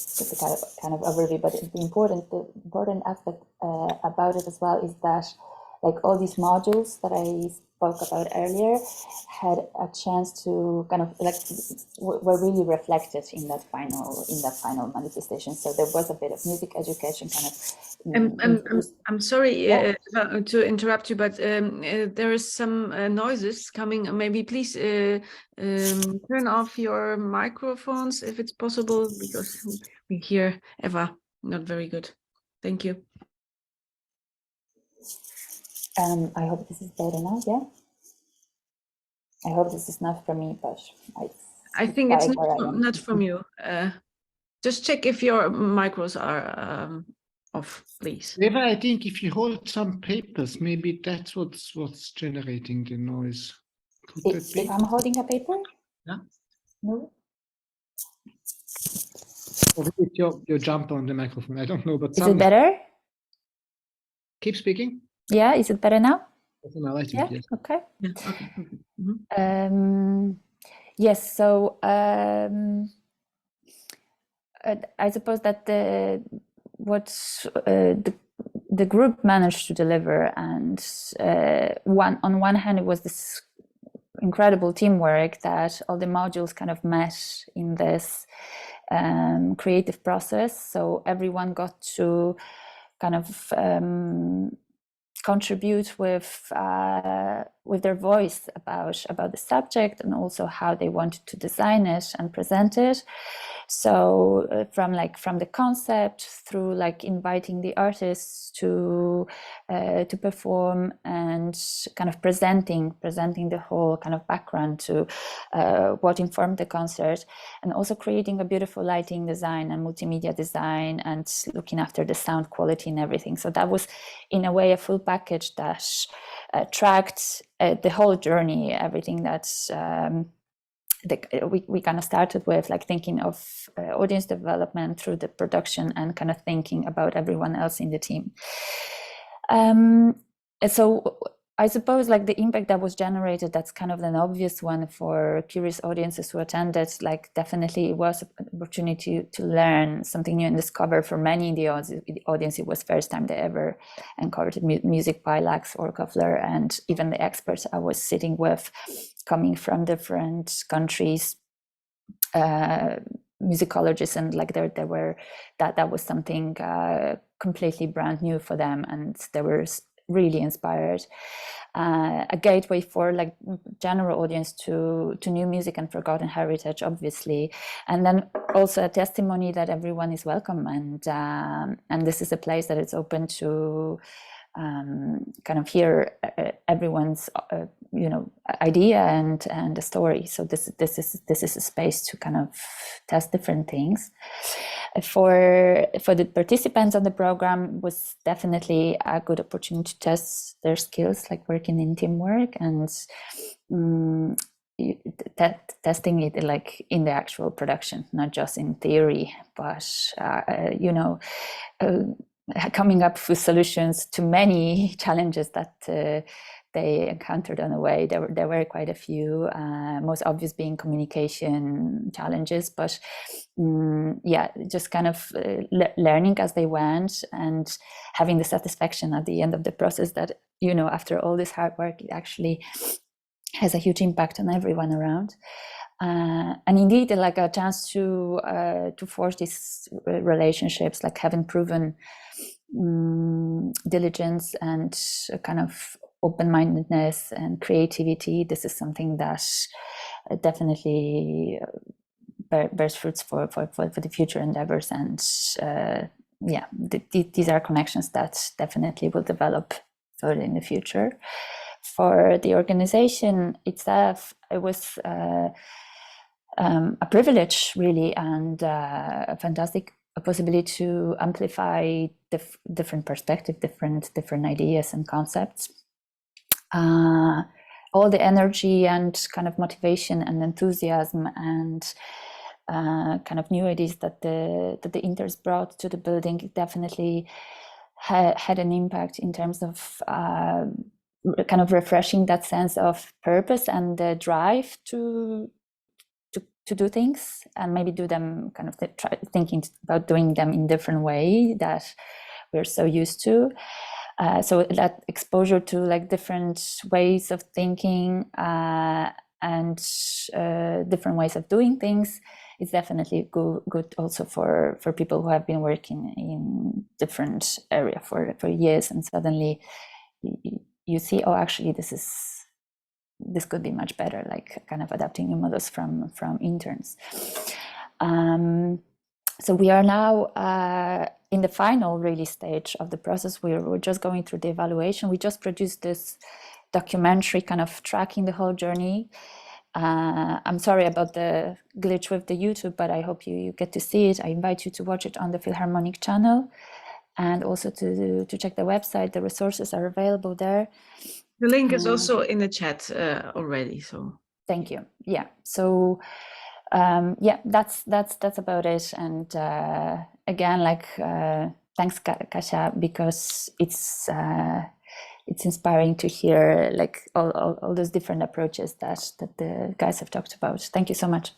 Speaker 10: kind of overview, but the important aspect about it as well is that, like, all these modules that I spoke about earlier had a chance to kind of, like, were really reflected in that final manifestation. So there was a bit of music education kind of.
Speaker 1: I'm sorry to interrupt you, but there is some noises coming. Maybe please turn off your microphones if it's possible, because we hear Eva not very good. Thank you.
Speaker 10: I hope this is better now. Yeah. I hope this is not from me, but
Speaker 1: I think it's not from you. Just check if your micros are off, please.
Speaker 3: Eva, I think if you hold some papers, maybe that's what's generating the noise. Could that be?
Speaker 10: If I'm holding a paper?
Speaker 3: Yeah.
Speaker 10: No.
Speaker 3: Or with your jumper on the microphone, I don't know, but
Speaker 10: is it better?
Speaker 3: Keep speaking.
Speaker 10: Yeah, is it better now?
Speaker 3: Now I think, yes.
Speaker 10: Okay.
Speaker 1: Yeah, okay. Mm-hmm.
Speaker 10: Yes, so I suppose that the group managed to deliver, and on one hand it was this incredible teamwork that all the modules kind of met in this creative process. So everyone got to kind of contribute with their voice about the subject, and also how they wanted to design it and present it. So from the concept through, like, inviting the artists to perform, and kind of presenting the whole kind of background to what informed the concert, and also creating a beautiful lighting design and multimedia design, and looking after the sound quality and everything. So that was, in a way, a full package that tracked the whole journey, everything that's we kind of started with, like, thinking of audience development through the production, and kind of thinking about everyone else in the team. So I suppose, like, the impact that was generated, that's kind of an obvious one for curious audiences who attended. Like, definitely it was an opportunity to learn something new and discover, for many in the audience, it was first time they ever encountered music by Lax or Koffler, and even the experts I was sitting with, coming from different countries, musicologists, and, like, there were that was something completely brand new for them, and they were really inspired. A gateway for, like, general audience to new music and forgotten heritage, obviously, and then also a testimony that everyone is welcome, and this is a place that is open to kind of hear everyone's idea and the story. So this is a space to kind of test different things. For the participants of the program, was definitely a good opportunity to test their skills, like working in teamwork, and testing it, like, in the actual production, not just in theory, but coming up with solutions to many challenges that they encountered on the way. There were quite a few, most obvious being communication challenges, but just kind of learning as they went, and having the satisfaction at the end of the process that, after all this hard work, it actually has a huge impact on everyone around. And indeed, like, a chance to forge these relationships, like, having proven diligence and kind of open-mindedness and creativity. This is something that definitely bears fruits for the future endeavors, and these are connections that definitely will develop further in the future. For the organization itself, it was a privilege, really, and a fantastic possibility to amplify different perspectives, different ideas and concepts. all the energy and kind of motivation and enthusiasm and kind of new ideas that the interns brought to the building, it definitely had an impact in terms of kind of refreshing that sense of purpose and the drive to do things, and maybe do them kind of thinking about doing them in different way that we're so used to. So that exposure to like different ways of thinking and different ways of doing things is definitely good also for people who have been working in different area for years, and suddenly you see, oh, actually this could be much better, like kind of adapting new models from interns. So we are now in the final really stage of the process. We're just going through the evaluation. We just produced this documentary kind of tracking the whole journey. I'm sorry about the glitch with the YouTube, but I hope you get to see it. I invite you to watch it on the Philharmonic channel, and also to check the website. The resources are available there.
Speaker 1: The link is also in the chat already. So
Speaker 10: thank you. Yeah. So yeah, that's about it. And again, like thanks, Kasia, because it's inspiring to hear like all those different approaches that the guys have talked about. Thank you so much.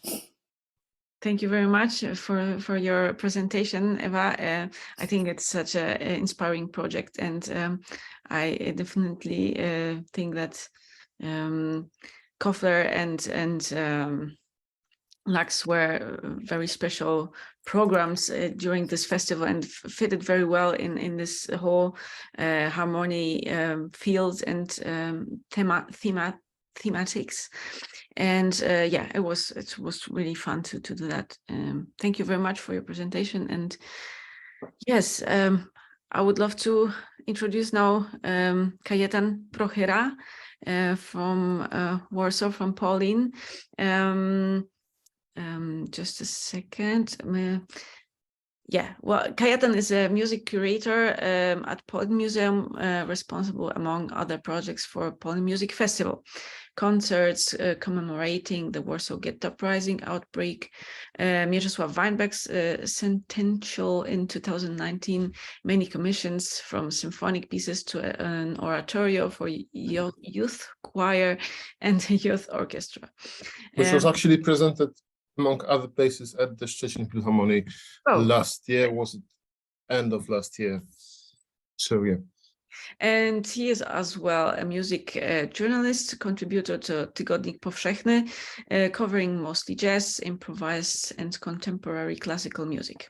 Speaker 1: thank you very much for your presentation, Eva. I think it's such an inspiring project, and I definitely think that Koffler and Lux were very special programs during this festival, and fitted very well in this whole harmony field and thematics. And yeah, it was really fun to do that. Thank you very much for your presentation. And yes, I would love to introduce now Kajetan Prochyra from Warsaw, from Poland. Just a second. Yeah, well, Kajetan is a music curator at Poland Museum, responsible among other projects for Poland Music Festival, concerts commemorating the Warsaw Ghetto Uprising outbreak, Mieczysław Weinberg's centennial in 2019, many commissions from symphonic pieces to an oratorio for youth choir and youth orchestra.
Speaker 11: Which was actually presented among other places at the Szczecin Philharmonic last year. Was it end of last year? So yeah.
Speaker 1: And he is as well a music journalist, contributor to Tygodnik Powszechny, covering mostly jazz, improvised and contemporary classical music.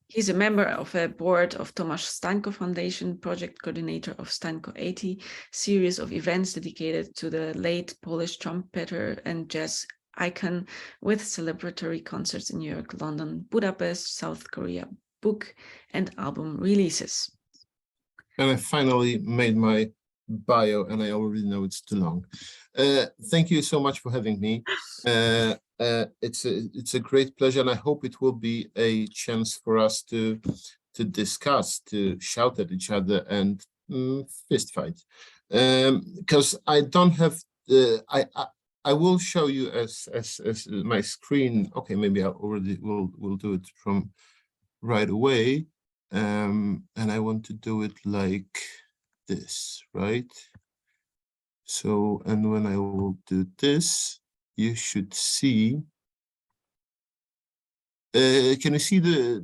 Speaker 1: He's a member of a board of Tomasz Stańko Foundation, project coordinator of Stańko 80, series of events dedicated to the late Polish trumpeter and jazz icon, with celebratory concerts in New York, London, Budapest, South Korea, book and album releases.
Speaker 11: And I finally made my bio, and I already know it's too long. Thank you so much for having me. It's a great pleasure, and I hope it will be a chance for us to discuss, to shout at each other, and fist fight. Because I don't have I will show you as my screen. Okay, maybe I already will do it from right away. And I want to do it like this, right? So, and when I will do this, you should see. Can you see the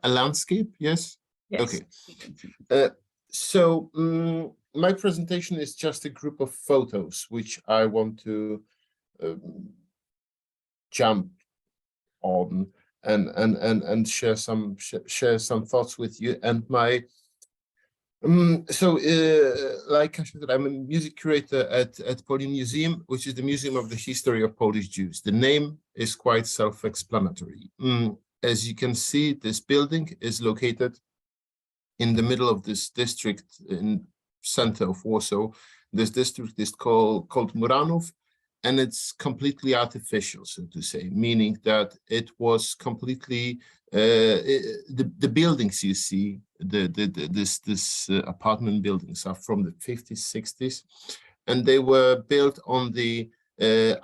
Speaker 11: landscape? Yes.
Speaker 1: Yes.
Speaker 11: Okay. So my presentation is just a group of photos which I want to jump on and share some thoughts with you. And my like I said, I'm a music curator at Poland Museum, which is the Museum of the History of Polish Jews. The name is quite self-explanatory. As you can see, this building is located in the middle of this district in center of Warsaw. This district is called Muranów, and it's completely artificial, so to say, meaning that it was completely the buildings you see, this apartment buildings are from the 50s, 60s, and they were built on the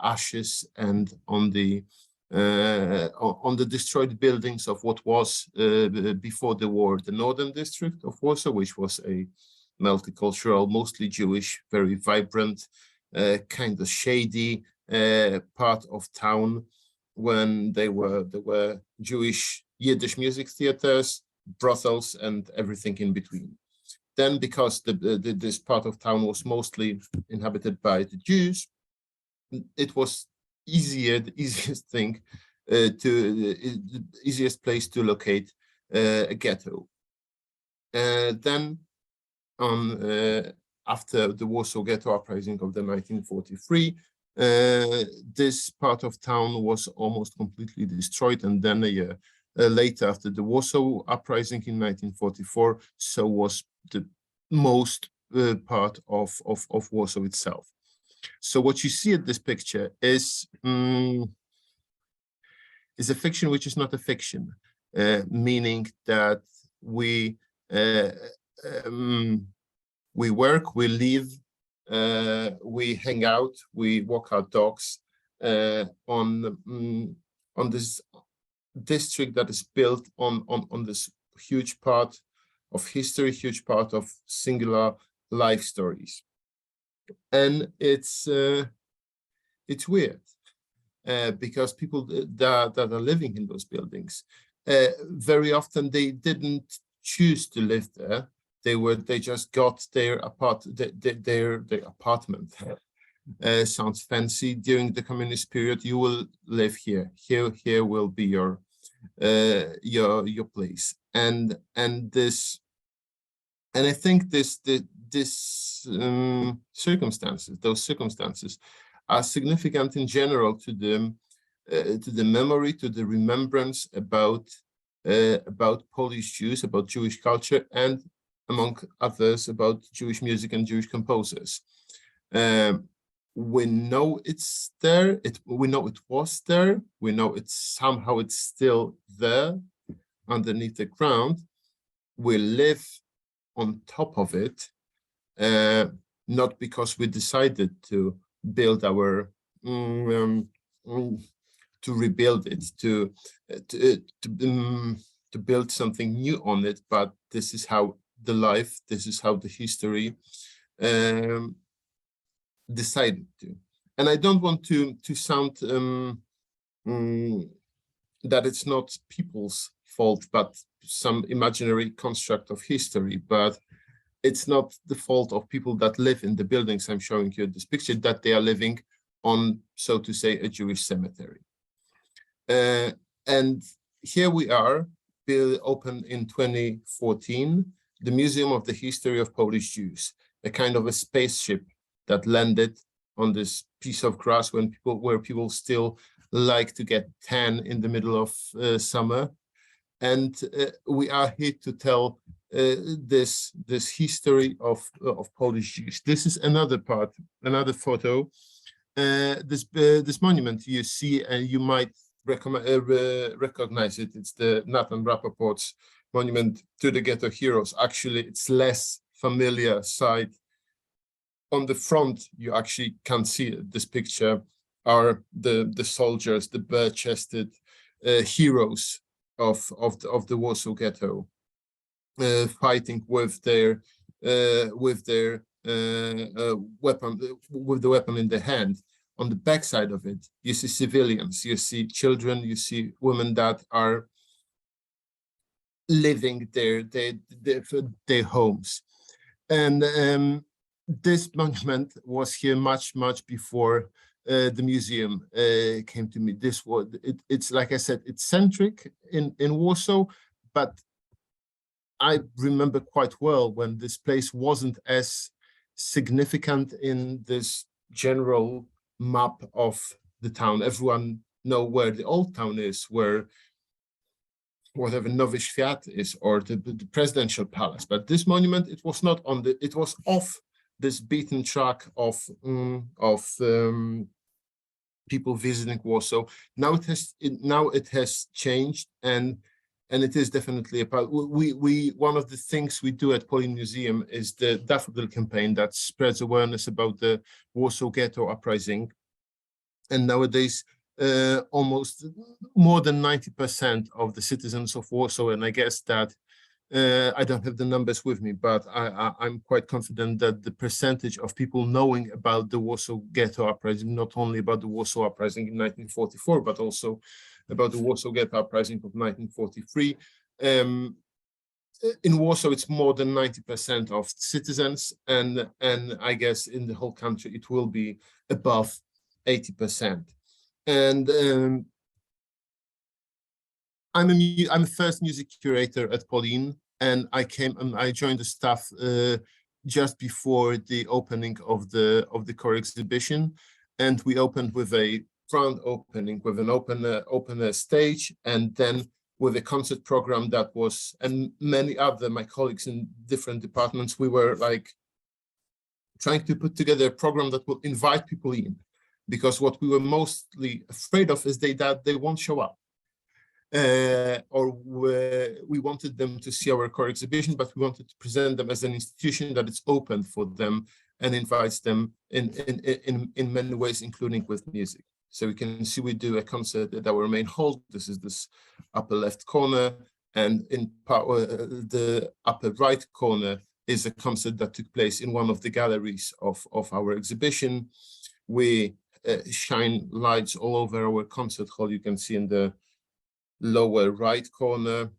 Speaker 11: ashes and on the destroyed buildings of what was before the war the northern district of Warsaw, which was a multicultural, mostly Jewish, very vibrant, kind of shady part of town, when there were Jewish Yiddish music theaters, brothels, and everything in between. Then, because this part of town was mostly inhabited by the Jews, it was the easiest place to locate a ghetto. Then, after the Warsaw Ghetto Uprising of the 1943, this part of town was almost completely destroyed, and then a year later, after the Warsaw Uprising in 1944, so was the most part of Warsaw itself. So what you see at this picture is a fiction which is not a fiction, meaning that we work, we live, we hang out, we walk our dogs on this district that is built on this huge part of history, huge part of singular life stories. And it's weird because people that are living in those buildings, very often they didn't choose to live there. They just got their apartment. Sounds fancy. During the communist period, you will live here. Here will be your place. And I think those circumstances are significant in general to the memory, to the remembrance about Polish Jews, about Jewish culture, and among others about Jewish music and Jewish composers. We know it's there. We know it was there. We know it's still there underneath the ground. We live on top of it, not because we decided to build our to rebuild it, to build something new on it, but this is how the life, this is how the history decided to. And I don't want to sound that it's not people's fault, but some imaginary construct of history, but it's not the fault of people that live in the buildings I'm showing you in this picture, that they are living on, so to say, a Jewish cemetery. And here we are, open in 2014, the Museum of the History of Polish Jews, a kind of a spaceship that landed on this piece of grass where people still like to get tan in the middle of summer. And we are here to tell this history of Polish Jews. This is another photo. This monument you see, and you might recognize it. It's the Nathan Rappaport's monument to the ghetto heroes. Actually, it's less familiar side. On the front, you actually can see this picture are the soldiers, the bare-chested heroes of the Warsaw Ghetto, fighting with their weapon, with the weapon in their hand. On the back side of it, you see civilians, you see children, you see women that are living their homes. And this monument was here much before the museum came to me. It's like I said, it's centric in Warsaw, but I remember quite well when this place wasn't as significant in this general map of the town. Everyone know where the old town is, where whatever Nowy Świat is, or the presidential palace. But this monument, it was not on the, it was off this beaten track of people visiting Warsaw. Now it has changed, and and it is definitely a part. One of the things we do at Poland Museum is the Daffodil campaign that spreads awareness about the Warsaw Ghetto uprising. And nowadays, almost more than 90% of the citizens of Warsaw, and I guess that I don't have the numbers with me, but I'm quite confident that the percentage of people knowing about the Warsaw Ghetto uprising, not only about the Warsaw uprising in 1944, but also about the Warsaw Ghetto uprising of 1943. In Warsaw, it's more than 90% of citizens, and I guess in the whole country, it will be above 80%. And I'm a first music curator at Polin, and I joined the staff just before the opening of the core exhibition, and we opened with a grand opening with an open stage, and then with a concert program that was, and many other my colleagues in different departments, we were like trying to put together a program that will invite people in, because what we were mostly afraid of is that they won't show up. Or we wanted them to see our core exhibition, but we wanted to present them as an institution that is open for them and invites them in many ways, including with music. So we can see we do a concert at our main hall. This is this upper left corner, and in the upper right corner is a concert that took place in one of the galleries of our exhibition. We shine lights all over our concert hall. You can see in the lower right corner.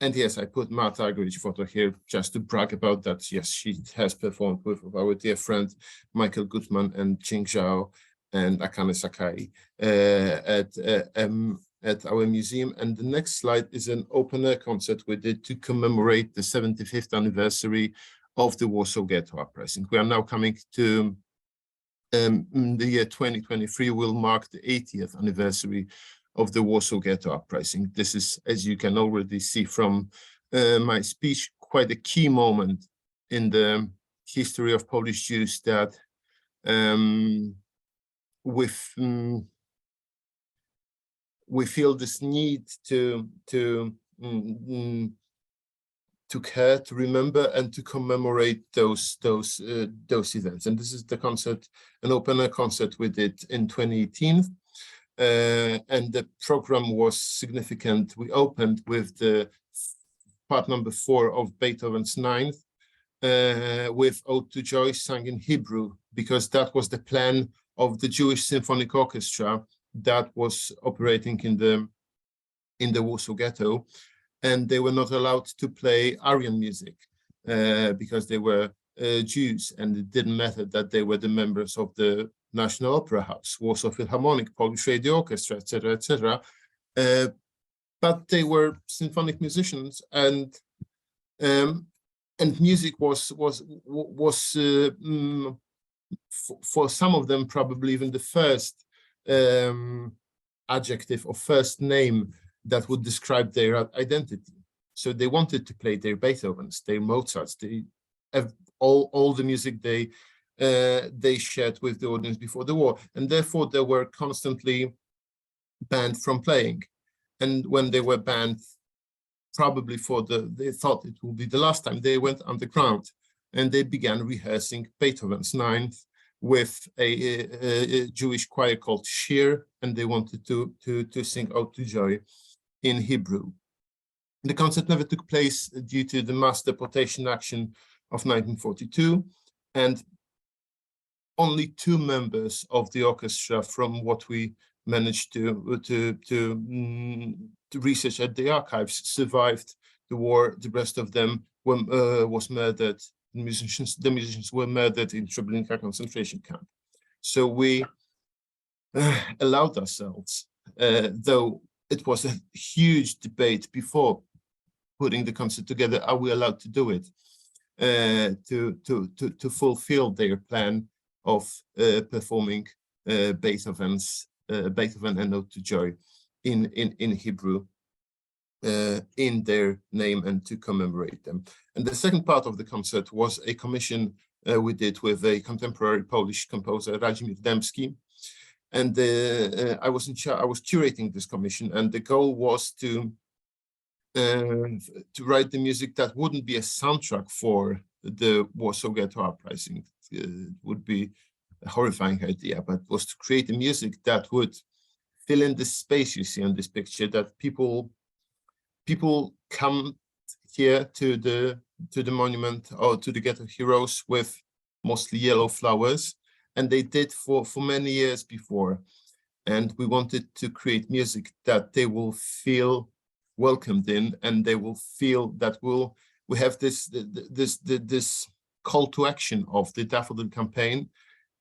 Speaker 11: And yes, I put Marta Agrić photo here just to brag about that. Yes, she has performed with our dear friend Michael Gutman and Ching Zhao and Akane Sakai at our museum. And the next slide is an open air concert we did to commemorate the 75th anniversary of the Warsaw Ghetto uprising. We are now coming to the year 2023 will mark the 80th anniversary of the Warsaw Ghetto uprising. This is, as you can already see from my speech, quite a key moment in the history of Polish Jews that we feel this need to care, to remember, and to commemorate those events. And this is the concert, an open air concert we did in 2018. And the program was significant. We opened with the part number 4 of Beethoven's Ninth with Ode to Joy sung in Hebrew, because that was the plan of the Jewish Symphonic Orchestra that was operating in the Warsaw Ghetto, and they were not allowed to play Aryan music because they were Jews, and it didn't matter that they were the members of the National Opera House, Warsaw Philharmonic, Polish Radio Orchestra, etc., etc. But they were symphonic musicians, and music was for some of them probably even the first adjective or first name that would describe their identity. So they wanted to play their Beethovens, their Mozarts, all the music they shared with the audience before the war, and therefore they were constantly banned from playing. And when they were banned, probably they thought it would be the last time, they went underground and they began rehearsing Beethoven's Ninth with a Jewish choir called Shir, and they wanted to sing Ode to Joy in Hebrew. The concert never took place due to the mass deportation action of 1942, and only 2 members of the orchestra, from what we managed to research at the archives, survived the war. The rest of them was murdered. The musicians were murdered in Treblinka concentration camp. So we allowed ourselves, though it was a huge debate before putting the concert together, are we allowed to do it, to fulfill their plan of performing Beethoven and Ode to Joy in Hebrew in their name and to commemorate them. And the second part of the concert was a commission we did with a contemporary Polish composer, Radzimir Dębski. And I was curating this commission, and the goal was to to write the music that wouldn't be a soundtrack for the Warsaw Ghetto Uprising. It would be a horrifying idea, but was to create a music that would fill in the space you see on this picture, that people come here to the monument or to the ghetto heroes with mostly yellow flowers, and they did for many years before. And we wanted to create music that they will feel welcomed in, and they will feel that we have this call to action of the Daffodil campaign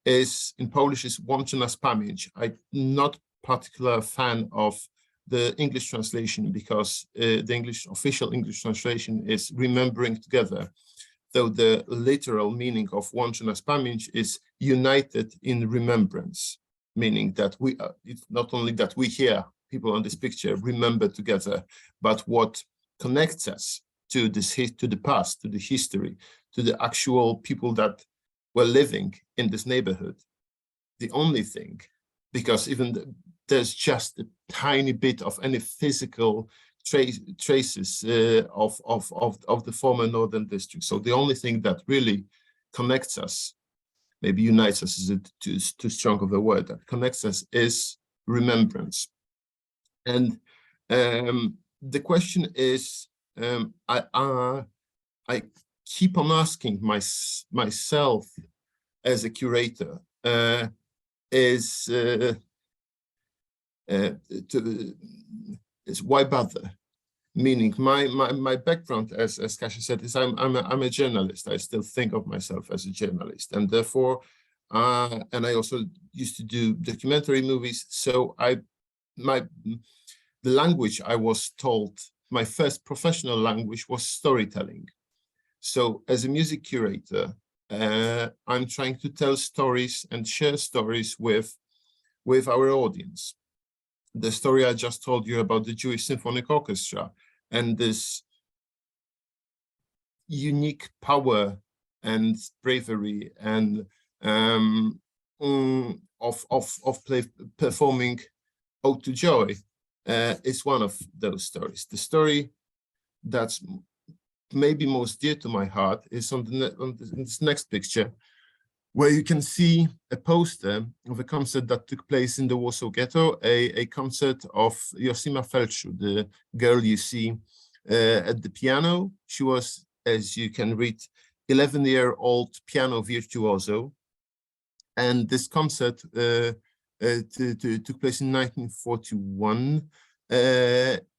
Speaker 11: is in Polish is Łączy nas pamięć. I'm not particular fan of the English translation because the official English translation is remembering together, though the literal meaning of Łączy nas pamięć is united in remembrance, meaning that it's not only that we here, people on this picture, remember together, but what connects us to the past, to the history, to the actual people that were living in this neighborhood. The only thing, because there's just a tiny bit of any physical traces of the former northern district. So the only thing that really connects us, maybe unites us is too strong of a word, that connects us is remembrance. And the question is, I keep on asking myself as a curator, is why bother? Meaning my background, as Kasia said, is I'm a journalist. I still think of myself as a journalist, and therefore, and I also used to do documentary movies. So the language I was told, my first professional language was storytelling. So as a music curator, I'm trying to tell stories and share stories with our audience. The story I just told you about the Jewish Symphonic Orchestra and this unique power and bravery and performing Ode to Joy is one of those stories. The story that's maybe most dear to my heart is on this next picture, where you can see a poster of a concert that took place in the Warsaw Ghetto, a concert of Josima Felczu, the girl you see at the piano. She was, as you can read, 11-year-old piano virtuoso. And this concert took place in 1941.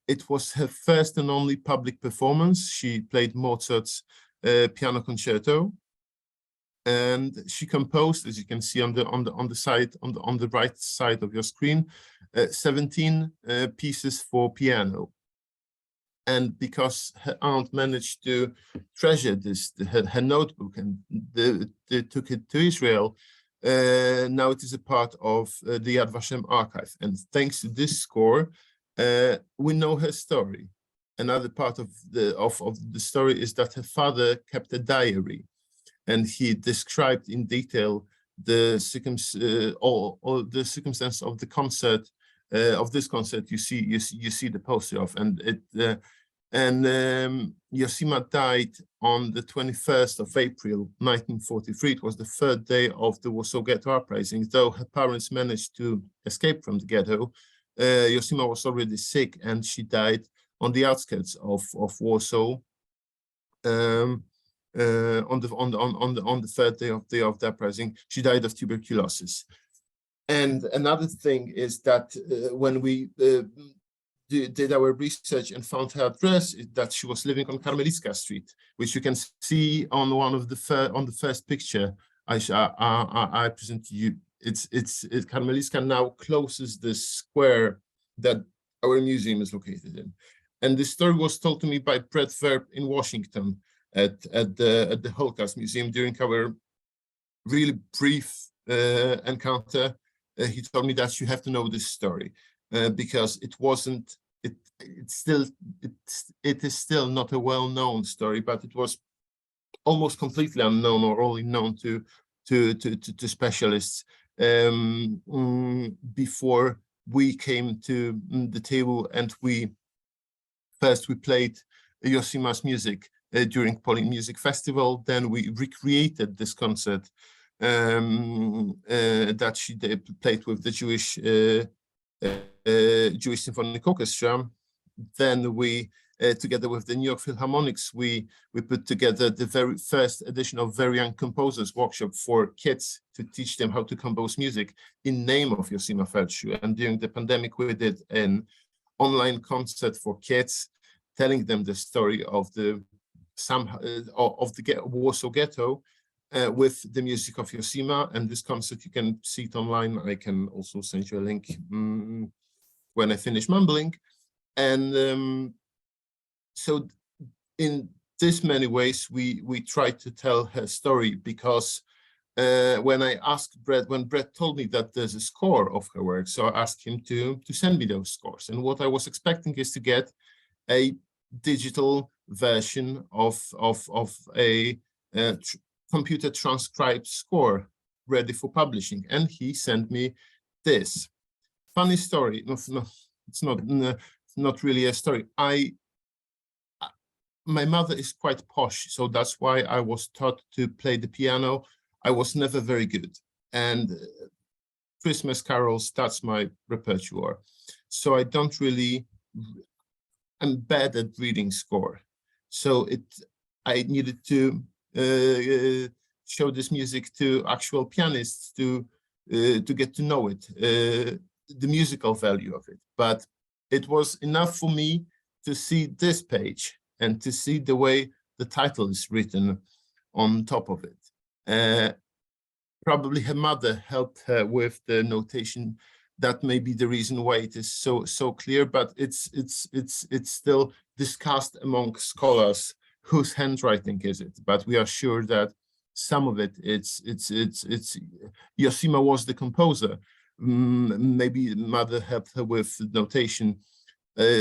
Speaker 11: It was her first and only public performance. She played Mozart's piano concerto. And she composed, as you can see on the right side of your screen, 17 pieces for piano. And because her aunt managed to treasure her notebook, and they took it to Israel, now it is a part of the Yad Vashem archive. And thanks to this score, we know her story. Another part of the story is that her father kept a diary, and he described in detail the circumstance of the concert, of this concert. You see the poster of, and Josima died on the 21st of April, 1943. It was the third day of the Warsaw Ghetto Uprising. Though her parents managed to escape from the ghetto, Josima was already sick, and she died on the outskirts of Warsaw. On the third day of the uprising, she died of tuberculosis. And another thing is that when we did our research and found her address, is that she was living on Karpińska Street, which you can see on the first picture I present to you. It's Karpińska now closes the square that our museum is located in. And this story was told to me by Brett Verb in Washington at the Holocaust Museum during our really brief encounter. He told me that you have to know this story because it is still not a well-known story, but it was almost completely unknown or only known to specialists before we came to the table and we First, we played Josima's music during Polish Music Festival. Then we recreated this concert that she played with the Jewish Symphonic Orchestra. Then we, together with the New York Philharmonics, we put together the very first edition of Very Young Composers Workshop for kids to teach them how to compose music in name of Josima Ferciu. And during the pandemic, we did an online concert for kids, telling them the story of the Warsaw Ghetto with the music of Josima. And this concert, you can see it online. I can also send you a link when I finish mumbling. And so in this many ways, we try to tell her story, because when I asked Brett, when Brett told me that there's a score of her work, so I asked him to send me those scores. And what I was expecting is to get a digital version of a computer transcribed score ready for publishing. And he sent me this. Funny story. No, it's not really a story. My mother is quite posh, so that's why I was taught to play the piano. I was never very good. And Christmas carols, that's my repertoire. So I don't really, I'm bad at reading score. So I needed to show this music to actual pianists to get to know it, the musical value of it. But it was enough for me to see this page and to see the way the title is written on top of it. Probably her mother helped her with the notation. That may be the reason why it is so clear, but it's still discussed among scholars whose handwriting is it. But we are sure that some of it, it's Josima was the composer. Maybe mother helped her with notation.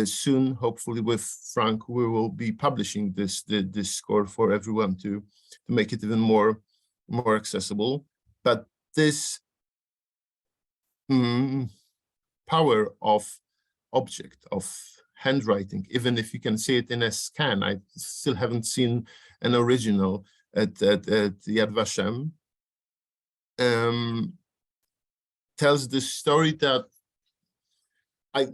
Speaker 11: Soon, hopefully with Frank, we will be publishing this score for everyone to make it even more accessible. But this power of object, of handwriting, even if you can see it in a scan, I still haven't seen an original at Yad Vashem, tells the story that I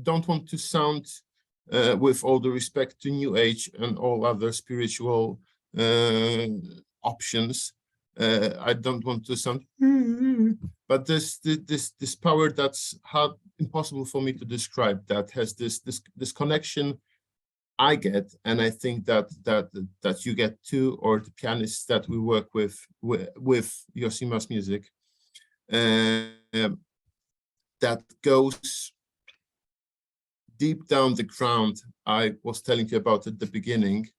Speaker 11: don't want to sound, with all the respect to New Age and all other spiritual options, I don't want to sound, but this power that's hard, impossible for me to describe, that has this connection I get, and I think that you get too, or the pianists that we work with Josima's music. That goes deep down the ground I was telling you about at the beginning,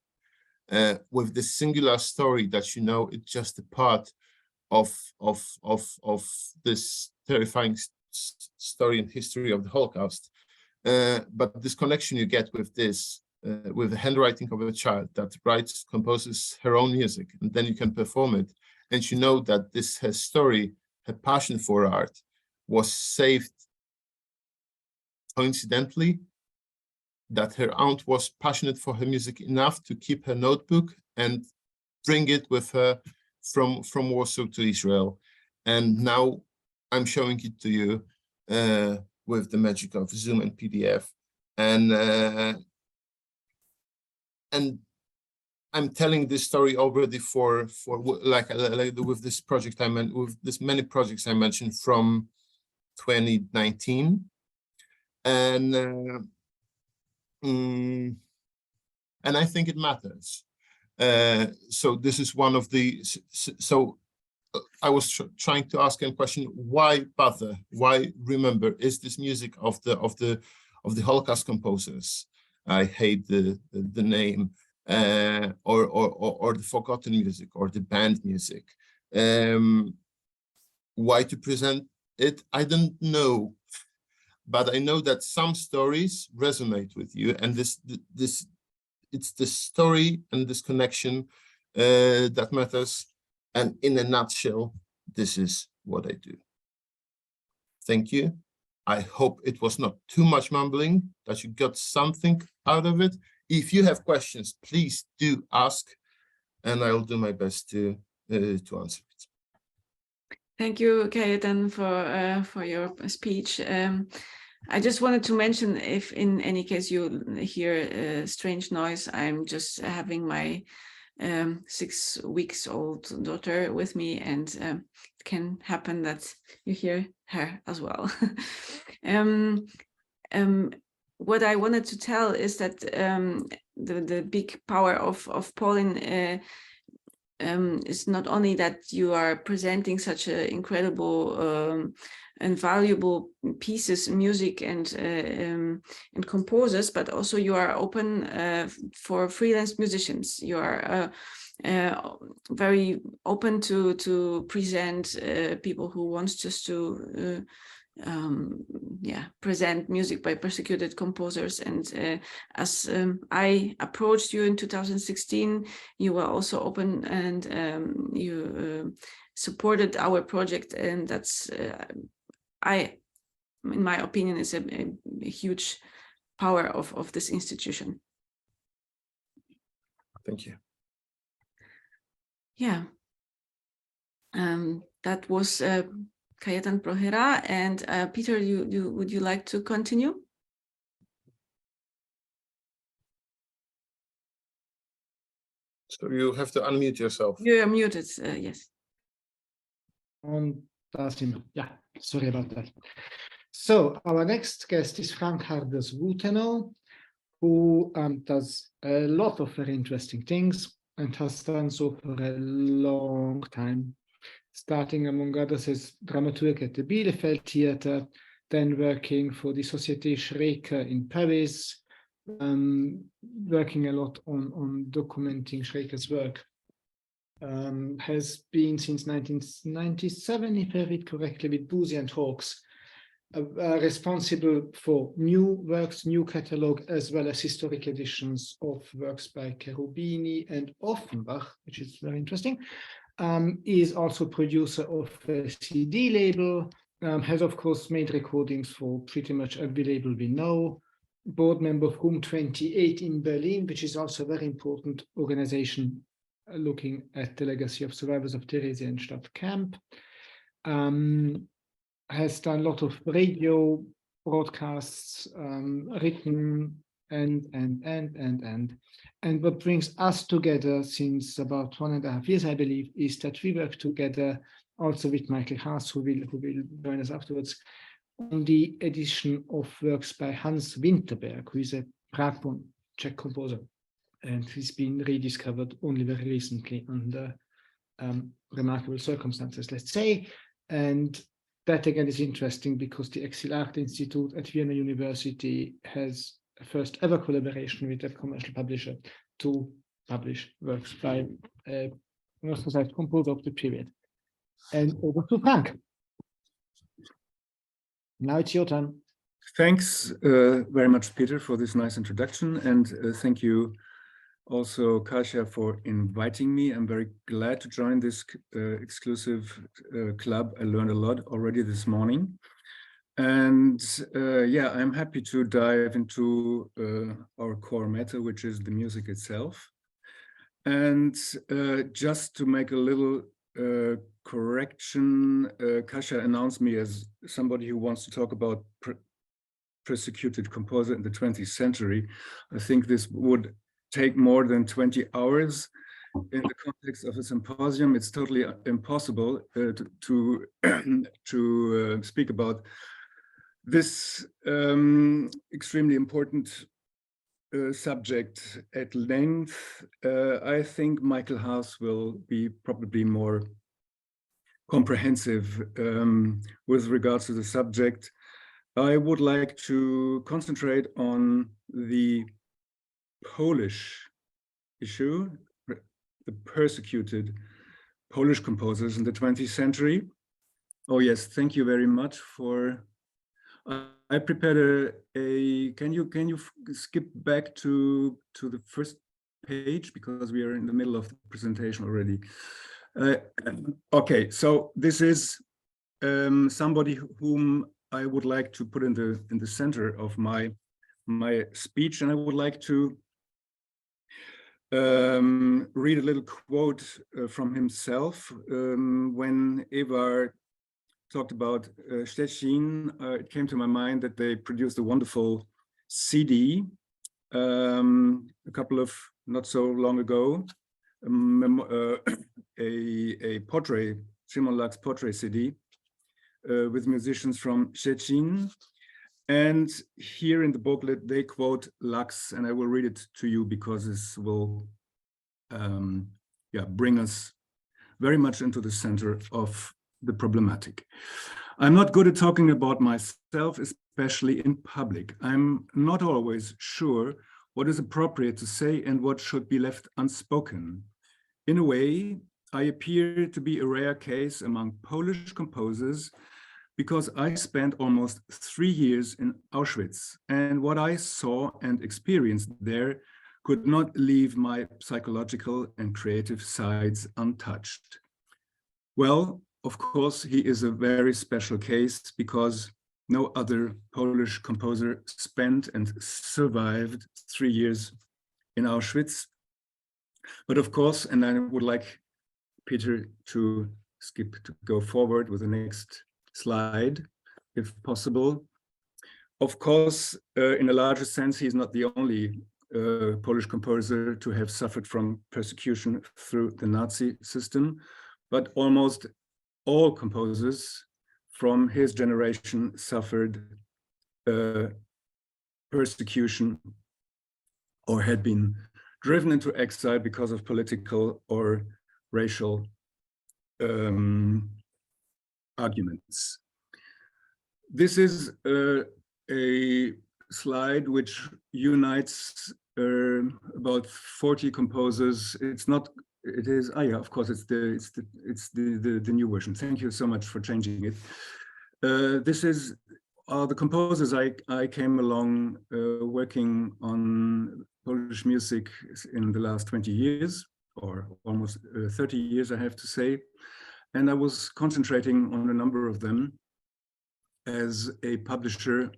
Speaker 11: with this singular story that, you know, it's just a part of this terrifying story and history of the Holocaust. But this connection you get with this, with the handwriting of a child that writes, composes her own music, and then you can perform it. And you know that this, her story, her passion for art, was saved coincidentally, that her aunt was passionate for her music enough to keep her notebook and bring it with her from Warsaw to Israel. And now I'm showing it to you with the magic of Zoom and PDF. And I'm telling this story already for like with this project with this many projects I mentioned from 2019, and I think it matters. So this is one of the, so I was trying to ask a question: why bother? Why remember? Is this music of the Holocaust composers? I hate the name, or the forgotten music, or the band music. Why to present it? I don't know, but I know that some stories resonate with you, and this it's the story and this connection that matters. And in a nutshell, this is what I do. Thank you. I hope it was not too much mumbling, that you got something out of it. If you have questions, please do ask, and I will do my best to answer it.
Speaker 1: Thank you, Kajetan, for your speech. I just wanted to mention, if in any case you hear a strange noise, I'm just having my 6 weeks old daughter with me, and it can happen that you hear her as well. What I wanted to tell is that the big power of Poland is not only that you are presenting such an incredible and valuable pieces, music and composers, but also you are open for freelance musicians. You are very open to present people who wants just to present music by persecuted composers. And as I approached you in 2016, you were also open, and you supported our project, and that's in my opinion, is a huge power of this institution.
Speaker 11: Thank you.
Speaker 1: Yeah, that was Kajetan Prochyra, and Peter, would you like to continue?
Speaker 11: So you have to unmute yourself.
Speaker 1: You are muted, yes.
Speaker 3: Yeah, sorry about that. So our next guest is Frank Harders-Wuthenow, who does a lot of very interesting things and has done so for a long time, starting among others as dramaturg at the Bielefeld Theater, then working for the Société Schreker in Paris, working a lot on documenting Schreker's work. Has been since 1997, if I read correctly, with Boozy and Hawks, responsible for new works, new catalogue, as well as historic editions of works by Cherubini and Offenbach, which is very interesting. Is also producer of a CD label, has of course made recordings for pretty much every label we know, board member of Room 28 in Berlin, which is also a very important organization looking at the legacy of survivors of Theresienstadt camp. Has done a lot of radio broadcasts, written, and what brings us together since about 1.5 years, I believe, is that we work together also with Michael Haas, who will join us afterwards, on the edition of works by Hans Winterberg, who is a Prague-born Czech composer, and he's been rediscovered only very recently under remarkable circumstances, let's say. And that again is interesting because the Exil.arte Institute at Vienna University has a first ever collaboration with a commercial publisher to publish works by an Austrian composer of the period. And over to Frank. Now it's your turn.
Speaker 12: Thanks very much, Peter, for this nice introduction, and thank you also, Kasia, for inviting me. I'm very glad to join this exclusive club. I learned a lot already this morning. And yeah, I'm happy to dive into our core matter, which is the music itself. And just to make a little correction, Kasia announced me as somebody who wants to talk about persecuted composer in the 20th century. I think this would take more than 20 hours in the context of a symposium. It's totally impossible to speak about this extremely important subject at length. I think Michael Haas will be probably more comprehensive with regards to the subject. I would like to concentrate on the Polish issue, the persecuted Polish composers in the 20th century. Oh yes, thank you very much for. I prepared can you skip back to the first page, because we are in the middle of the presentation already. Okay, so this is somebody whom I would like to put in the center of my speech, and I would like to read a little quote from himself. When Vegard talked about Szczecin, it came to my mind that they produced a wonderful CD a couple of not so long ago, a portrait, Szymon Lach's portrait CD with musicians from Szczecin. And here in the booklet, they quote Lachs, and I will read it to you because this will bring us very much into the center of the problematic. I'm not good at talking about myself, especially in public. I'm not always sure what is appropriate to say and what should be left unspoken. In a way, I appear to be a rare case among Polish composers because I spent almost 3 years in Auschwitz, and what I saw and experienced there could not leave my psychological and creative sides untouched. Well, of course, he is a very special case because no other Polish composer spent and survived 3 years in Auschwitz. But of course, and I would like Peter to go forward with the next slide, if possible. Of course, in a larger sense, he is not the only Polish composer to have suffered from persecution through the Nazi system, but almost all composers from his generation suffered persecution or had been driven into exile because of political or racial arguments. This is a slide which unites about 40 composers. It's not. It is. Ah, yeah. Of course, it's the new version. Thank you so much for changing it. This is the composers I came along working on Polish music in the last 20 years, or almost 30 years, I have to say. And I was concentrating on a number of them as a publisher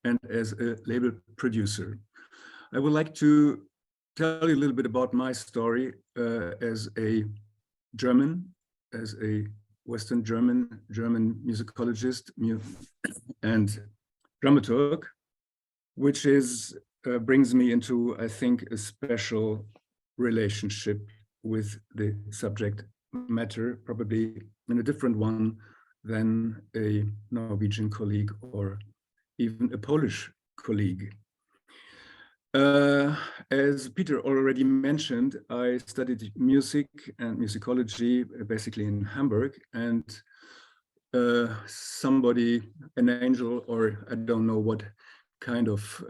Speaker 12: and as a label producer. I would like to tell you a little bit about my story as a German, as a Western German musicologist and dramaturg, which is brings me into, I think, a special relationship with the subject matter, probably in a different one than a Norwegian colleague or even a Polish colleague. As Peter already mentioned, I studied music and musicology basically in Hamburg, and somebody, an angel, or I don't know what kind of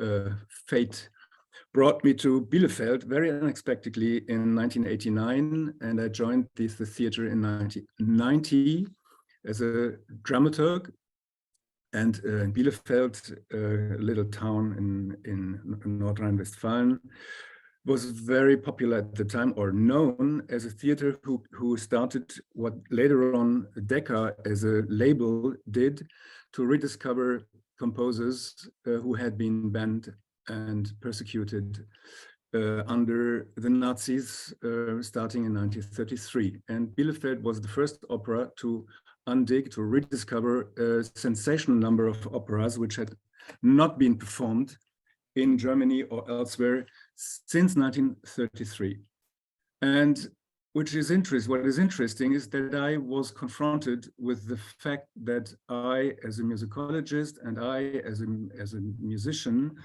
Speaker 12: fate, brought me to Bielefeld very unexpectedly in 1989, and I joined the theater in 1990 as a dramaturg. And in Bielefeld, a little town in North Rhine-Westphalia, was very popular at the time, or known as a theater who started what later on Decca as a label did to rediscover composers who had been banned and persecuted under the Nazis starting in 1933. And Bielefeld was the first opera to undig, to rediscover a sensational number of operas which had not been performed in Germany or elsewhere since 1933. And what is interesting is that I was confronted with the fact that I, as a musicologist, and I, as a musician,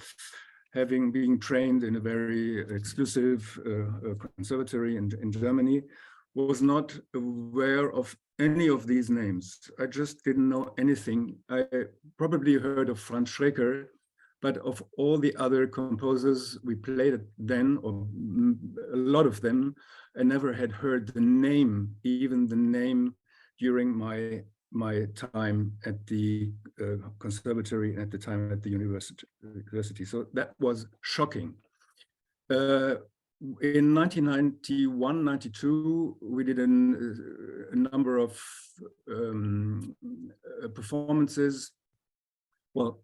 Speaker 12: having been trained in a very exclusive conservatory in Germany, was not aware of any of these names. I just didn't know anything. I probably heard of Franz Schreker, but of all the other composers we played then, or a lot of them, I never had heard the name, even the name, during my time at the conservatory, at the time at the university. So that was shocking. In 1991-92, we did a number of performances well,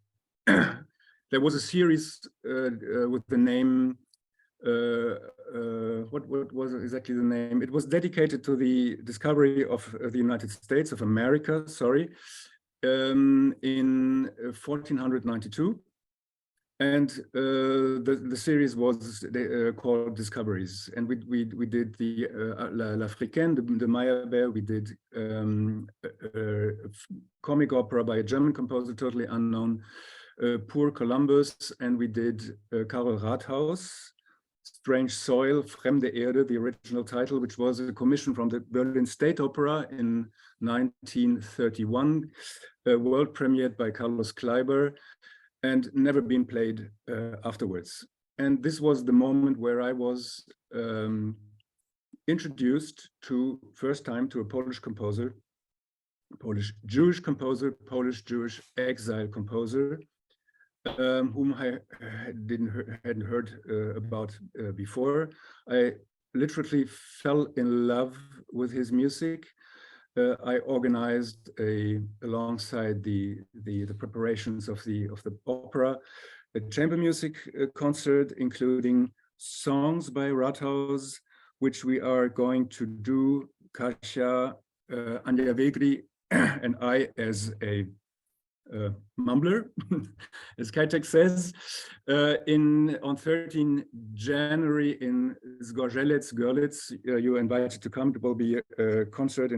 Speaker 12: there was a series with the name, what was exactly the name? It was dedicated to the discovery of the United States of America, in 1492. And the series was called Discoveries, and we did the L'Africaine, the Meyerbeer. We did a comic opera by a German composer, totally unknown, Poor Columbus, and we did Karel Rathaus, Strange Soil, Fremde Erde, the original title, which was a commission from the Berlin State Opera in 1931, world premiered by Carlos Kleiber, and never been played afterwards. And this was the moment where I was introduced first time to a Polish composer, Polish Jewish composer, Polish Jewish exile composer, whom I hadn't heard about before. I literally fell in love with his music. I organized alongside the preparations of the opera, a chamber music concert, including songs by Rathaus, which we are going to do, Kasia, Anja Wegri, and I, as a mumbler, as Kajetan says, on 13 January in Zgorzelec, Görlitz. You're invited to come. There will be a concert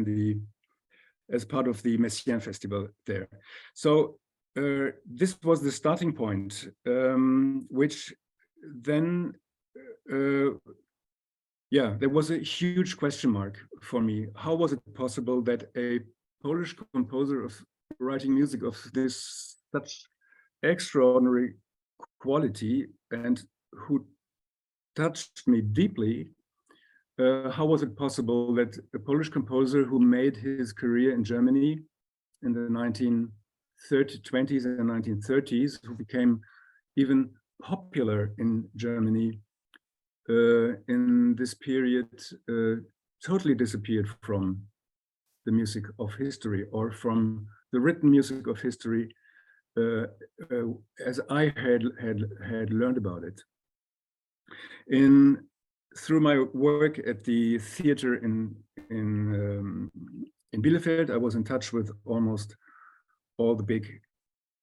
Speaker 12: as part of the Messiaen Festival there. So this was the starting point, which then, there was a huge question mark for me. How was it possible that a Polish composer of writing music of such extraordinary quality and who touched me deeply, how was it possible that a Polish composer who made his career in Germany in the 1920s and 1930s, who became even popular in Germany in this period, totally disappeared from the music of history, or from the written music of history, as I had learned about it. Through my work at the theater in Bielefeld, I was in touch with almost all the big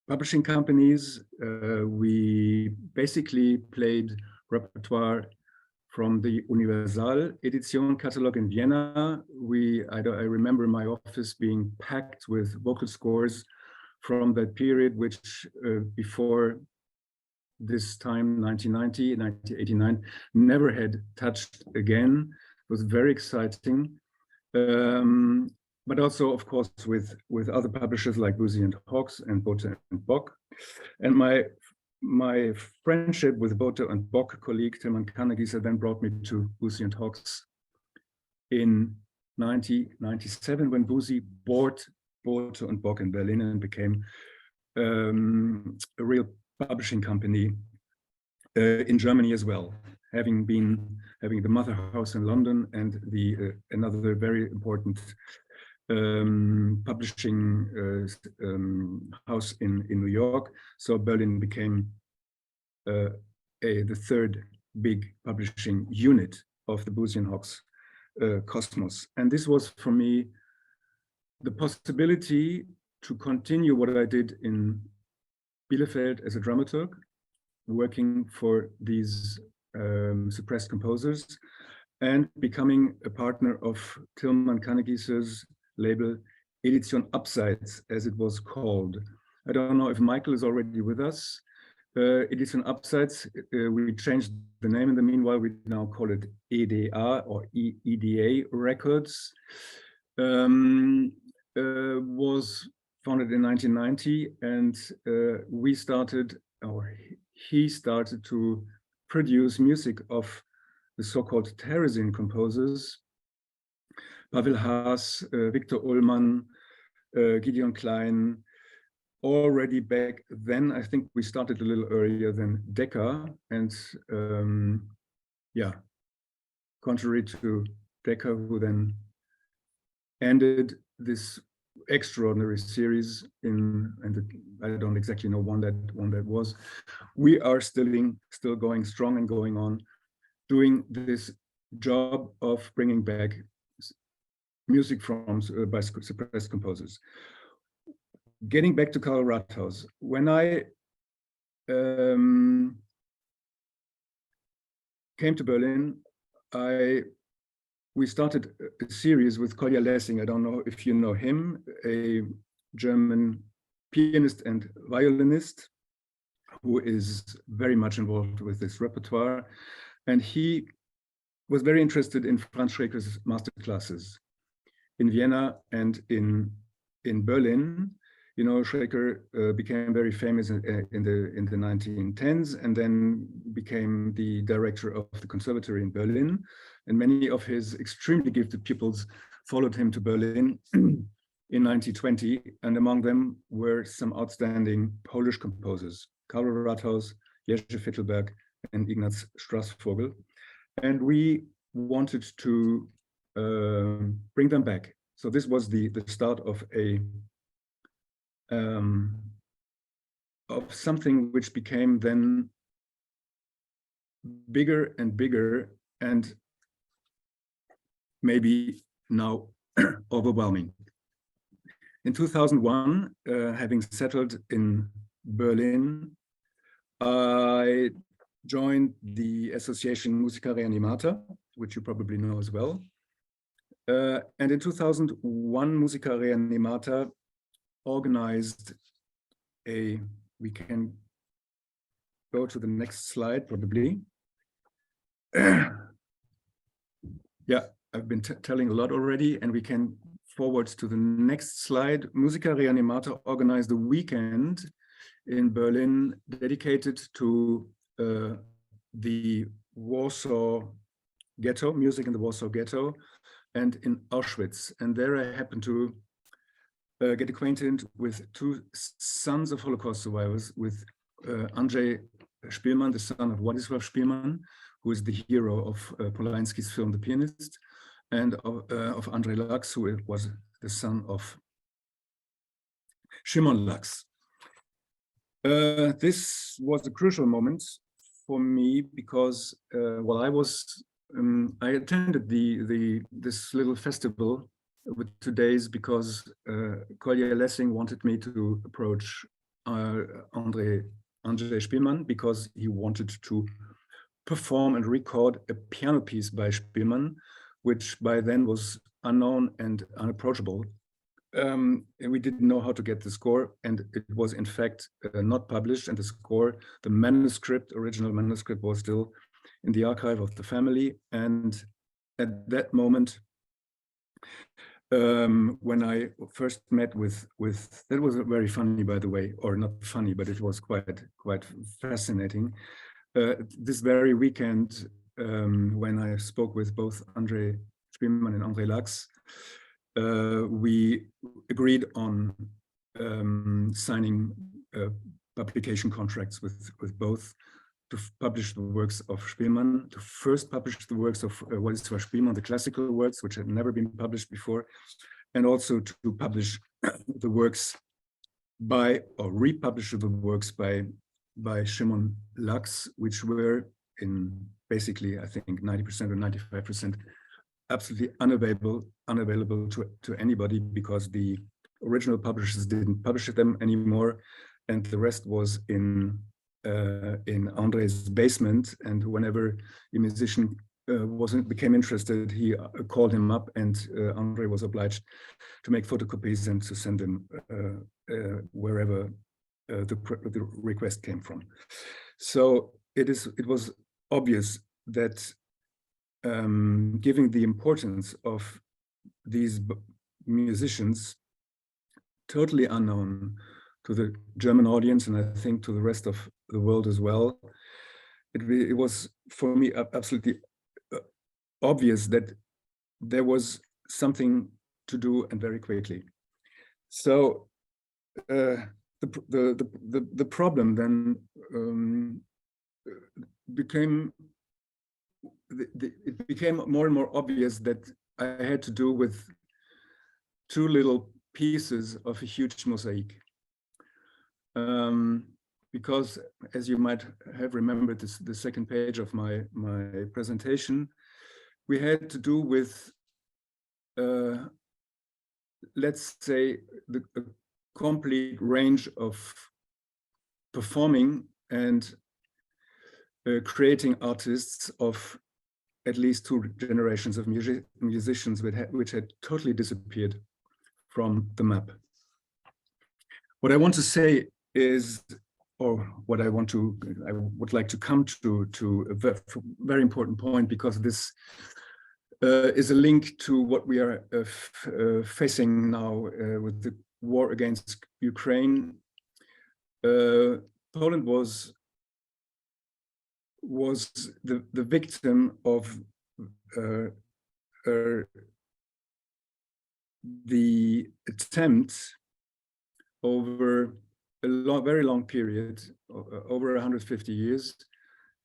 Speaker 12: publishing companies. We basically played repertoire from the Universal Edition catalog in Vienna. I remember my office being packed with vocal scores from that period, which before this time, 1990, 1989, never had touched again. It was very exciting. But also, of course, with other publishers like Boosey and Hawkes and Botha and Bock. And my friendship with Botha and Bock colleague Tilman Kanagisa then brought me to Boosey and Hawkes in 1997, when Boosey bought Botha and Bock in Berlin and became a real publishing company in Germany as well, having the mother house in London and another very important publishing house in New York. So Berlin became the third big publishing unit of the Boosey and Hawkes cosmos. And this was, for me, the possibility to continue what I did in Bielefeld as a dramaturg, working for these suppressed composers, and becoming a partner of Tilman Kanagisa's label Edition Abseits, as it was called. I don't know if Michael is already with us. Edition Abseits, we changed the name in the meanwhile. We now call it EDA or EDA Records. Was founded in 1990, and he started to produce music of the so-called Terezin composers, Pavel Haas, Viktor Ullmann, Gideon Klein. Already back then, I think we started a little earlier than Decca, and contrary to Decca, who then ended this extraordinary series I don't exactly know when that was. We are still going strong and going on, doing this job of bringing back music from by suppressed composers. Getting back to Karl-Rathaus, when I came to Berlin, we started a series with Kolja Lessing. I don't know if you know him, a German pianist and violinist who is very much involved with this repertoire. And he was very interested in Franz Schreker's master classes in Vienna and in Berlin. You know, Schreker became very famous in the 1910s and then became the director of the conservatory in Berlin. And many of his extremely gifted pupils followed him to Berlin in 1920. And among them were some outstanding Polish composers, Karl-Rathaus, Jerzy Fittelberg, and Ignaz Strasvogel. And we wanted to bring them back. So this was the start of something which became then bigger and bigger, and maybe now overwhelming. In 2001, having settled in Berlin, I joined the association Musica Reanimata, which you probably know as well. And in 2001, Musica Reanimata organized we can go to the next slide probably. Yeah, I've been telling a lot already, and we can forward to the next slide. Musica Reanimata organized a weekend in Berlin dedicated to the Warsaw Ghetto, music in the Warsaw Ghetto, and in Auschwitz. And there I happened to get acquainted with two sons of Holocaust survivors, with Andrzej Szpilman, the son of Władysław Szpilman, who is the hero of Polański's film The Pianist, and of Andrzej Lux, who was the son of Szymon Lux. This was a crucial moment for me because while I attended this little festival with 2 days because Kolja Lessing wanted me to approach Andrzej Szpilman because he wanted to perform and record a piano piece by Szpilman, which by then was unknown and unapproachable. And we didn't know how to get the score, and it was in fact not published, and the original manuscript was still in the archive of the family. And at that moment, when I first met with that was very funny, by the way, or not funny, but it was quite fascinating. This very weekend, when I spoke with both Andrzej Szpilman and Andrzej Lux, we agreed on signing publication contracts with both to publish the works of Szpilman, to first publish the works of Władysław Szpilman, the classical works, which had never been published before, and also to publish the works or republish the works by Szymon Lux, which were in basically, I think, 90% or 95% absolutely unavailable to anybody because the original publishers didn't publish them anymore, and the rest was in Andrzej's basement. And whenever a musician became interested, he called him up, and Andrzej was obliged to make photocopies and to send them wherever the request came from. So it was obvious that giving the importance of these musicians, totally unknown to the German audience, and I think to the rest of the world as well, it was for me absolutely obvious that there was something to do, and very quickly. So the problem then it became more and more obvious that I had to do with too little pieces of a huge mosaic. Because, as you might have remembered, the second page of my presentation, we had to do with, let's say, the complete range of performing and creating artists of at least two generations of musicians which had totally disappeared from the map. What I want to say is, or what I would like to come to a very important point, because this is a link to what we are facing now with the war against Ukraine. Poland was the victim of the attempt over a very long period, over 150 years,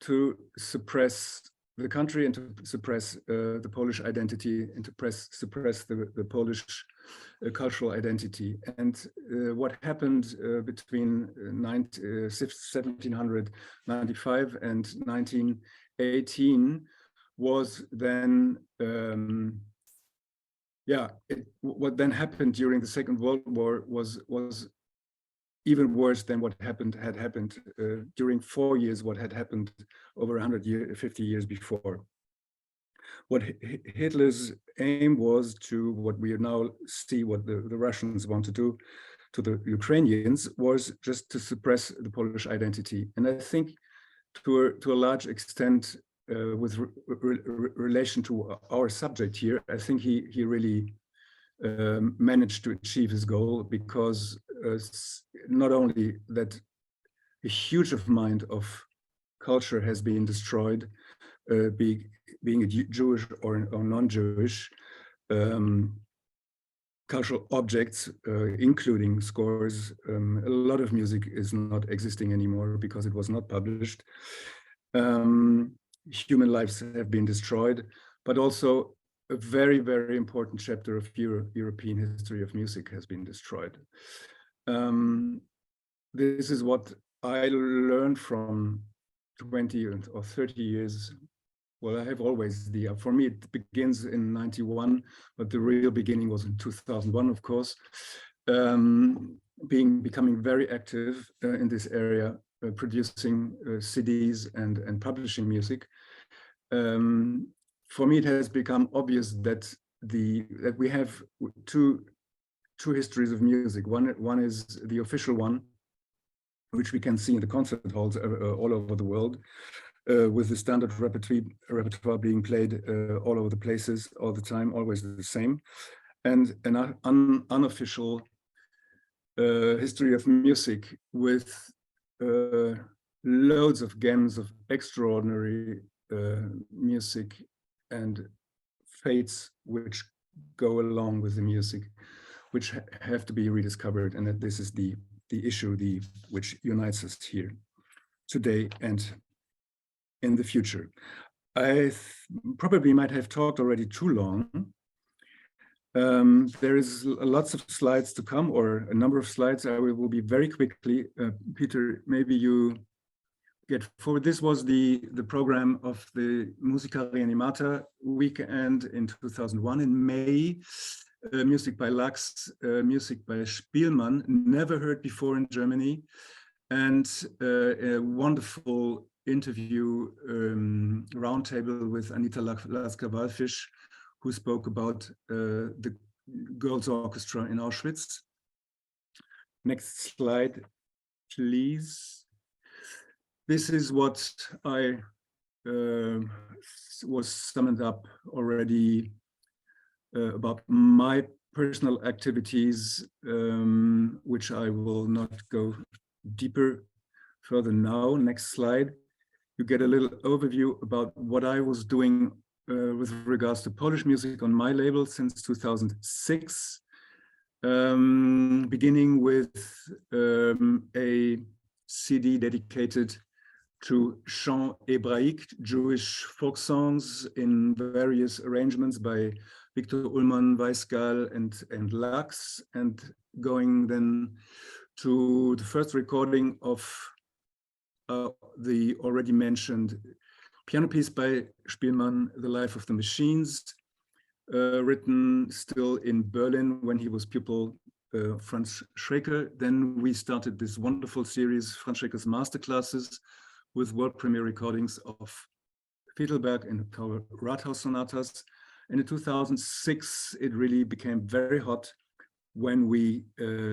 Speaker 12: to suppress the country and to suppress the Polish identity and to suppress the Polish cultural identity. And what happened between 1795 and 1918 was then, what then happened during the Second World War was even worse than what had happened during 4 years, what had happened over 50 years before. What Hitler's aim was to, what we now see what the Russians want to do to the Ukrainians, was just to suppress the Polish identity. And I think to a large extent, with relation to our subject here, I think he really managed to achieve his goal, because not only that a huge amount of culture has been destroyed, being a Jewish or non-Jewish, cultural objects, including scores, a lot of music is not existing anymore because it was not published. Human lives have been destroyed, but also a very, very important chapter of European history of music has been destroyed. This is what I learned from 20 or 30 years. Well, I have always for me, it begins in 91, but the real beginning was in 2001, of course. Becoming very active in this area, producing CDs and publishing music. For me, it has become obvious that we have two histories of music. One is the official one, which we can see in the concert halls all over the world, with the standard repertoire being played all over the places, all the time, always the same, and an unofficial history of music with loads of gems of extraordinary music and fates which go along with the music, which have to be rediscovered, and that this is the issue which unites us here today and in the future. I probably might have talked already too long. There is lots of slides to come, or a number of slides. I will be very quickly. Peter, maybe you get forward. This was the program of the Musica Reanimata weekend in 2001 in May. Music by Lux, music by Spielmann, never heard before in Germany, and a wonderful interview roundtable with Anita Lasker-Wallfisch, who spoke about the girls' orchestra in Auschwitz. Next slide, please. This is what I was summed up already about my personal activities, which I will not go further now. Next slide. You get a little overview about what I was doing with regards to Polish music on my label since 2006, beginning with a CD dedicated to chants hébraïques, Jewish folk songs in various arrangements by Victor Ullmann, Weisgall, and Lux, and going then to the first recording of the already mentioned piano piece by Spielmann, The Life of the Machines, written still in Berlin when he was pupil Franz Schreker. Then we started this wonderful series, Franz Schreker's Masterclasses, with world premiere recordings of Fiedelberg and the Rathaus sonatas. And in 2006, it really became very hot when we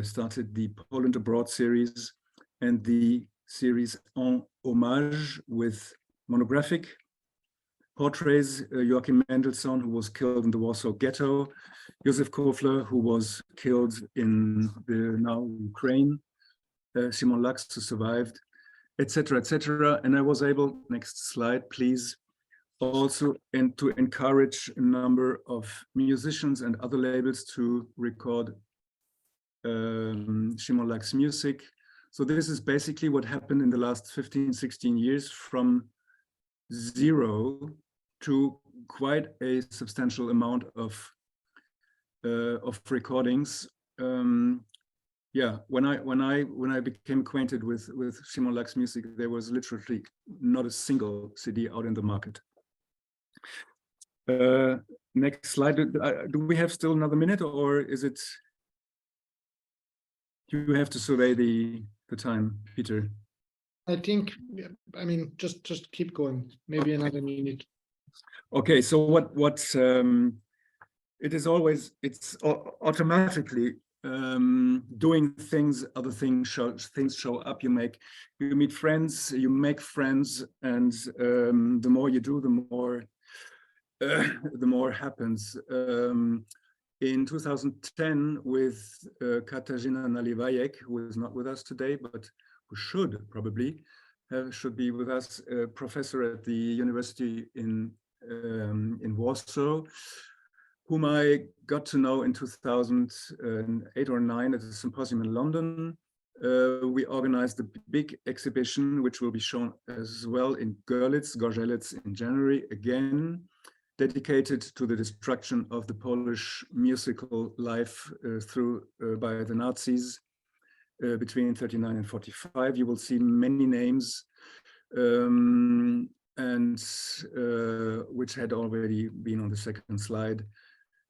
Speaker 12: started the Poland Abroad series and the series En Hommage with monographic portraits, Joachim Mendelssohn, who was killed in the Warsaw Ghetto, Josef Kofler, who was killed in the now Ukraine, Simon Lux, who survived, etc., etc. And I was able, next slide, please, also to encourage a number of musicians and other labels to record Simon Lux music. So this is basically what happened in the last 15, 16 years, from zero to quite a substantial amount of recordings. Yeah, when I became acquainted with Simon Lux music, there was literally not a single CD out in the market. Next slide. Do we have still another minute, or is it? You have to survey the time, Peter.
Speaker 3: I think, I mean, just keep going. Maybe another minute. Okay,
Speaker 12: so what it is always, it's automatically doing things, other things show up. You meet friends, you make friends, and the more you do, the more happens. In 2010, with Katarzyna Naliwajek, who is not with us today, but who should probably should be with us, a professor at the university in Warsaw, whom I got to know in 2008 or 9 at a symposium in London. We organized a big exhibition, which will be shown as well in Gorzelec in January, again, dedicated to the destruction of the Polish musical life by the Nazis between 39 and 45. You will see many names, and which had already been on the second slide,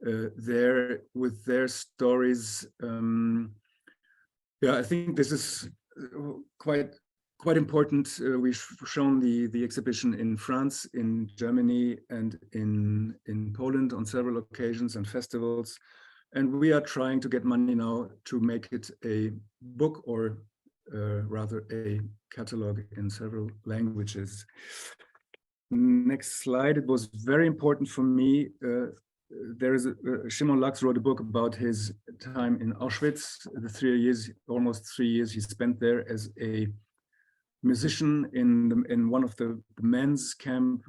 Speaker 12: there with their stories. Yeah, I think this is quite important. We've shown the exhibition in France, in Germany, and in Poland on several occasions and festivals. And we are trying to get money now to make it a book, or rather a catalog in several languages. Next slide. It was very important for me. There is Simon Lux wrote a book about his time in Auschwitz, the almost 3 years he spent there as a musician in one of the men's camp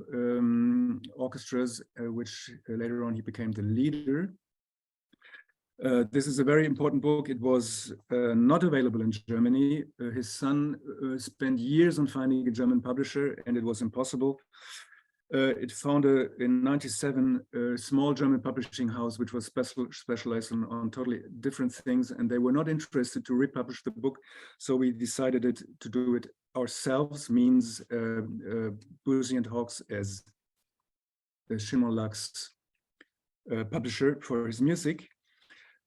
Speaker 12: orchestras, which later on he became the leader. This is a very important book. It was not available in Germany. His son spent years on finding a German publisher, and it was impossible. It found in '97 a small German publishing house, which was specialized on totally different things, and they were not interested to republish the book. So we decided to do it ourselves, means Boosey and Hawkes as the Simon Lux publisher for his music.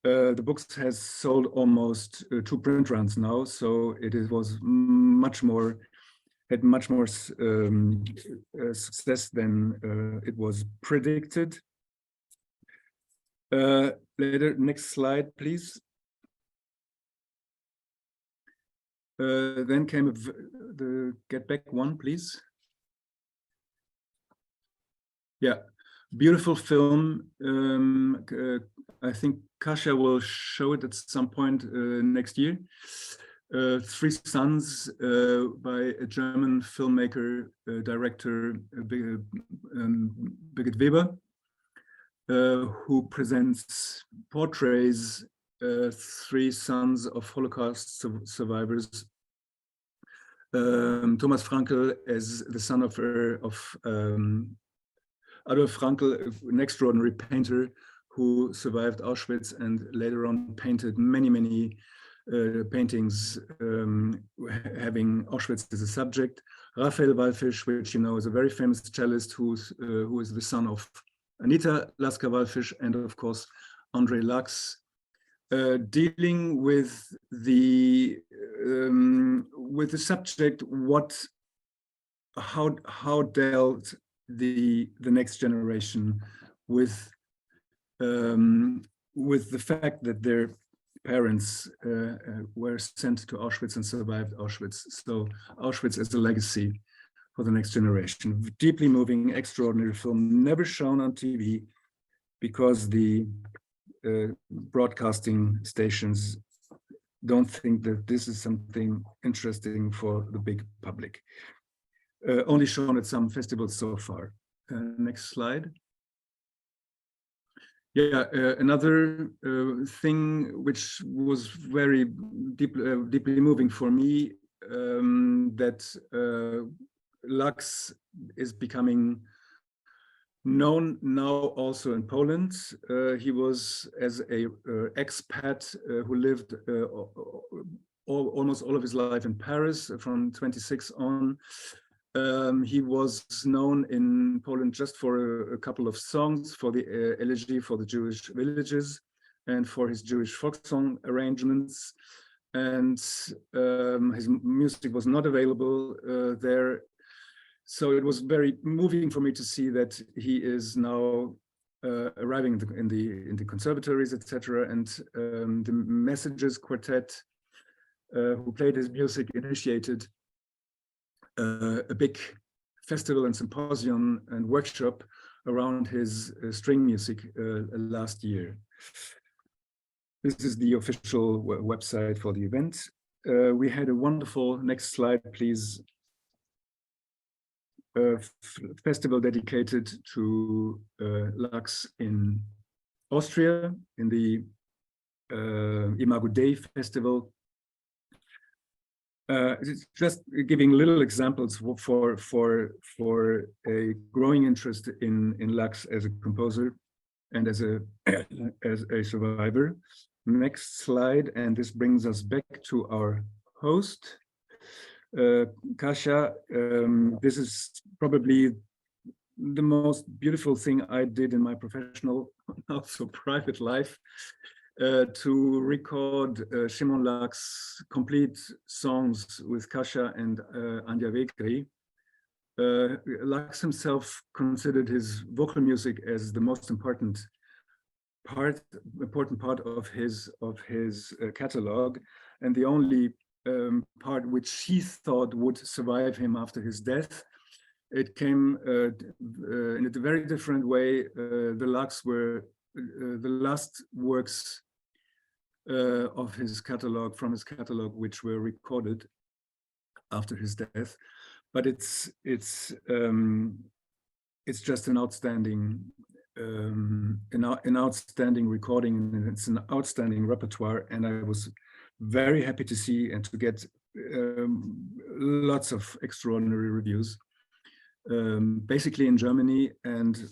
Speaker 12: The book has sold almost 2 print runs now, so was much more, had much more success than it was predicted. Later, next slide, please. Then came the get back one, please. Yeah, beautiful film. I think Kasia will show it at some point next year. 3 Sons by a German filmmaker, director, Birgit Weber, who portrays 3 sons of Holocaust survivors. Thomas Frankl as the son of Adolf Frankl, an extraordinary painter who survived Auschwitz and later on painted many paintings having Auschwitz as a subject. Raphael Wallfisch, which you know is a very famous cellist who is the son of Anita Lasker-Wallfisch and of course André Lux, dealing with the subject how dealt the next generation with the fact that their parents were sent to Auschwitz and survived Auschwitz. So Auschwitz as a legacy for the next generation. Deeply moving, extraordinary film, never shown on TV because the broadcasting stations don't think that this is something interesting for the big public. Only shown at some festivals so far. Next slide. Yeah, another thing which was very deeply moving for me, that Lux is becoming known now also in Poland. He was as a expat who lived almost all of his life in Paris from 26 on. He was known in Poland just for a couple of songs, for the elegy for the Jewish villages and for his Jewish folk song arrangements. And his music was not available there. So it was very moving for me to see that he is now arriving in the conservatories, etc. And the Messages Quartet, who played his music, initiated a big festival and symposium and workshop around his string music last year. This is the official website for the event. We had a wonderful, next slide please, festival dedicated to Lux in Austria, in the Imago Dei festival. Just giving little examples for a growing interest in Lux as a composer and as a survivor. Next slide, and this brings us back to our host, Kasia. This is probably the most beautiful thing I did in my professional, also private life. To record Szymon Lux's complete songs with Kasia and Anja Wegri. Lux himself considered his vocal music as the most important part of his catalog, and the only part which he thought would survive him after his death. It came in a very different way. The Lux were the last works of his catalog, from his catalog, which were recorded after his death, but it's just an outstanding recording, and it's an outstanding repertoire. And I was very happy to see and to get lots of extraordinary reviews, basically in Germany, and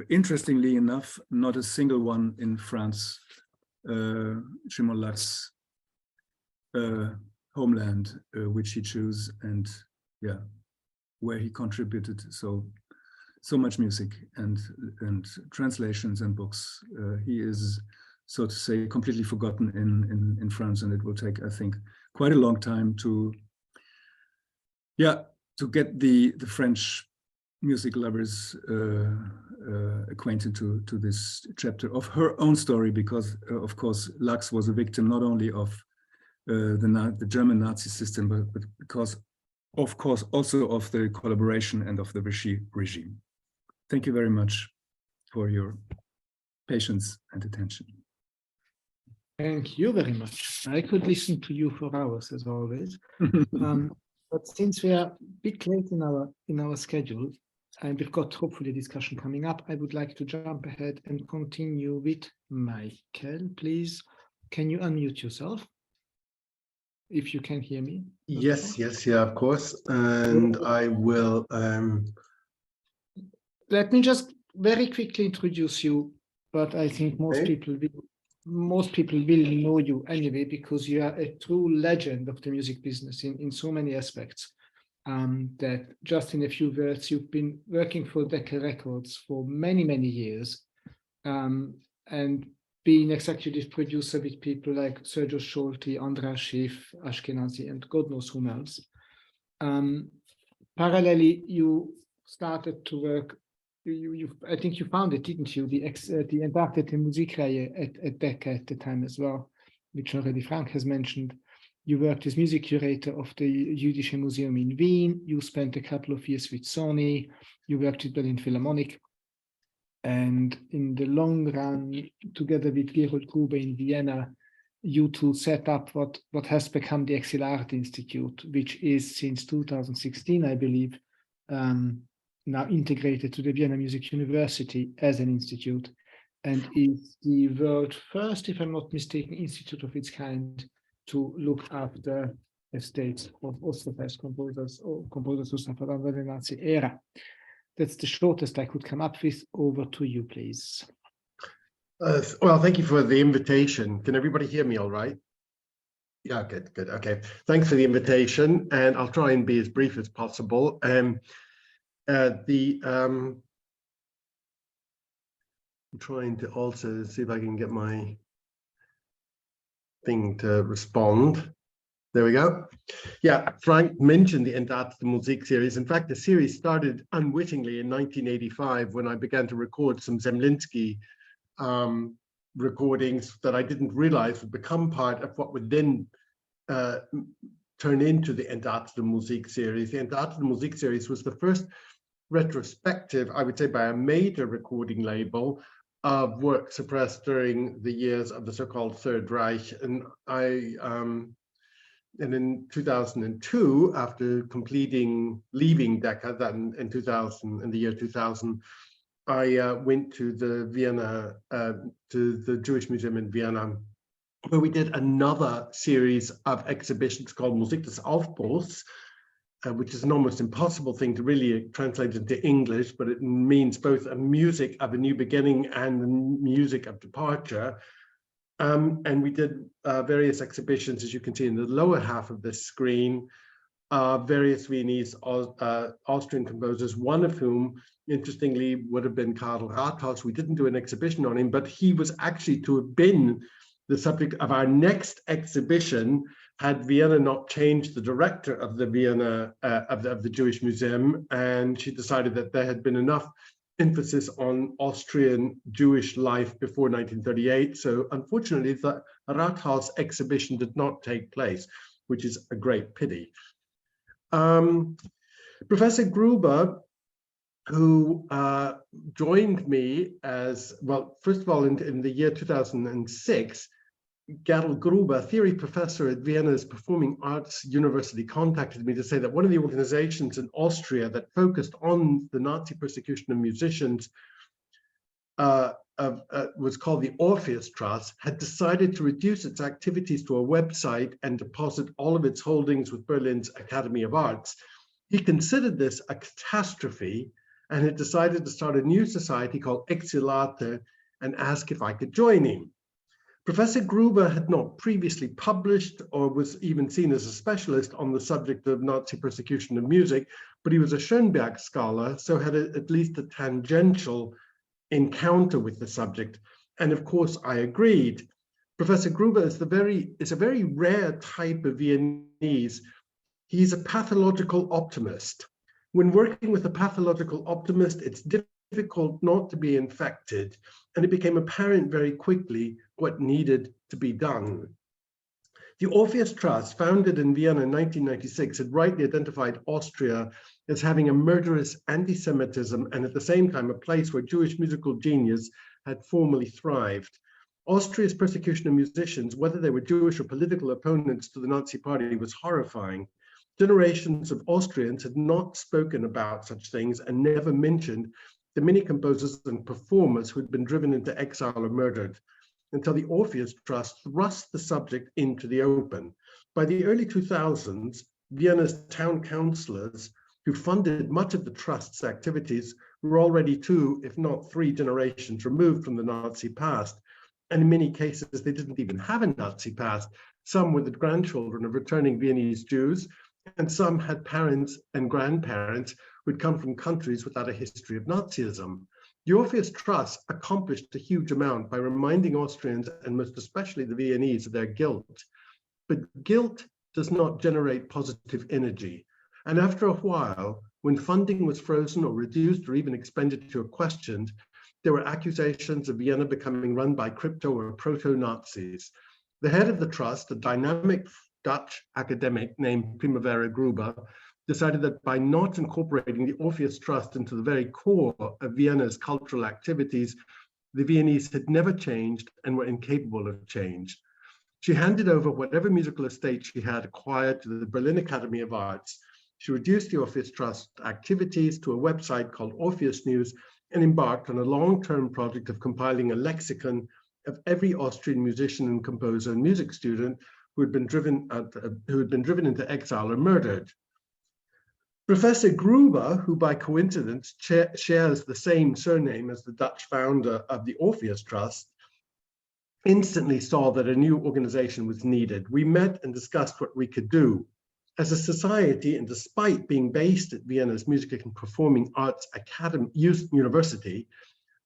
Speaker 12: interestingly enough, not a single one in France. Szymon Lux's homeland, which he chose, and yeah, where he contributed so much music and translations and books. He is, so to say, completely forgotten in France, and it will take, I think, quite a long time to get the French music lovers acquainted to this chapter of her own story, because of course Lux was a victim not only of the German Nazi system, but because of course also of the collaboration and of the Vichy regime. Thank you very much for your patience and attention.
Speaker 3: Thank you very much. I could listen to you for hours as always. But since we are a bit late in our schedule, and we've got hopefully a discussion coming up, I would like to jump ahead and continue with Michael. Please, can you unmute yourself? If you can hear me.
Speaker 13: Yes, yeah, of course. And I will...
Speaker 3: Let me just very quickly introduce you. but I think most people will know you anyway, because you are a true legend of the music business in so many aspects. That just in a few words, you've been working for Decca Records for many, many years, and being executive producer with people like Sergio Scholti, Andras Schiff, Ashkenazi, and God knows whom else. Parallelly, you started to work. I think you founded, didn't you, the Entdeckte Musikreihe at Decca at the time as well, which already Frank has mentioned. You worked as music curator of the Jüdische Museum in Wien. You spent a couple of years with Sanni. You worked with Berlin Philharmonic. And in the long run, together with Gerold Gruber in Vienna, you two set up what has become the exil.arte Institute, which is since 2016, I believe, now integrated to the Vienna Music University as an institute, and is the world's first, if I'm not mistaken, institute of its kind to look after estates of Ostwest composers or composers who suffered under the Nazi era. That's the shortest I could come up with. Over to you, please.
Speaker 13: Well, thank you for the invitation. Can everybody hear me all right? Yeah, good. Okay, thanks for the invitation, and I'll try and be as brief as possible. I'm trying to also see if I can get my thing to respond. There we go. Yeah, Frank mentioned the Entdeckte Musik series. In fact, the series started unwittingly in 1985 when I began to record some Zemlinsky recordings that I didn't realize would become part of what would then turn into the Entdeckte Musik series. The Entdeckte Musik series was the first retrospective, I would say, by a major recording label of work suppressed during the years of the so-called Third Reich. And and in 2002, after leaving Decca, that in the year 2000, I went to the Vienna, to the Jewish Museum in Vienna, where we did another series of exhibitions called Musik des Aufbruchs, which is an almost impossible thing to really translate into English, but it means both a music of a new beginning and a music of departure. And we did various exhibitions, as you can see in the lower half of this screen, various Viennese Austrian composers, one of whom, interestingly, would have been Karl Rathaus. We didn't do an exhibition on him, but he was actually to have been the subject of our next exhibition had Vienna not changed the director of the Vienna of the Jewish Museum, and she decided that there had been enough emphasis on Austrian Jewish life before 1938. So unfortunately, the Rathaus exhibition did not take place, which is a great pity. Professor Gruber, who joined me as, well, first of all, in the year 2006, Gerald Gruber, a theory professor at Vienna's Performing Arts University, contacted me to say that one of the organizations in Austria that focused on the Nazi persecution of musicians was called the Orpheus Trust, had decided to reduce its activities to a website and deposit all of its holdings with Berlin's Academy of Arts. He considered this a catastrophe and had decided to start a new society called exil.arte and asked if I could join him. Professor Gruber had not previously published or was even seen as a specialist on the subject of Nazi persecution of music, but he was a Schoenberg scholar, so had at least a tangential encounter with the subject. And of course, I agreed. Professor Gruber is a very rare type of Viennese. He's a pathological optimist. When working with a pathological optimist, it's difficult not to be infected, and it became apparent very quickly what needed to be done. The Orpheus Trust, founded in Vienna in 1996, had rightly identified Austria as having a murderous anti-Semitism and at the same time a place where Jewish musical genius had formerly thrived. Austria's persecution of musicians, whether they were Jewish or political opponents to the Nazi party, was horrifying. Generations of Austrians had not spoken about such things and never mentioned the many composers and performers who had been driven into exile or murdered, until the Orpheus Trust thrust the subject into the open. By the early 2000s, Vienna's town councillors, who funded much of the Trust's activities, were already 2, if not 3 generations removed from the Nazi past. And in many cases, they didn't even have a Nazi past. Some were the grandchildren of returning Viennese Jews, and some had parents and grandparents who had come from countries without a history of Nazism. The Orpheus Trust accomplished a huge amount by reminding Austrians, and most especially the Viennese, of their guilt. But guilt does not generate positive energy. And after a while, when funding was frozen or reduced or even expenditure questioned, there were accusations of Vienna becoming run by crypto or proto-Nazis. The head of the trust, a dynamic Dutch academic named Primavera Gruber, decided that by not incorporating the Orpheus Trust into the very core of Vienna's cultural activities, the Viennese had never changed and were incapable of change. She handed over whatever musical estate she had acquired to the Berlin Academy of Arts. She reduced the Orpheus Trust activities to a website called Orpheus News and embarked on a long-term project of compiling a lexicon of every Austrian musician and composer and music student who had been driven into exile or murdered. Professor Gruber, who by coincidence shares the same surname as the Dutch founder of the Orpheus Trust, instantly saw that a new organization was needed. We met and discussed what we could do. As a society, and despite being based at Vienna's Music and Performing Arts University,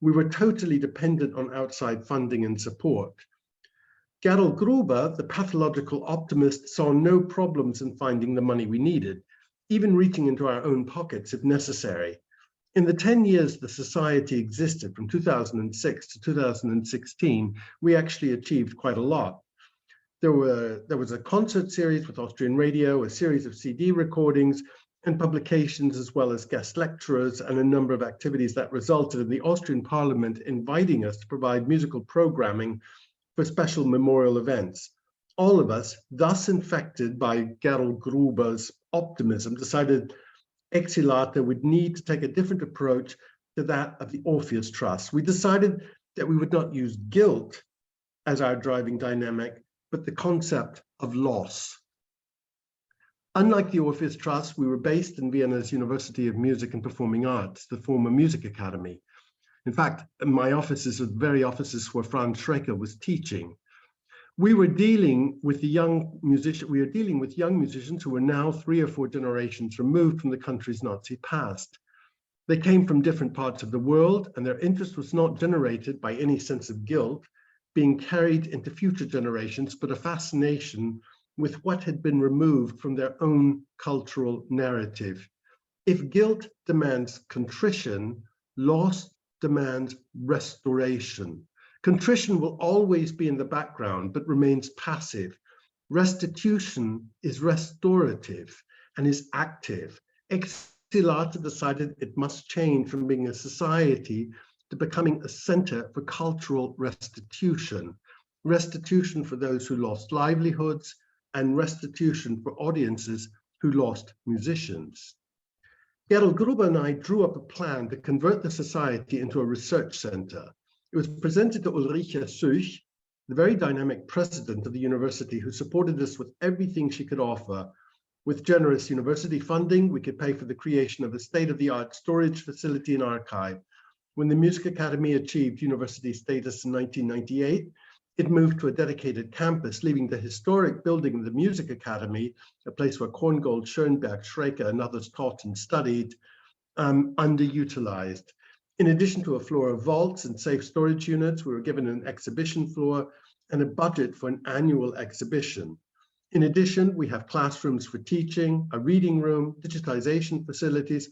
Speaker 13: we were totally dependent on outside funding and support. Gerald Gruber, the pathological optimist, saw no problems in finding the money we needed, even reaching into our own pockets if necessary. In the 10 years the society existed, from 2006 to 2016, we actually achieved quite a lot. There was a concert series with Austrian radio, a series of CD recordings and publications, as well as guest lecturers, and a number of activities that resulted in the Austrian Parliament inviting us to provide musical programming for special memorial events. All of us, thus infected by Gerald Gruber's optimism, decided exil.arte would need to take a different approach to that of the Orpheus Trust. We decided that we would not use guilt as our driving dynamic, but the concept of loss. Unlike the Orpheus Trust, we were based in Vienna's University of Music and Performing Arts, the former Music Academy. In fact, my offices are the very offices where Franz Schrecker was teaching. We were dealing with young musicians who were now 3 or 4 generations removed from the country's Nazi past. They came from different parts of the world, and their interest was not generated by any sense of guilt being carried into future generations, but a fascination with what had been removed from their own cultural narrative. If guilt demands contrition, loss demands restoration. Contrition will always be in the background, but remains passive. Restitution is restorative and is active. Exil.arte decided it must change from being a society to becoming a center for cultural restitution. Restitution for those who lost livelihoods, and restitution for audiences who lost musicians. Gerald Gruber and I drew up a plan to convert the society into a research center. It was presented to Ulrike Such, the very dynamic president of the university, who supported us with everything she could offer. With generous university funding, we could pay for the creation of a state-of-the-art storage facility and archive. When the Music Academy achieved university status in 1998, it moved to a dedicated campus, leaving the historic building of the Music Academy, a place where Korngold, Schoenberg, Schrecker, and others taught and studied, underutilized. In addition to a floor of vaults and safe storage units, we were given an exhibition floor and a budget for an annual exhibition. In addition, we have classrooms for teaching, a reading room, digitization facilities,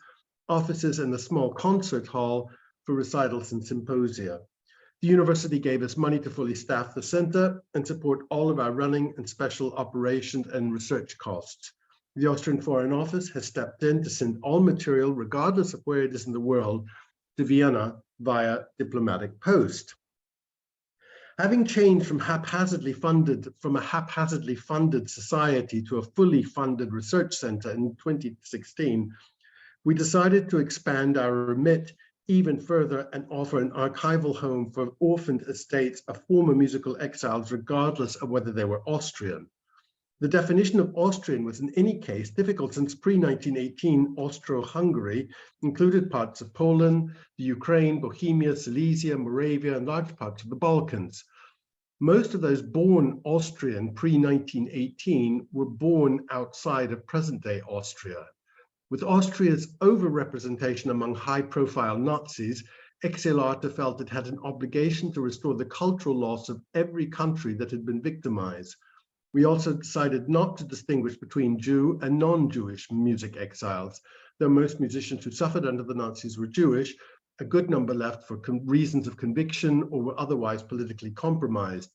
Speaker 13: offices, and a small concert hall for recitals and symposia. The university gave us money to fully staff the center and support all of our running and special operations and research costs. The Austrian Foreign Office has stepped in to send all material, regardless of where it is in the world, to Vienna via diplomatic post. Having changed from a haphazardly funded society to a fully funded research center in 2016, we decided to expand our remit even further and offer an archival home for orphaned estates of former musical exiles, regardless of whether they were Austrian. The definition of Austrian was in any case difficult since pre-1918 Austro-Hungary included parts of Poland, the Ukraine, Bohemia, Silesia, Moravia, and large parts of the Balkans. Most of those born Austrian pre-1918 were born outside of present-day Austria. With Austria's overrepresentation among high-profile Nazis, exil.arte felt it had an obligation to restore the cultural loss of every country that had been victimized. We also decided not to distinguish between Jew and non-Jewish music exiles. Though most musicians who suffered under the Nazis were Jewish, a good number left for reasons of conviction or were otherwise politically compromised.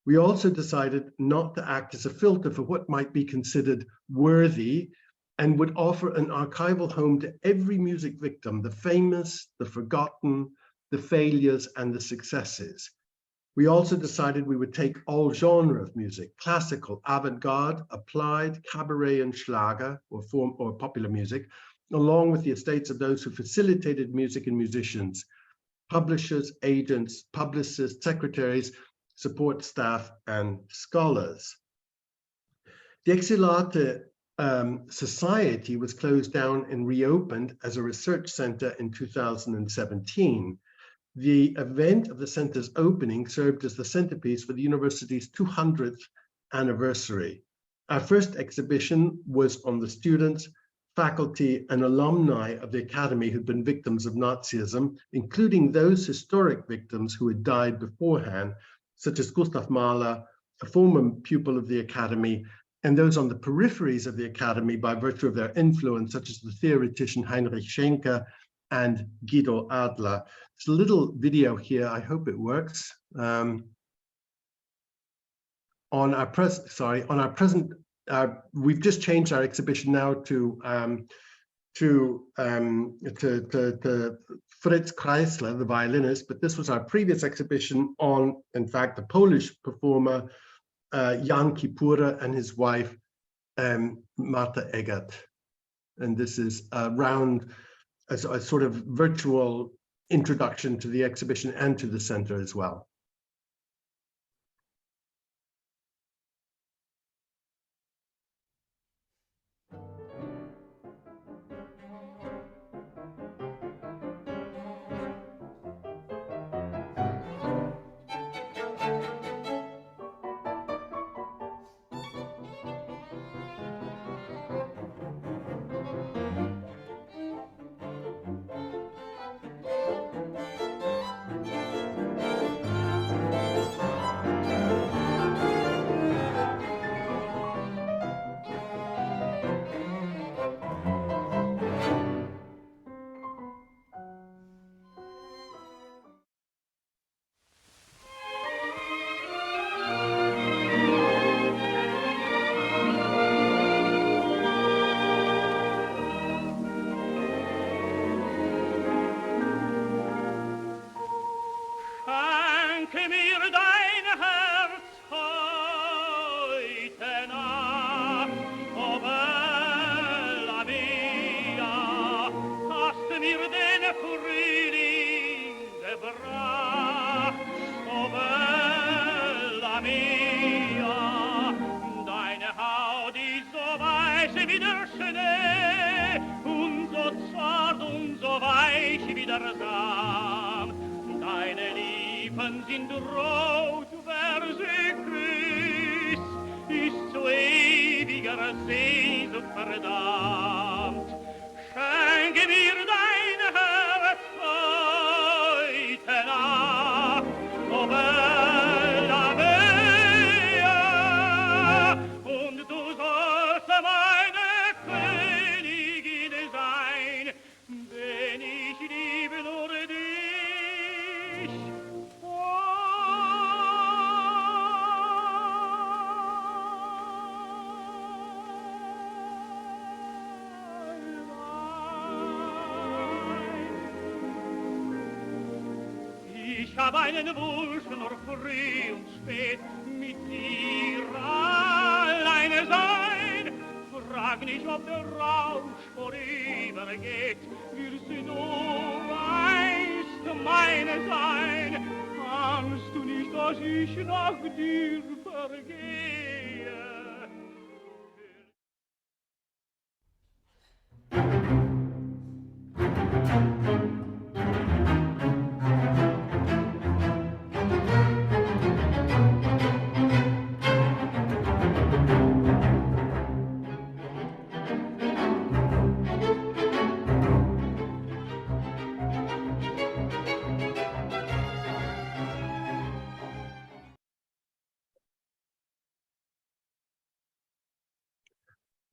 Speaker 13: We also decided not to act as a filter for what might be considered worthy and would offer an archival home to every music victim, the famous, the forgotten, the failures, and the successes. We also decided we would take all genre of music, classical, avant-garde, applied, cabaret, and Schlager, or popular music, along with the estates of those who facilitated music and musicians, publishers, agents, publicists, secretaries, support staff, and scholars. The exil.arte Society was closed down and reopened as a research center in 2017. The event of the center's opening served as the centerpiece for the university's 200th anniversary. Our first exhibition was on the students, faculty, and alumni of the academy who'd been victims of Nazism, including those historic victims who had died beforehand, such as Gustav Mahler, a former pupil of the academy, and those on the peripheries of the academy by virtue of their influence, such as the theoretician Heinrich Schenker and Guido Adler. There's a little video here, I hope it works. We've just changed our exhibition now to Fritz Kreisler, the violinist, but this was our previous exhibition on, in fact, the Polish performer Jan Kipura and his wife Marta Eggert. And this is a sort of virtual introduction to the exhibition and to the center as well.
Speaker 14: Ich hab einen Wunsch nur früh und spät mit dir alleine sein. Frag nicht, ob der Rausch vorübergeht, willst du einst meine sein? Ahnst du nicht, dass ich nach dir vergehe?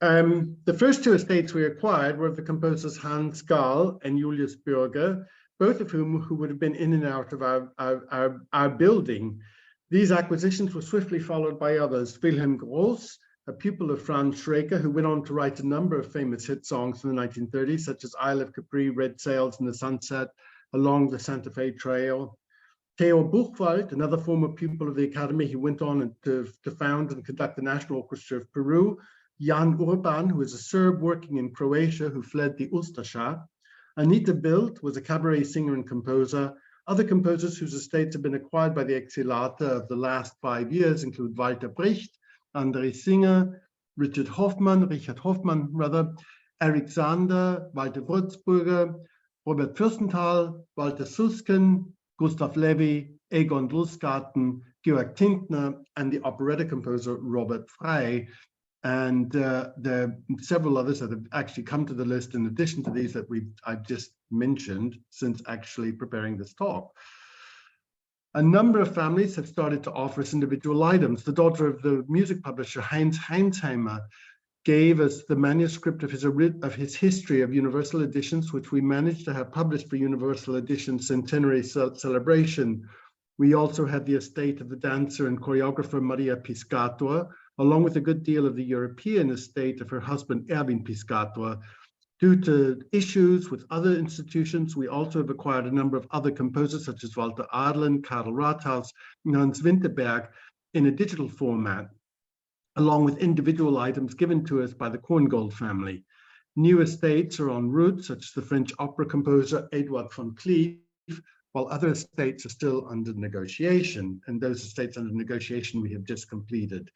Speaker 13: The first two estates we acquired were of the composers Hans Gall and Julius Bürger, both of whom would have been in and out of our building. These acquisitions were swiftly followed by others. Wilhelm Gross, a pupil of Franz Schreker, who went on to write a number of famous hit songs in the 1930s, such as Isle of Capri, Red Sails in the Sunset, Along the Santa Fe Trail. Theo Buchwald, another former pupil of the Academy, who went on to found and conduct the National Orchestra of Peru. Jan Urban, who is a Serb working in Croatia who fled the Ustasha. Anita Bildt was a cabaret singer and composer. Other composers whose estates have been acquired by the exil.arte of the last 5 years include Walter Bricht, André Singer, Richard Hoffmann, Eric Zander, Walter Würzburger, Robert Fürstenthal, Walter Susken, Gustav Levy, Egon Dulsgarten, Georg Tintner, and the operetta composer Robert Frey. And there are several others that have actually come to the list in addition to these that I've just mentioned since actually preparing this talk. A number of families have started to offer us individual items. The daughter of the music publisher Heinz Heinsheimer gave us the manuscript of his history of Universal Editions, which we managed to have published for Universal Editions centenary celebration. We also had the estate of the dancer and choreographer Maria Piscator, along with a good deal of the European estate of her husband Erwin Piscator. Due to issues with other institutions, we also have acquired a number of other composers such as Walter Adlen, Karl Rathaus, and Hans Winterberg in a digital format, along with individual items given to us by the Korngold family. New estates are en route, such as the French opera composer Edouard von Cleef, while other estates are still under negotiation, and those estates under negotiation we have just completed.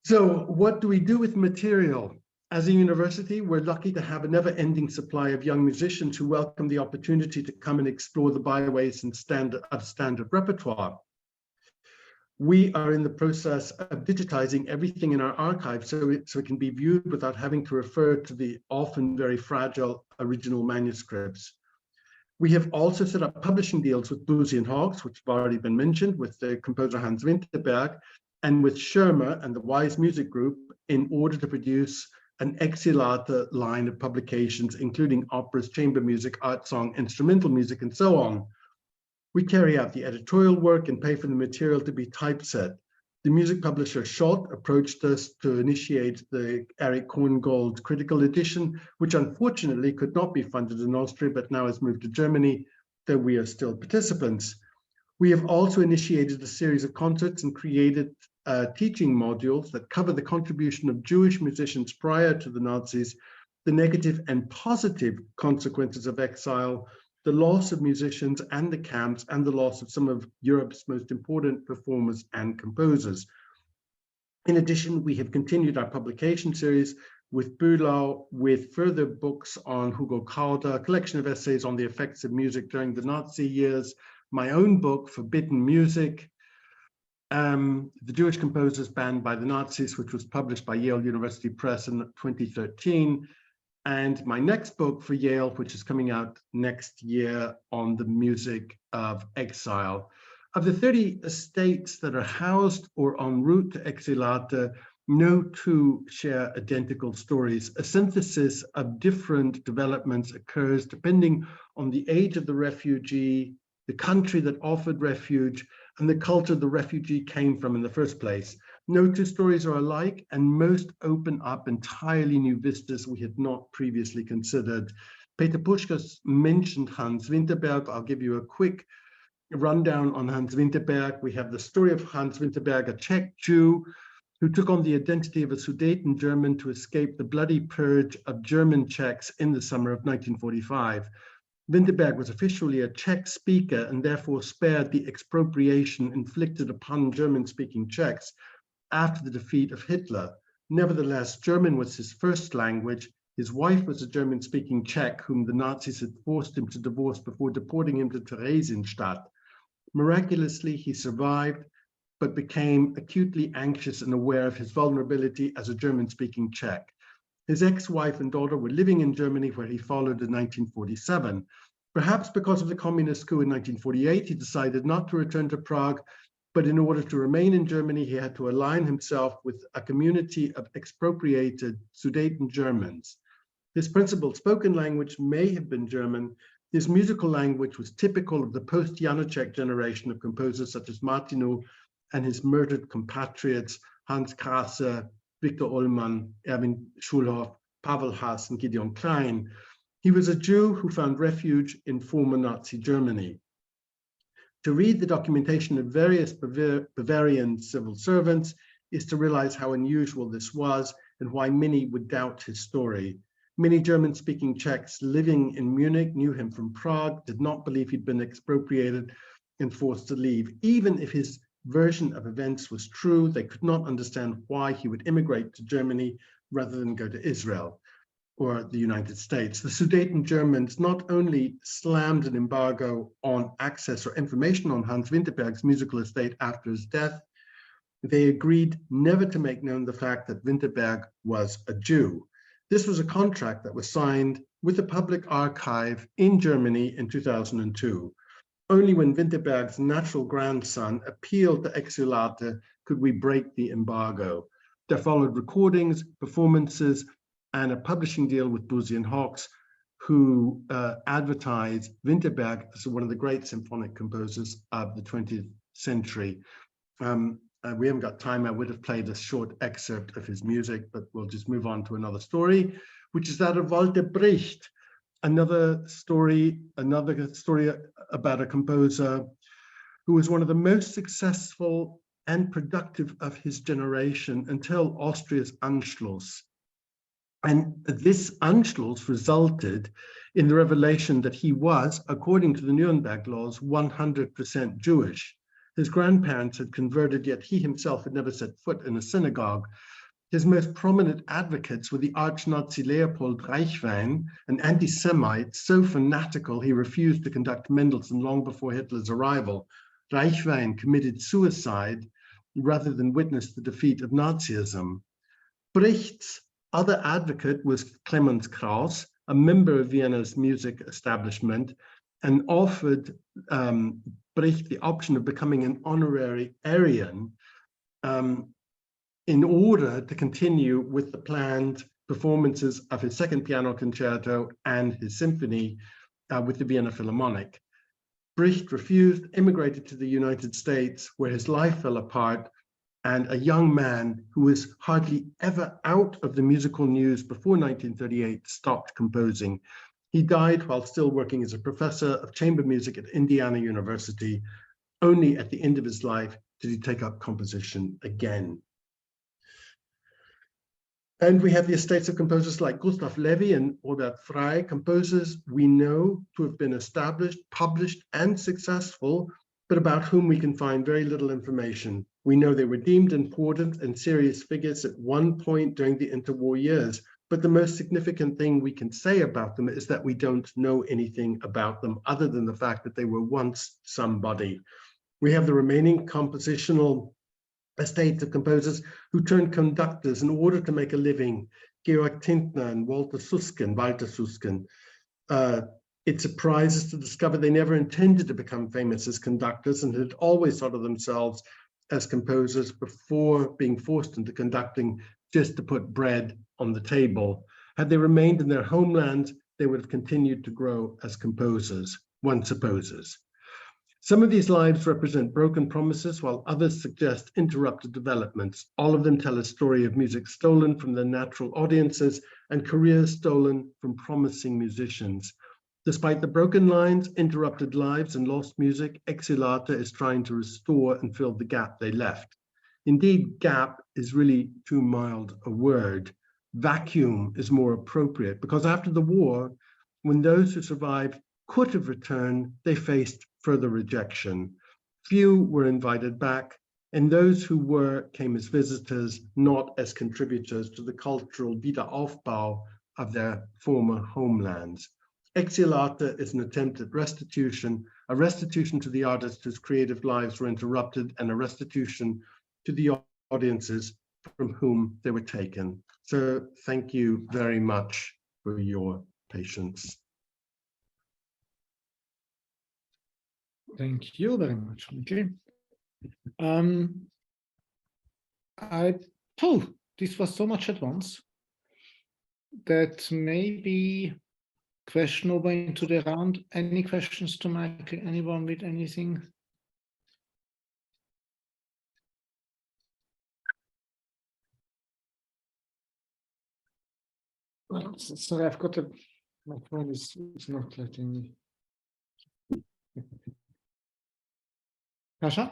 Speaker 13: So what do we do with material? As a university, we're lucky to have a never-ending supply of young musicians who welcome the opportunity to come and explore the byways and standard repertoire. We are in the process of digitizing everything in our archive so it can be viewed without having to refer to the often very fragile original manuscripts. We have also set up publishing deals with Boosey and Hawkes, which have already been mentioned, with the composer Hans Winterberg, and with Schirmer and the Wise Music Group in order to produce an exil.arte line of publications, including operas, chamber music, art song, instrumental music, and so on. We carry out the editorial work and pay for the material to be typeset. The music publisher Schott approached us to initiate the Erich Korngold critical edition, which unfortunately could not be funded in Austria, but now has moved to Germany, though we are still participants. We have also initiated a series of concerts and created teaching modules that cover the contribution of Jewish musicians prior to the Nazis, the negative and positive consequences of exile, the loss of musicians and the camps, and the loss of some of Europe's most important performers and composers. In addition, we have continued our publication series with Bühlau, with further books on Hugo Kauder, a collection of essays on the effects of music during the Nazi years, my own book, Forbidden Music, The Jewish Composers Banned by the Nazis, which was published by Yale University Press in 2013, and my next book for Yale, which is coming out next year, on the music of exile. Of the 30 estates that are housed or en route to exil.arte, no two share identical stories. A synthesis of different developments occurs depending on the age of the refugee, the country that offered refuge, and the culture the refugee came from in the first place. No two stories are alike, and most open up entirely new vistas we had not previously considered. Peter Puschkas mentioned Hans Winterberg. I'll give you a quick rundown on Hans Winterberg. We have the story of Hans Winterberg, a Czech Jew who took on the identity of a Sudeten German to escape the bloody purge of German Czechs in the summer of 1945. Winterberg was officially a Czech speaker and therefore spared the expropriation inflicted upon German-speaking Czechs after the defeat of Hitler. Nevertheless, German was his first language. His wife was a German-speaking Czech whom the Nazis had forced him to divorce before deporting him to Theresienstadt. Miraculously, he survived, but became acutely anxious and aware of his vulnerability as a German-speaking Czech. His ex-wife and daughter were living in Germany, where he followed in 1947. Perhaps because of the communist coup in 1948, he decided not to return to Prague, but in order to remain in Germany, he had to align himself with a community of expropriated Sudeten Germans. His principal spoken language may have been German. His musical language was typical of the post-Janacek generation of composers such as Martinu and his murdered compatriots Hans Krasse, Viktor Ullmann, Erwin Schulhoff, Pavel Haas, and Gideon Klein. He was a Jew who found refuge in former Nazi Germany. To read the documentation of various Bavarian civil servants is to realize how unusual this was and why many would doubt his story. Many German-speaking Czechs living in Munich knew him from Prague, did not believe he'd been expropriated and forced to leave. Even if his version of events was true, they could not understand why he would immigrate to Germany rather than go to Israel or the United States. The Sudeten Germans not only slammed an embargo on access or information on Hans Winterberg's musical estate after his death, they agreed never to make known the fact that Winterberg was a Jew. This was a contract that was signed with the public archive in Germany in 2002. Only when Winterberg's natural grandson appealed to exil.arte could we break the embargo. There followed recordings, performances, and a publishing deal with Boosey and Hawkes, who advertised Winterberg as one of the great symphonic composers of the 20th century. We haven't got time. I would have played a short excerpt of his music, but we'll just move on to another story, which is that of Walter Bricht, another story about a composer who was one of the most successful and productive of his generation until Austria's Anschluss. And this Anschluss resulted in the revelation that he was, according to the Nuremberg laws, 100% Jewish. His grandparents had converted, yet he himself had never set foot in a synagogue. His most prominent advocates were the arch-Nazi Leopold Reichwein, an anti-Semite so fanatical he refused to conduct Mendelssohn long before Hitler's arrival. Reichwein committed suicide rather than witness the defeat of Nazism. Bricht's other advocate was Clemens Krauss, a member of Vienna's music establishment, and offered Bricht the option of becoming an honorary Aryan in order to continue with the planned performances of his second piano concerto and his symphony with the Vienna Philharmonic. Bricht refused, immigrated to the United States, where his life fell apart, and a young man who was hardly ever out of the musical news before 1938 stopped composing. He died while still working as a professor of chamber music at Indiana University. Only at the end of his life did he take up composition again. And we have the estates of composers like Gustav Levy and Robert Frey, composers we know to have been established, published, and successful, but about whom we can find very little information. We know they were deemed important and serious figures at one point during the interwar years, but the most significant thing we can say about them is that we don't know anything about them other than the fact that they were once somebody. We have the remaining compositional estates of composers who turned conductors in order to make a living, Georg Tintner and Walter Susskind. It surprises to discover they never intended to become famous as conductors and had always thought of themselves as composers before being forced into conducting just to put bread on the table. Had they remained in their homeland, they would have continued to grow as composers, one supposes. Some of these lives represent broken promises, while others suggest interrupted developments. All of them tell a story of music stolen from their natural audiences and careers stolen from promising musicians. Despite the broken lines, interrupted lives, and lost music, exil.arte is trying to restore and fill the gap they left. Indeed, gap is really too mild a word. Vacuum is more appropriate, because after the war, when those who survived could have returned, they faced further rejection. Few were invited back, and those who were came as visitors, not as contributors to the cultural Wiederaufbau of their former homelands. Exil.arte is an attempt at restitution, a restitution to the artists whose creative lives were interrupted, and a restitution to the audiences from whom they were taken. So thank you very much for your patience.
Speaker 3: Thank you very much, Mickey. This was so much at once that maybe question over into the round. Any questions to Michael? Anyone with anything? Well, sorry, I've got my phone is not letting me. Kasia?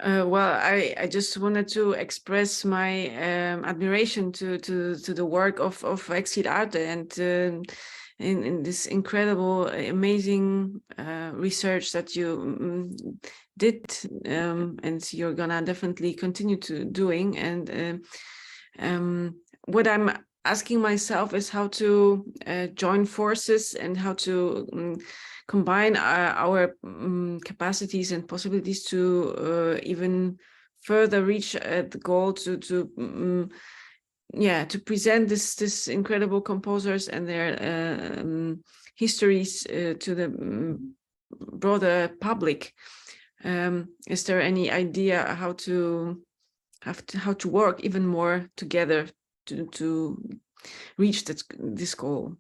Speaker 1: Well, I just wanted to express my admiration to the work of exil.arte and in this incredible, amazing research that you did, and you're gonna definitely continue to doing. And what I'm asking myself is how to join forces and how to combine our capacities and possibilities to even further reach the goal to present this incredible composers and their histories to the broader public. Is there any idea how to work even more together to reach this goal?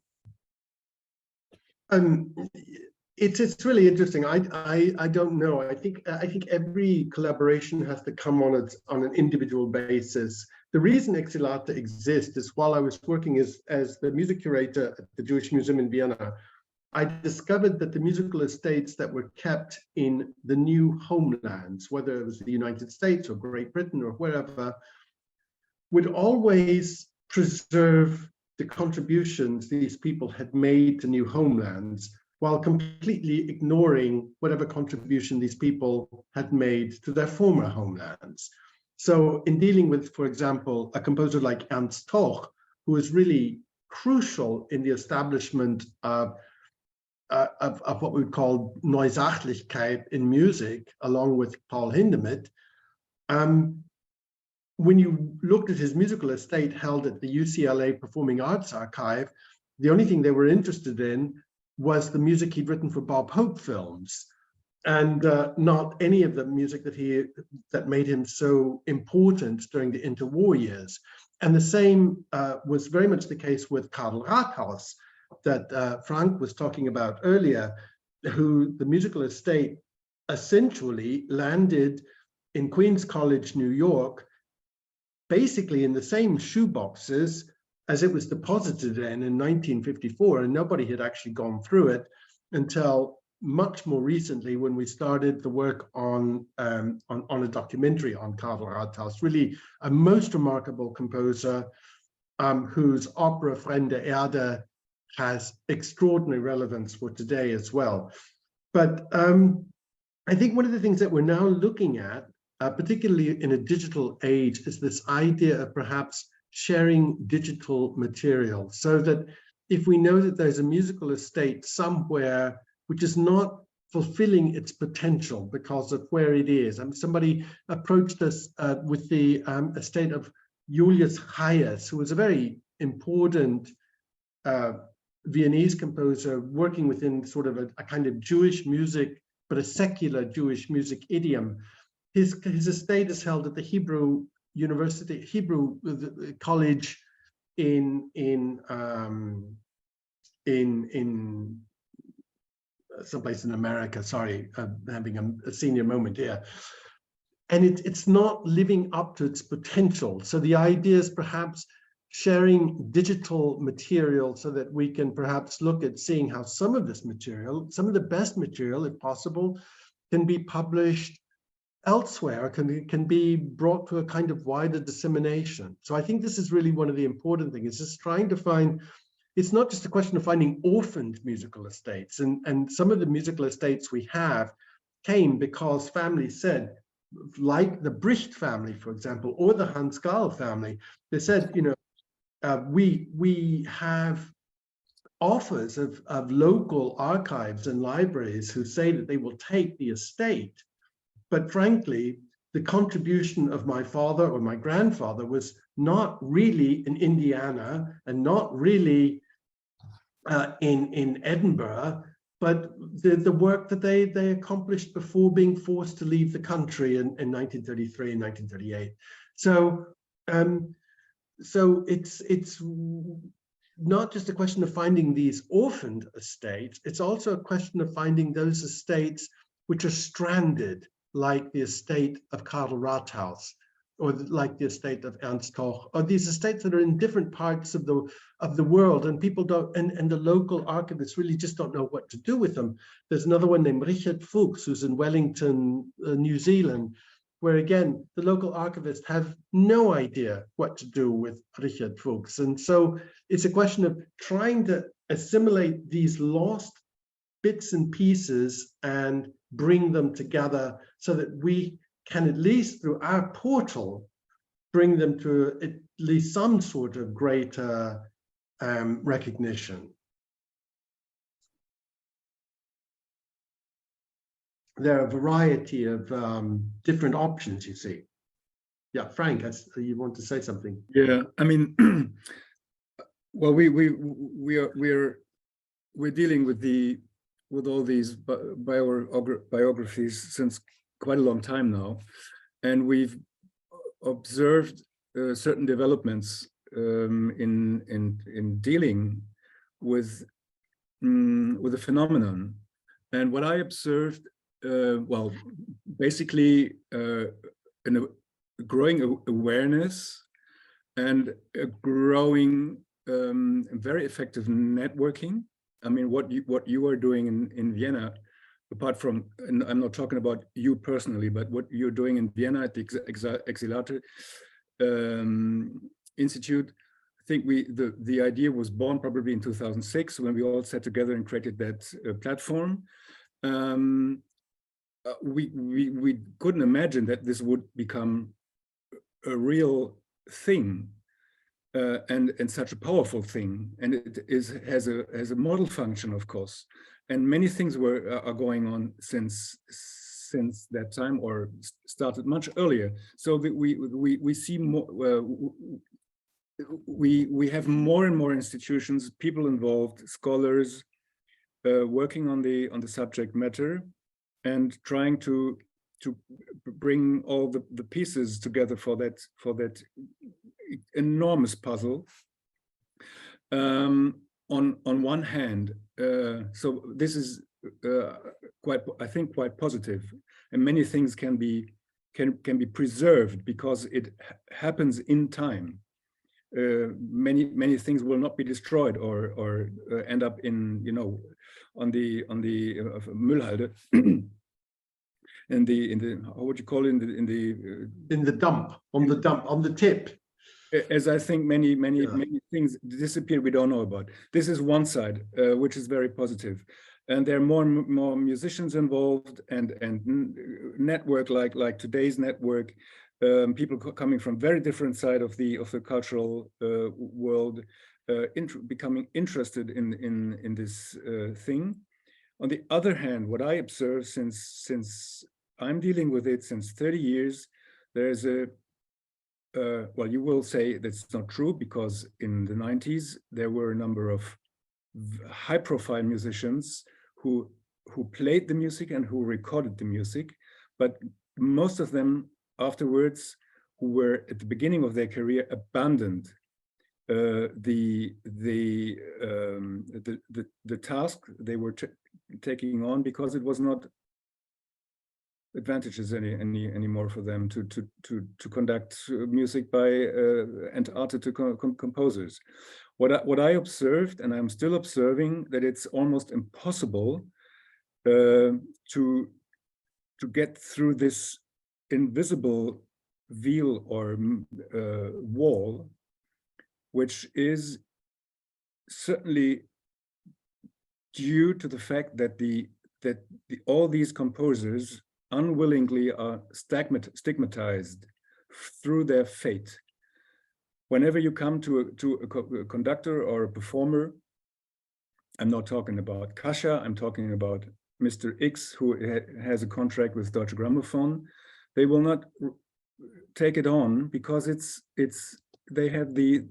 Speaker 13: It's really interesting. I don't know. I think every collaboration has to come on an individual basis. The reason exil.arte exists is while I was working as the music curator at the Jewish Museum in Vienna, I discovered that the musical estates that were kept in the new homelands, whether it was the United States or Great Britain or wherever, would always preserve the contributions these people had made to new homelands, while completely ignoring whatever contribution these people had made to their former homelands. So in dealing with, for example, a composer like Ernst Toch, who is really crucial in the establishment of what we would call Neusachlichkeit in music, along with Paul Hindemith, when you looked at his musical estate held at the UCLA Performing Arts Archive, the only thing they were interested in was the music he'd written for Bob Hope films, and not any of the music that made him so important during the interwar years. And the same was very much the case with Karl Rathaus, that Frank was talking about earlier, who the musical estate essentially landed in Queens College, New York, basically in the same shoeboxes as it was deposited in 1954, and nobody had actually gone through it until much more recently, when we started the work on a documentary on Karl Rathaus, really a most remarkable composer whose opera Fremde Erde has extraordinary relevance for today as well. But I think one of the things that we're now looking at, particularly in a digital age, is this idea of perhaps sharing digital material, so that if we know that there's a musical estate somewhere which is not fulfilling its potential because of where it is. Somebody approached us with the estate of Julius Haas, who was a very important Viennese composer working within sort of a kind of Jewish music, but a secular Jewish music idiom. His estate is held at the Hebrew College in someplace in America. Sorry, I'm having a senior moment here. And it's not living up to its potential. So the idea is perhaps sharing digital material so that we can perhaps look at seeing how some of this material, some of the best material, if possible, can be published elsewhere, can be brought to a kind of wider dissemination. So I think this is really one of the important things, is just trying to find, it's not just a question of finding orphaned musical estates. And some of the musical estates we have came because families said, like the Bricht family, for example, or the Hans Gahl family, they said, you know, we have offers of local archives and libraries who say that they will take the estate. But frankly, the contribution of my father or my grandfather was not really in Indiana and not really in Edinburgh. but the work that they accomplished before being forced to leave the country in 1933 and 1938. So so it's not just a question of finding these orphaned estates, it's also a question of finding those estates which are stranded, like the estate of Karl Rathaus, or like the estate of Ernst Koch, or these estates that are in different parts of the world, and people don't, and the local archivists really just don't know what to do with them. There's another one named Richard Fuchs, who's in Wellington, New Zealand, where again, the local archivists have no idea what to do with Richard Fuchs. And so it's a question of trying to assimilate these lost bits and pieces and bring them together so that we can, at least through our portal, bring them to at least some sort of greater recognition. There are a variety of different options, you see. Yeah, Frank, you want to say something?
Speaker 12: Yeah, I mean, well, we're dealing with all these biographies since quite a long time now, and we've observed certain developments in dealing with the phenomenon. And what I observed, well, basically in a growing awareness and a growing very effective networking. I mean, what you are doing in Vienna, apart from, and I'm not talking about you personally, but what you're doing in Vienna at the exil.arte Institute, I think the idea was born probably in 2006 when we all sat together and created that platform. We couldn't imagine that this would become a real thing. And such a powerful thing, and it has a model function, of course, and many things are going on since that time, or started much earlier. So that we see more, we have more and more institutions, people involved, scholars working on the subject matter, and trying to bring all the pieces together for that enormous puzzle. On one hand, so this is I think quite positive, and many things can be preserved because it happens in time. Many things will not be destroyed or end up in, you know, on the Müllhalde. in the how would you call it, in the dump, on the tip. As I think many things disappear we don't know about. This is one side, which is very positive, and there are more and more musicians involved, and network like today's network, people coming from very different side of the cultural world, becoming interested in this thing. On the other hand, what I observe since I'm dealing with it since 30 years, there's a well, you will say that's not true, because in the 90s there were a number of high-profile musicians who played the music and who recorded the music, but most of them afterwards, who were at the beginning of their career, abandoned the task they were taking on, because it was not advantages anymore for them to conduct music by and arte to composers. What I observed, and I'm still observing, that it's almost impossible to get through this invisible veil or wall, which is certainly due to the fact that all these composers unwillingly are stigmatized through their fate. Whenever you come to a conductor or a performer, I'm not talking about Kasia, I'm talking about Mr. X, who has a contract with Deutsche Grammophon, they will not take it on because they have the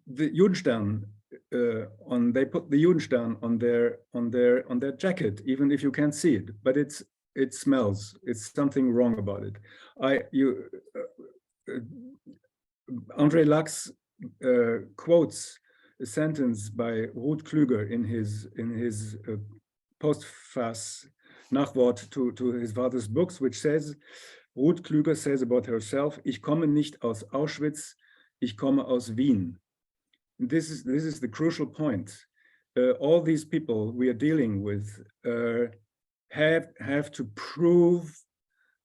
Speaker 12: Judenstern they put the Judenstern on their jacket, even if you can't see it, but it smells. It's something wrong about it. André Lacks quotes a sentence by Ruth Klüger in his postface Nachwort to his father's books, which says, Ruth Klüger says about herself, "Ich komme nicht aus Auschwitz, ich komme aus Wien." This is the crucial point. All these people we are dealing with have to prove,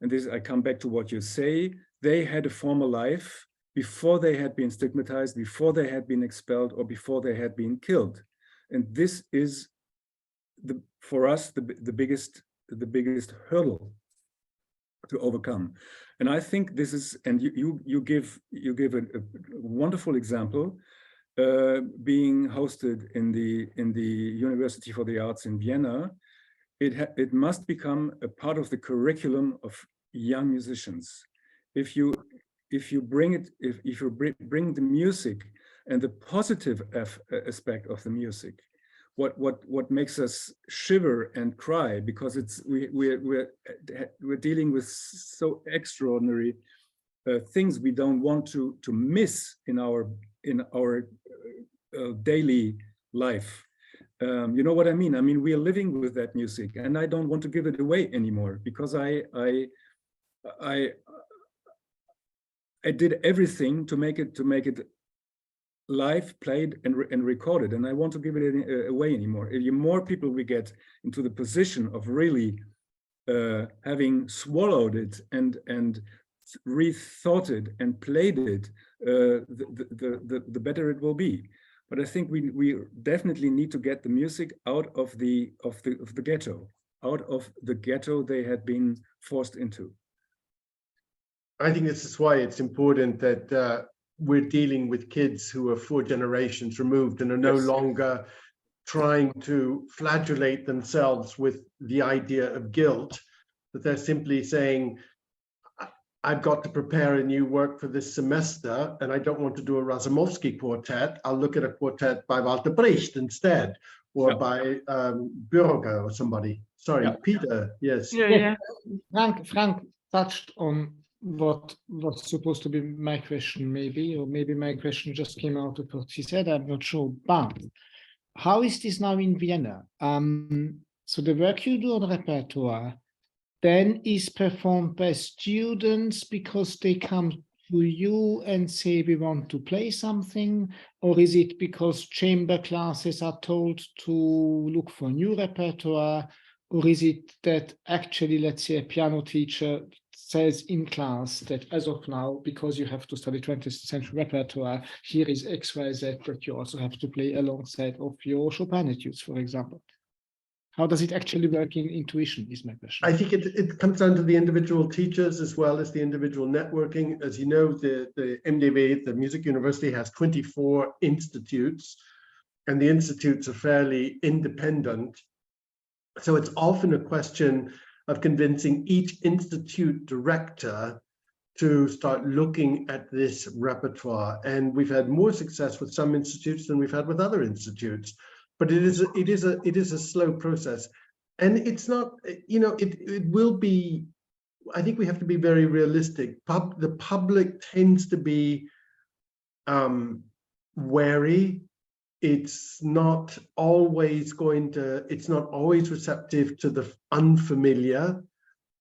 Speaker 12: and this I come back to what you say, they had a former life before they had been stigmatized, before they had been expelled, or before they had been killed. And this is for us the biggest hurdle to overcome. And I think this is, and you give a wonderful example, being hosted in the University for the Arts in Vienna. It must become a part of the curriculum of young musicians. If you bring the music and the positive aspect of the music, what makes us shiver and cry, because we're dealing with so extraordinary things we don't want to miss in our daily life. You know what I mean? I mean, we are living with that music, and I don't want to give it away anymore, because I did everything to make it live, played, and recorded, and I want to give it away anymore. The more people we get into the position of really having swallowed it and rethought it and played it, the better it will be. But I think we definitely need to get the music out of the ghetto, out of the ghetto they had been forced into.
Speaker 13: I think this is why it's important that we're dealing with kids who are 4 generations removed and are no longer trying to flagellate themselves with the idea of guilt, that they're simply saying, I've got to prepare a new work for this semester, and I don't want to do a Razumovsky quartet. I'll look at a quartet by Walter Bricht instead, or by Bürger or somebody. Sorry, Peter, yes.
Speaker 3: Frank touched on what was supposed to be my question, maybe, or maybe my question just came out of what he said, I'm not sure. But how is this now in Vienna? So the work you do on repertoire then is performed by students because they come to you and say, we want to play something? Or is it because chamber classes are told to look for new repertoire? Or is it that actually, let's say, a piano teacher says in class that as of now, because you have to study 20th century repertoire, here is X, Y, Z, but you also have to play alongside of your Chopin etudes, for example? How does it actually work in intuition, is my question.
Speaker 13: I think it comes down to the individual teachers as well as the individual networking. As you know, the MDW, the Music University, has 24 institutes, and the institutes are fairly independent. So it's often a question of convincing each institute director to start looking at this repertoire. And we've had more success with some institutes than we've had with other institutes. But it is a slow process. And it's not, you know, it will be, I think we have to be very realistic. The public tends to be wary. It's not always receptive to the unfamiliar,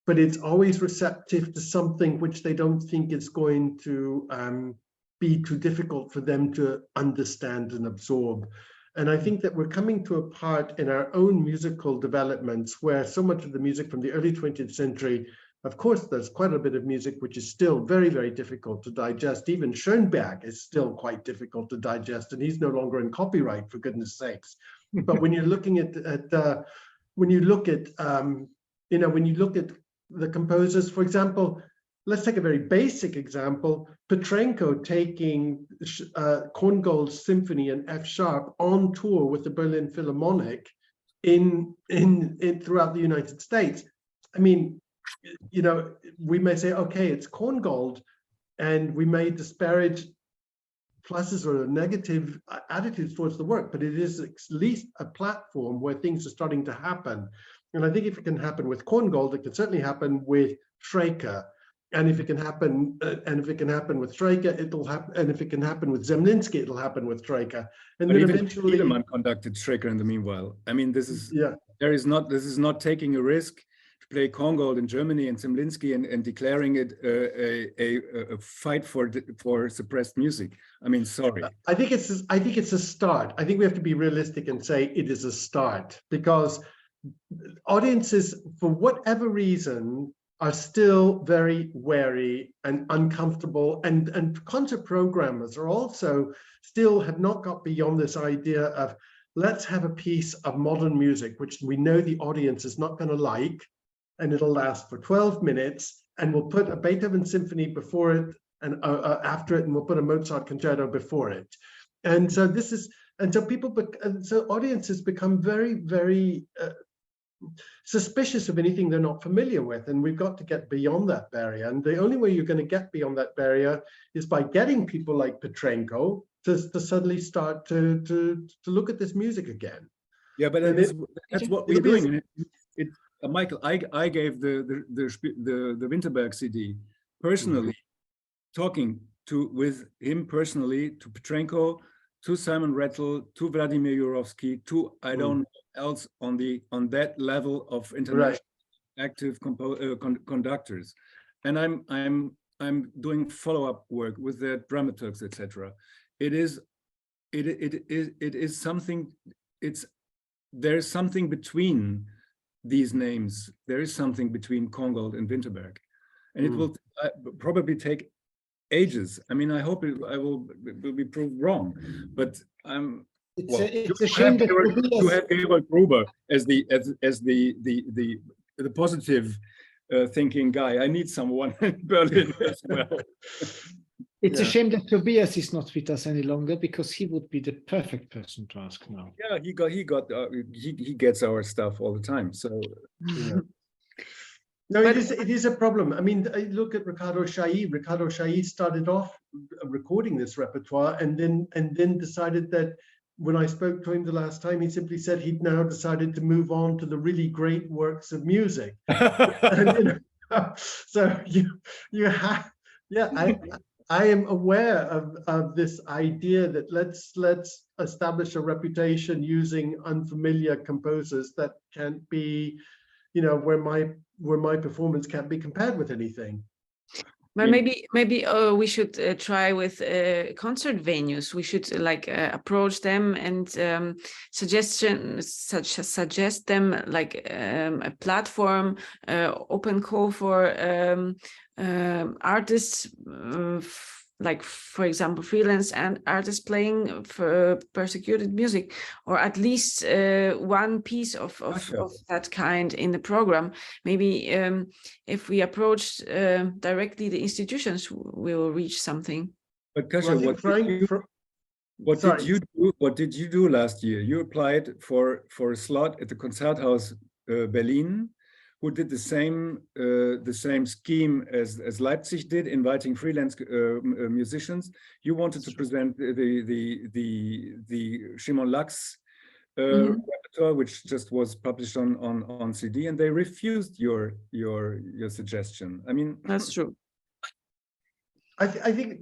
Speaker 13: but it's always receptive to something which they don't think is going to be too difficult for them to understand and absorb. And I think that we're coming to a part in our own musical developments where so much of the music from the early 20th century, of course, there's quite a bit of music which is still very, very difficult to digest. Even Schoenberg is still quite difficult to digest, and he's no longer in copyright, for goodness sakes. But when you're looking when you look at the composers, for example, let's take a very basic example, Petrenko taking Korngold's symphony in F sharp on tour with the Berlin Philharmonic throughout the United States. I mean, you know, we may say, okay, it's Korngold, and we may disparage pluses or negative attitudes towards the work, but it is at least a platform where things are starting to happen. And I think if it can happen with Korngold, it can certainly happen with Schreker. And if it can happen, with Schreker, it'll happen. And if it can happen with Zemlinsky, it'll happen with Schreker. And
Speaker 12: but
Speaker 13: then
Speaker 12: even
Speaker 13: eventually,
Speaker 12: Tiedemann conducted Schreker in the meanwhile. I mean, this is this is not taking a risk to play Korngold in Germany and Zemlinsky and declaring it a fight for suppressed music. I mean, sorry.
Speaker 13: I think it's a start. I think we have to be realistic and say it is a start, because audiences, for whatever reason, are still very wary and uncomfortable, and concert programmers are also still have not got beyond this idea of let's have a piece of modern music which we know the audience is not going to like, and it'll last for 12 minutes, and we'll put a Beethoven symphony before it and after it, and we'll put a Mozart concerto before it. And so this is, and so so audiences become very, very suspicious of anything they're not familiar with, and we've got to get beyond that barrier. And the only way you're going to get beyond that barrier is by getting people like Petrenko to suddenly start to look at this music again.
Speaker 12: Yeah, but that's what we're doing. Michael, I gave the Winterberg CD personally, talking with him personally, to Petrenko, to Simon Rattle, to Vladimir Yurovsky, to I don't know else on that level of international active conductors, and I'm doing follow-up work with their dramaturgs, etc. It is something. There is something between these names. There is something between Korngold and Winterberg, and it will probably take ages. I mean, I hope it will be proved wrong, but
Speaker 3: it's a shame that
Speaker 12: you have Gerold Gruber as the positive thinking guy. I need someone in Berlin as well.
Speaker 3: It's a shame that Tobias is not with us any longer, because he would be the perfect person to ask now.
Speaker 12: Yeah, he gets our stuff all the time. So
Speaker 13: no, it is a problem. I mean, look at Ricardo Chailly. Ricardo Chailly started off recording this repertoire, and then decided that, when I spoke to him the last time, he simply said he'd now decided to move on to the really great works of music. And, so you have, I am aware of this idea that let's establish a reputation using unfamiliar composers that can't be, where my performance can't be compared with anything.
Speaker 1: But maybe we should try with concert venues. We should approach them and suggest them like a platform, open call for artists, like, for example, freelance and artists playing for persecuted music, or at least one piece of that kind in the program. Maybe if we approach directly the institutions, we will reach something.
Speaker 12: But Kasia, what did you do last year? You applied for a slot at the Konzerthaus Berlin, who did the same scheme as Leipzig did, inviting freelance musicians. You wanted to present the Shimon Lachs repertoire, which just was published on CD, and they refused your suggestion. I mean,
Speaker 1: that's true.
Speaker 13: I think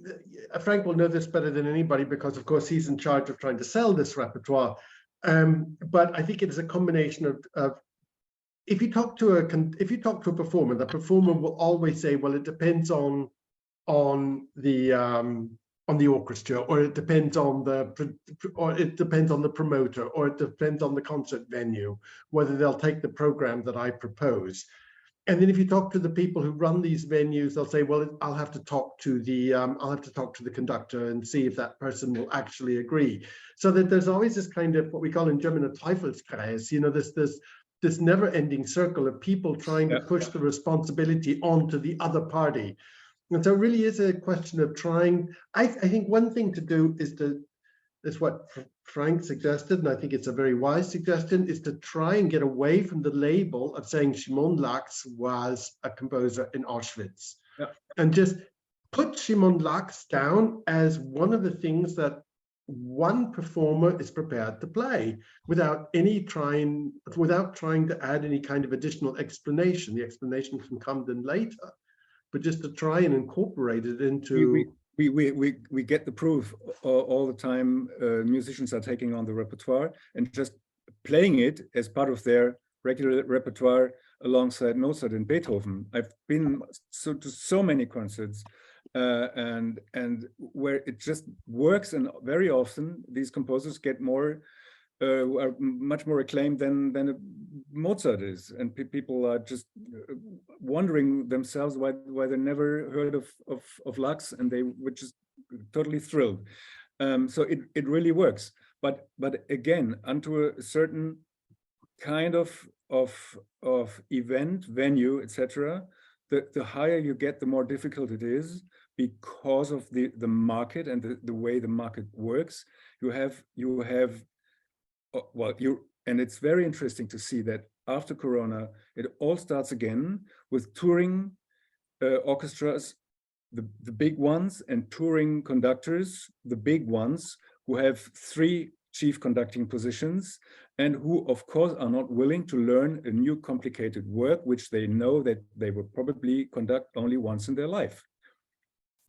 Speaker 13: Frank will know this better than anybody, because of course he's in charge of trying to sell this repertoire. But I think it is a combination of if you talk to a performer, the performer will always say, well, it depends on the orchestra, or it depends on the promoter, or it depends on the concert venue, whether they'll take the program that I propose. And then if you talk to the people who run these venues, they'll say, well, I'll have to talk to the conductor and see if that person will actually agree. So that there's always this kind of what we call in German a Teufelskreis, this never-ending circle of people trying to push the responsibility onto the other party. And so it really is a question of trying. I think one thing to do is what Frank suggested, and I think it's a very wise suggestion, is to try and get away from the label of saying Shimon Lachs was a composer in Auschwitz. And just put Szymon Laks down as one of the things that one performer is prepared to play without trying to add any kind of additional explanation. The explanation can come then later, but just to try and incorporate it into.
Speaker 12: We get the proof all the time. Musicians are taking on the repertoire and just playing it as part of their regular repertoire alongside Mozart and Beethoven. I've been to so many concerts and where it just works, and very often these composers get are much more acclaimed than Mozart is, and people are just wondering themselves why they never heard of Laks, and they were just totally thrilled. So it really works, but again, unto a certain kind of event, venue, etc. The higher you get, the more difficult it is, because of the market and the way the market works. And it's very interesting to see that after Corona, it all starts again with touring orchestras, the big ones, and touring conductors, the big ones, who have 3 chief conducting positions, and who, of course, are not willing to learn a new complicated work, which they know that they will probably conduct only once in their life.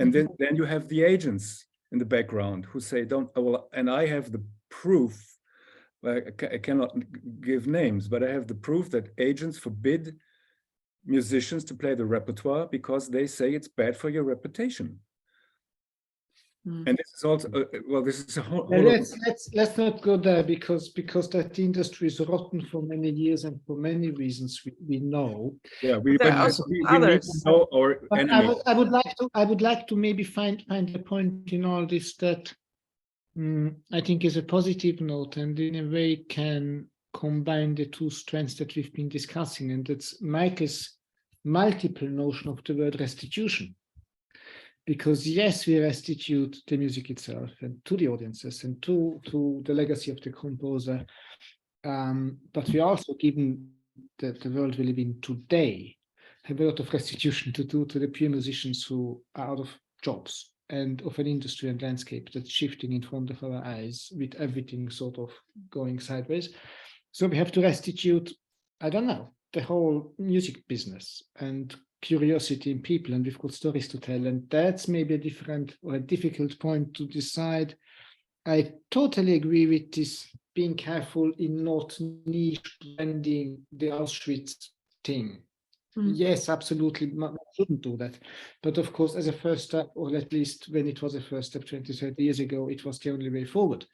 Speaker 12: And then you have the agents in the background who say, and I have the proof. I cannot give names, but I have the proof that agents forbid musicians to play the repertoire because they say it's bad for your reputation. And this is also this is a whole.
Speaker 3: Let's not go there because that industry is rotten for many years and for many reasons we know.
Speaker 12: Yeah, we need to know our enemy.
Speaker 3: I would like to maybe find a point in all this that I think is a positive note, and in a way can combine the 2 strengths that we've been discussing, and that's Michael's multiple notion of the word restitution. Because yes, we restitute the music itself and to the audiences and to the legacy of the composer, but we also, given the world we live in today, have a lot of restitution to do to the pure musicians who are out of jobs and of an industry and landscape that's shifting in front of our eyes with everything sort of going sideways. So we have to restitute, I don't know, the whole music business and curiosity in people, and we've got stories to tell, and that's maybe a different or a difficult point to decide. I totally agree with this, being careful in not niche blending the Auschwitz thing. Yes, absolutely, shouldn't do that. But of course, as a first step, or at least when it was a first step 20, 30 years ago, it was the only way forward.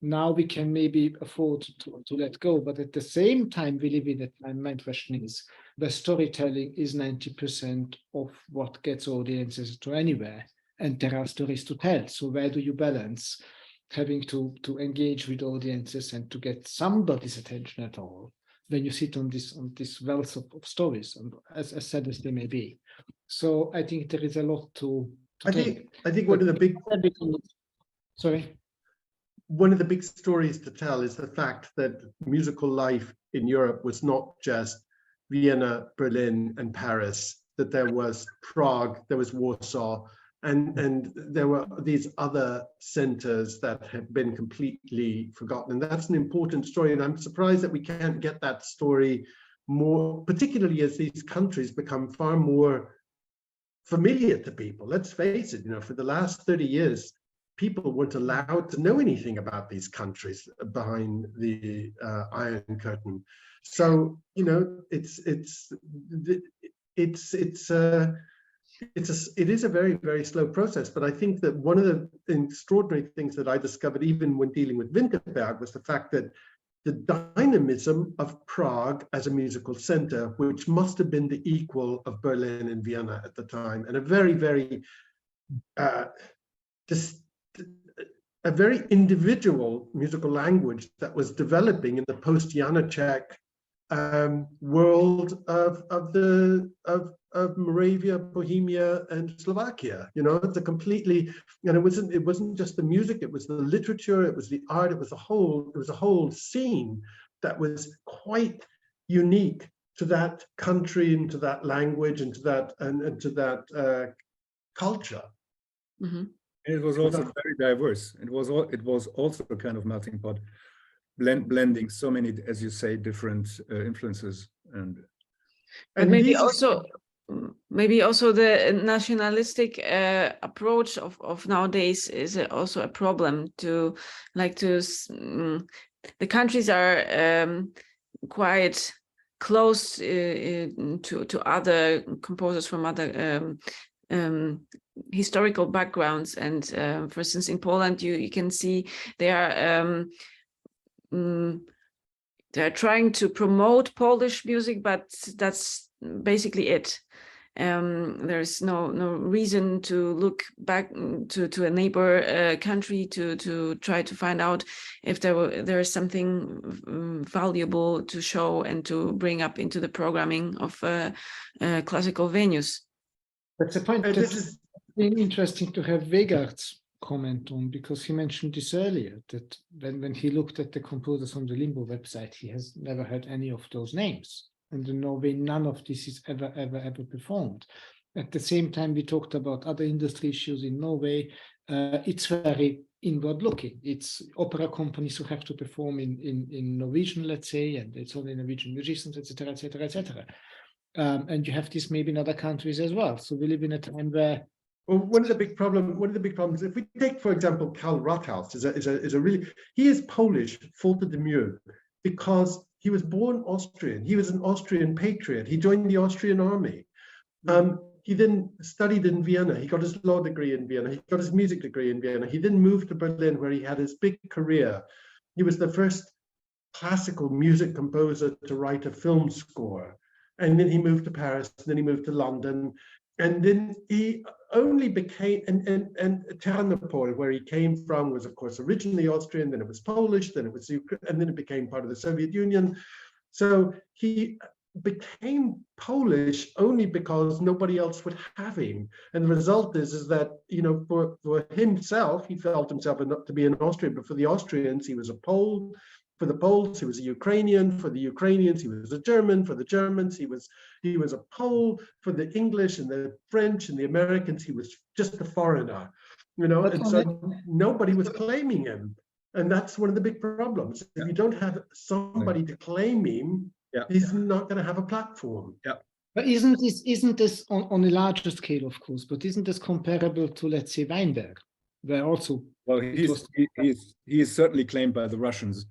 Speaker 3: Now we can maybe afford to let go, but at the same time, we live in a time, my question is, the storytelling is 90% of what gets audiences to anywhere, and there are stories to tell. So where do you balance having to engage with audiences and to get somebody's attention at all when you sit on this wealth of stories, and as sad as they may be? So I think there is a lot to
Speaker 13: I think one of the big one of the big stories to tell is the fact that musical life in Europe was not just Vienna, Berlin, and Paris, that there was Prague, there was Warsaw, and there were these other centers that have been completely forgotten. And that's an important story. And I'm surprised that we can't get that story more, particularly as these countries become far more familiar to people. Let's face it, for the last 30 years, people weren't allowed to know anything about these countries behind the Iron Curtain. So, it is a very, very slow process. But I think that one of the extraordinary things that I discovered, even when dealing with Winterberg, was the fact that the dynamism of Prague as a musical center, which must have been the equal of Berlin and Vienna at the time, and a very, very a very individual musical language that was developing in the post-Janacek world of Moravia, Bohemia, and Slovakia. It's a completely, and it wasn't just the music, it was the literature, it was the art, it was a whole scene that was quite unique to that country and to that language and to that culture.
Speaker 1: Mhm.
Speaker 12: And it was also very diverse. It was also a kind of melting pot, blending so many, as you say, different influences. And
Speaker 1: maybe also the nationalistic approach of nowadays is also a problem. The countries are quite close to other composers from other historical backgrounds, and for instance in Poland you can see they are they're trying to promote Polish music, but that's basically it. There's no reason to look back to a neighbor country to try to find out if there is something valuable to show and to bring up into the programming of classical venues.
Speaker 3: That's a point that's interesting to have Vegard's comment on, because he mentioned this earlier, that when he looked at the composers on the Limbo website, he has never heard any of those names. And in Norway, none of this is ever performed. At the same time, we talked about other industry issues in Norway. It's very inward looking. It's opera companies who have to perform in Norwegian, let's say, and it's only Norwegian musicians, etc., etc., etc. And you have this maybe in other countries as well. So we live in a time where,
Speaker 13: well, one of the big problems, if we take, for example, Karl Rathaus, he is Polish, faute de mieux, because he was born Austrian. He was an Austrian patriot. He joined the Austrian army. He then studied in Vienna. He got his law degree in Vienna. He got his music degree in Vienna. He then moved to Berlin, where he had his big career. He was the first classical music composer to write a film score. And then he moved to Paris, and then he moved to London. And then he only became, and Ternopil, where he came from, was of course originally Austrian, then it was Polish, then it was Ukraine, and then it became part of the Soviet Union. So he became Polish only because nobody else would have him. And the result is that, you know, for himself, he felt himself to be an Austrian, but for the Austrians, he was a Pole. For the Poles, he was a Ukrainian. For the Ukrainians, he was a German. For the Germans, he was a Pole. For the English and the French and the Americans, he was just a foreigner, you know. And so nobody was claiming him, and that's one of the big problems. If you don't have somebody to claim him, he's not going to have a platform.
Speaker 3: But isn't this on a larger scale, of course? But isn't this comparable to, let's say, Weinberg, where also?
Speaker 12: Well, he is certainly claimed by the Russians.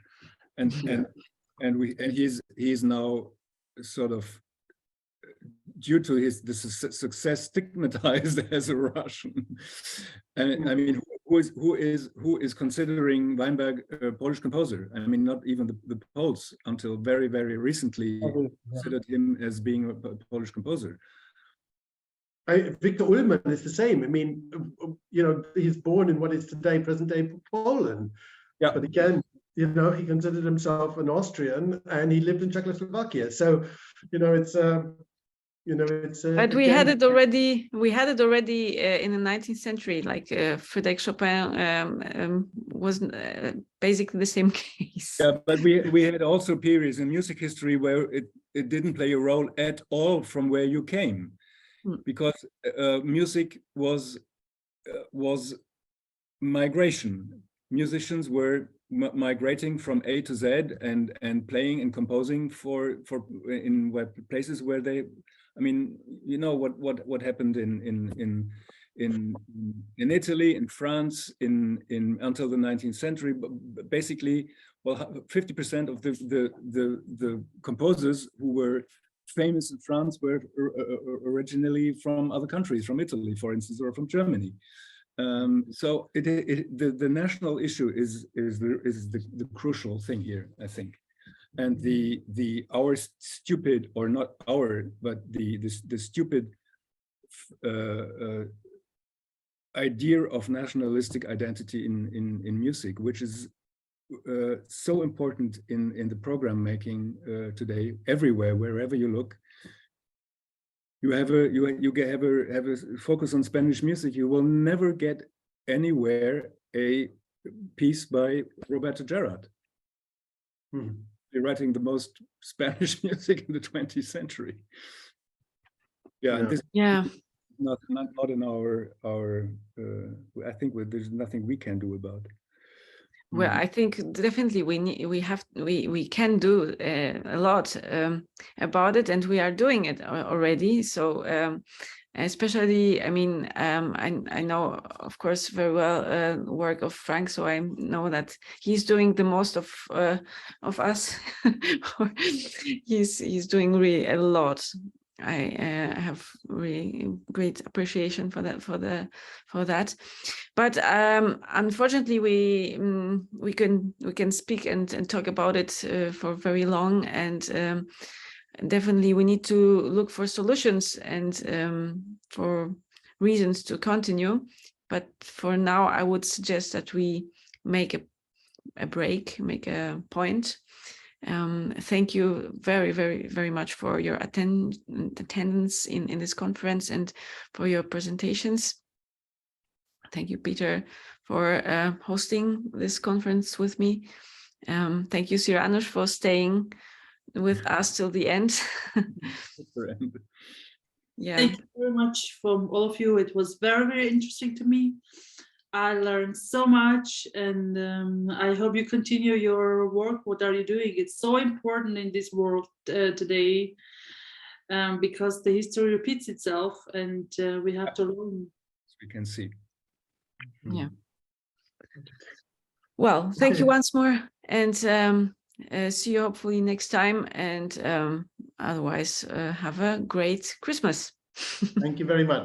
Speaker 12: And he's now sort of, due to his success, stigmatized as a Russian. And I mean, who is considering Weinberg a Polish composer? I mean, not even the Poles until very recently considered him as being a Polish composer.
Speaker 13: Victor Ullmann is the same. I mean, you know, he's born in what is today present-day Poland. Yeah. But again, you know, he considered himself an Austrian, and he lived in Czechoslovakia. So, you know, it's But
Speaker 1: we had it already. We had it already in the 19th century. Like Frédéric Chopin was basically the same case.
Speaker 12: Yeah, but we had also periods in music history where it didn't play a role at all from where you came, because music was migration. Musicians were migrating from A to Z and playing and composing in places where they, I mean, you know what happened in Italy, in France, until the 19th century. But basically, well, 50% of the composers who were famous in France were originally from other countries, from Italy, for instance, or from Germany. So the national issue is the crucial thing here, I think, and our stupid, or not our, but the stupid idea of nationalistic identity in music, which is so important in the program making today, everywhere, wherever you look. You have a focus on Spanish music. You will never get anywhere a piece by Roberto Gerard. You're writing the most Spanish music in the 20th century. not in our. I think there's nothing we can do about it.
Speaker 1: Well, I think definitely we can do a lot about it, and we are doing it already. So especially, I mean, I know, of course, very well work of Frank, so I know that he's doing the most of us. he's doing really a lot. I have really great appreciation for that. But unfortunately, we can speak and talk about it for very long, and definitely we need to look for solutions and for reasons to continue. But for now, I would suggest that we make a break, make a point. Thank you very, very, very much for your attendance in this conference and for your presentations. Thank you, Peter, for hosting this conference with me. Thank you, Cyranus, for staying with us till the end. Yeah.
Speaker 9: Thank you very much from all of you. It was very, very interesting to me. I learned so much, and I hope you continue your work. What are you doing? It's so important in this world today, because the history repeats itself, and we have to learn.
Speaker 12: We can see.
Speaker 1: Yeah. Well, thank you once more, and see you hopefully next time. And otherwise, have a great Christmas.
Speaker 13: Thank you very much.